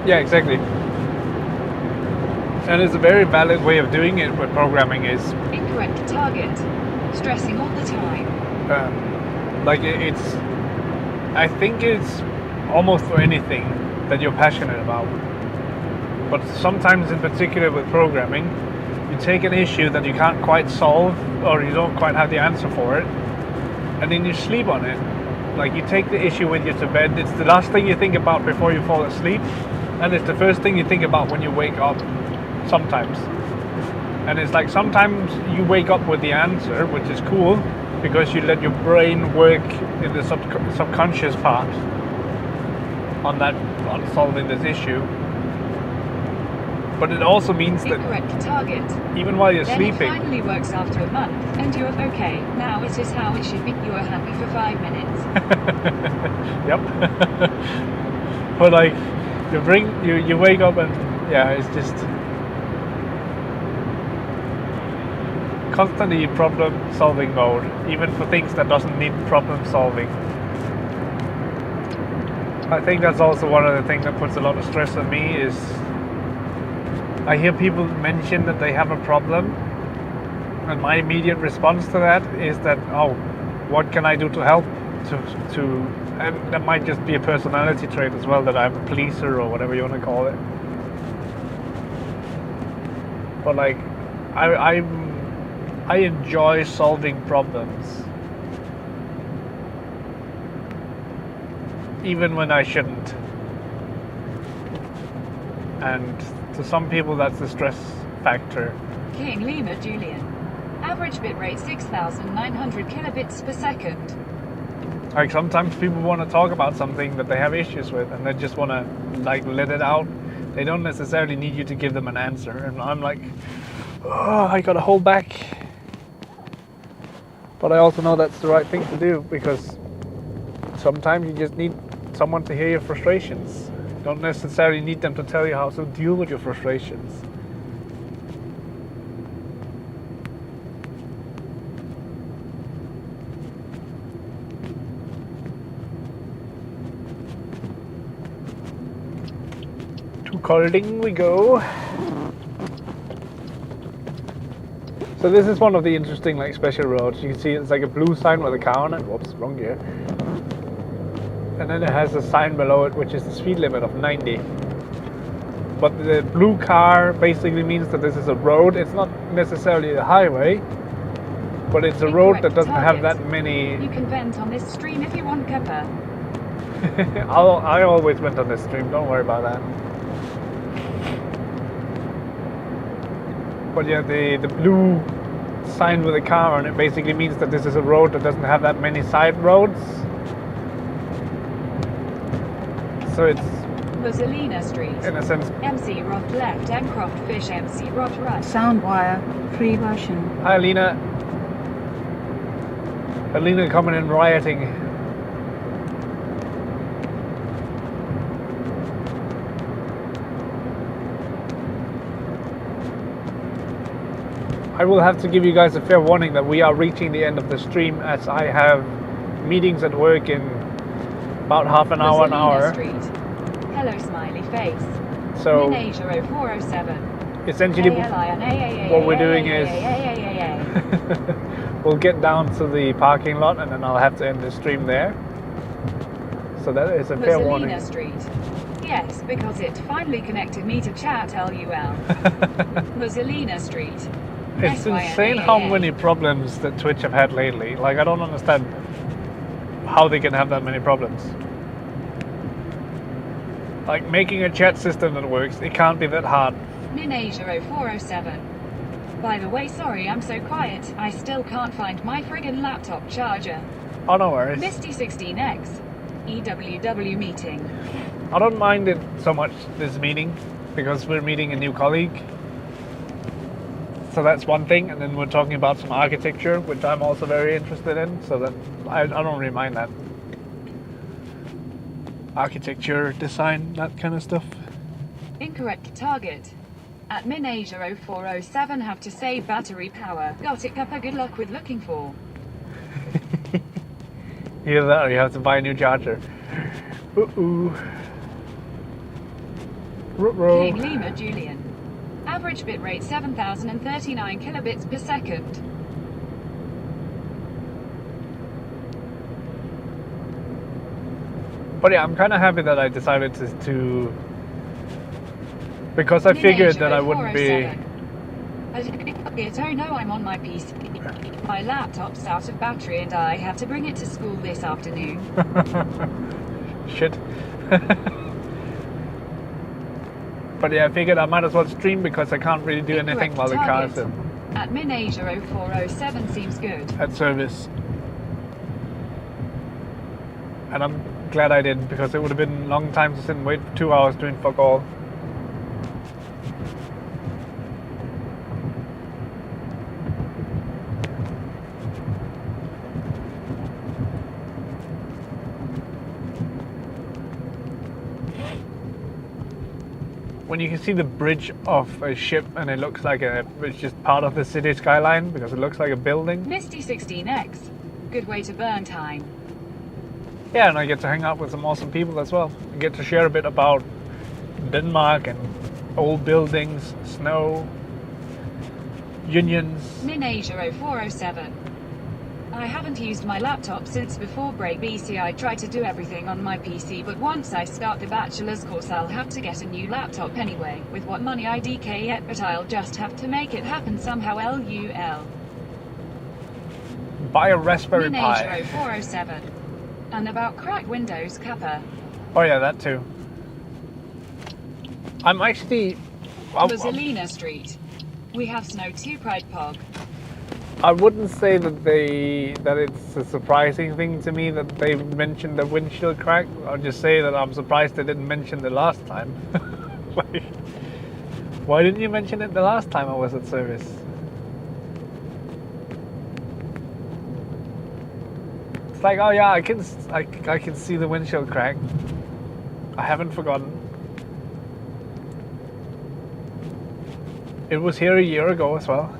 Yeah, exactly. And it's a very valid way of doing it with programming is... Incorrect target. Stressing all the time. Like it's... I think it's almost for anything that you're passionate about. But sometimes in particular with programming, you take an issue that you can't quite solve or you don't quite have the answer for it, and then you sleep on it. Like you take the issue with you to bed. It's the last thing you think about before you fall asleep, and it's the first thing you think about when you wake up sometimes. And it's like sometimes you wake up with the answer, which is cool because you let your brain work in the subconscious part on solving this issue. But it also means that Incorrect target. even while you're Then sleeping, it finally works after a month, and you're okay. Now it is how it should be. You are happy for 5 minutes. yep. But like you wake up and yeah, it's just constantly in problem solving mode, even for things that doesn't need problem solving. I think that's also one of the things that puts a lot of stress on me is I hear people mention that they have a problem, and my immediate response to that is that, oh, what can I do to help? And that might just be a personality trait as well, that I'm a pleaser or whatever you want to call it. But like, I enjoy solving problems, even when I shouldn't. And to some people that's the stress factor. King Lima Julian. Average bitrate 6,900 kilobits per second. Like sometimes people want to talk about something that they have issues with and they just want to like let it out. They don't necessarily need you to give them an answer. And I'm like, oh, I gotta hold back. But I also know that's the right thing to do because sometimes you just need someone to hear your frustrations. You don't necessarily need them to tell you how to deal with your frustrations. To Kolding we go. So this is one of the interesting like special roads. You can see it's like a blue sign with a car on it. Whoops, wrong gear. And then it has a sign below it which is the speed limit of 90. But the blue car basically means that this is a road. It's not necessarily a highway, but it's a road that doesn't have that many. You can vent on this stream if you want, Kappa. I always went on this stream, don't worry about that. But yeah, the blue sign with a car on it basically means that this is a road that doesn't have that many side roads. So it's Rosalina Street. in a sense. MC Roth left and Croft Fish MC Roth right. Soundwire, free version. Hi Alina. Alina coming in rioting. I will have to give you guys a fair warning that we are reaching the end of the stream as I have meetings at work in about half an hour, an hour. Street. Hello, smiley face. So Minasia 0407. essentially what we're doing is we'll get down to the parking lot and then I'll have to end the stream there. So that is a fair warning. Rosalina Street. Yes, because it finally connected me to chat LUL. Rosalina Street. It's insane how many problems that Twitch have had lately. Like, I don't understand how they can have that many problems. Like, making a chat system that works, it can't be that hard. Minasia 0407. By the way, sorry I'm so quiet. I still can't find my friggin' laptop charger. Oh, no worries. Misty 16X. EWW meeting. I don't mind it so much, this meeting, because we're meeting a new colleague. So that's one thing, and then we're talking about some architecture, which I'm also very interested in, so that I don't really mind that. Architecture, design, that kind of stuff. Incorrect target. At Minasia 0407 have to save battery power. Got it, Kappa, good luck with looking for. Either that or you have to buy a new charger. King Lima Julian. Average bitrate 7,039 kilobits per second. But yeah, I'm kind of happy that I decided to because I figured that I wouldn't be. Oh no, I'm on my PC. My laptop's out of battery and I have to bring it to school this afternoon. Shit. But yeah, I figured I might as well stream because I can't really do anything while the car's in. Admin Asia 0407 seems good. At service. And I'm glad I did because it would have been a long time to sit and wait for 2 hours doing fuck all. When you can see the bridge of a ship and it looks like it's just part of the city skyline because it looks like a building. Misty 16X. Good way to burn time. Yeah, and I get to hang out with some awesome people as well. I get to share a bit about Denmark and old buildings, snow, unions. Min Asia 0407. I haven't used my laptop since before break BC. I try to do everything on my PC, but once I start the bachelor's course I'll have to get a new laptop anyway. With what money I DK yet, but I'll just have to make it happen somehow. LUL. Buy a Raspberry Min Pi. Asia 0407. And about cracked Windows, Kappa. Oh yeah, that too. I'm actually... Rosalina Street. We have snow too, Pride Pog. I wouldn't say that it's a surprising thing to me that they mentioned the windshield crack. I'll just say that I'm surprised they didn't mention it last time. Like, why didn't you mention it the last time I was at service? It's like, oh yeah, I can see the windshield crack. I haven't forgotten. It was here a year ago as well.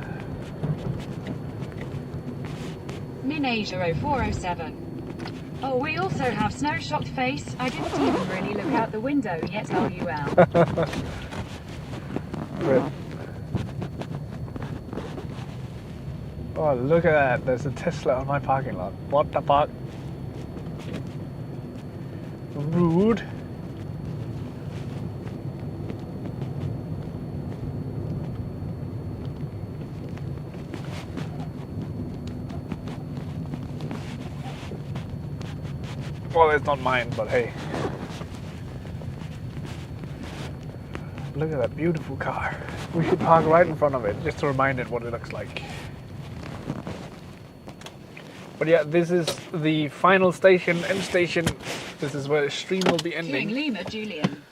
Min Asia 0407. Oh, we also have snow-shocked face. I didn't even really look out the window yet, LUL. Rip. Oh, look at that. There's a Tesla on my parking lot. What the fuck? Rude. Well, it's not mine, but hey. Look at that beautiful car. We should park right in front of it, just to remind it what it looks like. But yeah, this is the final station, end station. This is where the stream will be ending. King Lima Julian.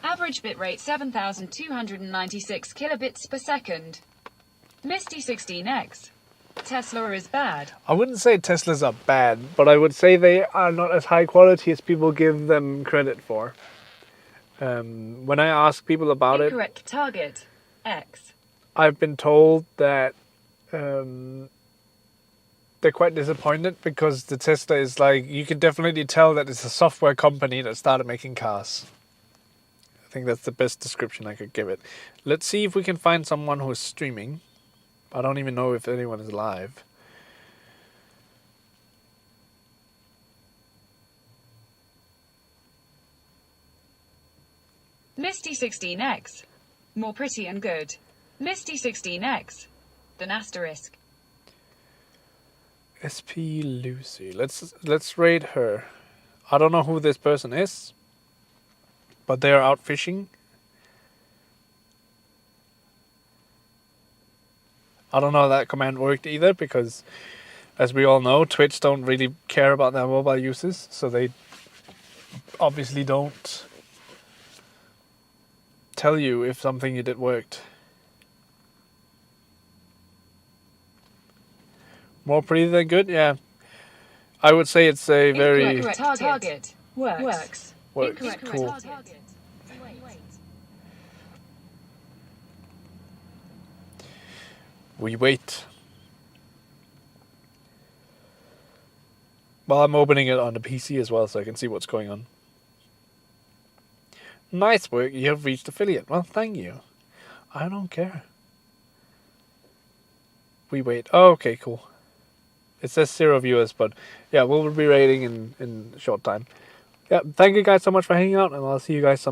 Average bitrate 7,296 kilobits per second. Misty 16X. Tesla is bad. I wouldn't say Teslas are bad, but I would say they are not as high quality as people give them credit for. When I ask people about Incorrect target. X. I've been told that they're quite disappointed because the Tesla is like, you can definitely tell that it's a software company that started making cars. I think that's the best description I could give it. Let's see if we can find someone who's streaming. I don't even know if anyone is live. Misty 16X. More pretty and good. Misty 16X. Then asterisk. SP Lucy. Let's raid her. I don't know who this person is, but they are out fishing. I don't know how that command worked either because, as we all know, Twitch don't really care about their mobile users, so they obviously don't tell you if something you did worked. More pretty than good? Yeah. I would say it's a very... Incorrect target. Works. Works. Cool. Target. We wait. Well, I'm opening it on the PC as well so I can see what's going on. Nice work. You have reached affiliate. Well, thank you. I don't care. We wait. Oh, okay, cool. It says 0 viewers, but yeah, we'll be raiding in a short time. Yeah, thank you guys so much for hanging out, and I'll see you guys sometime.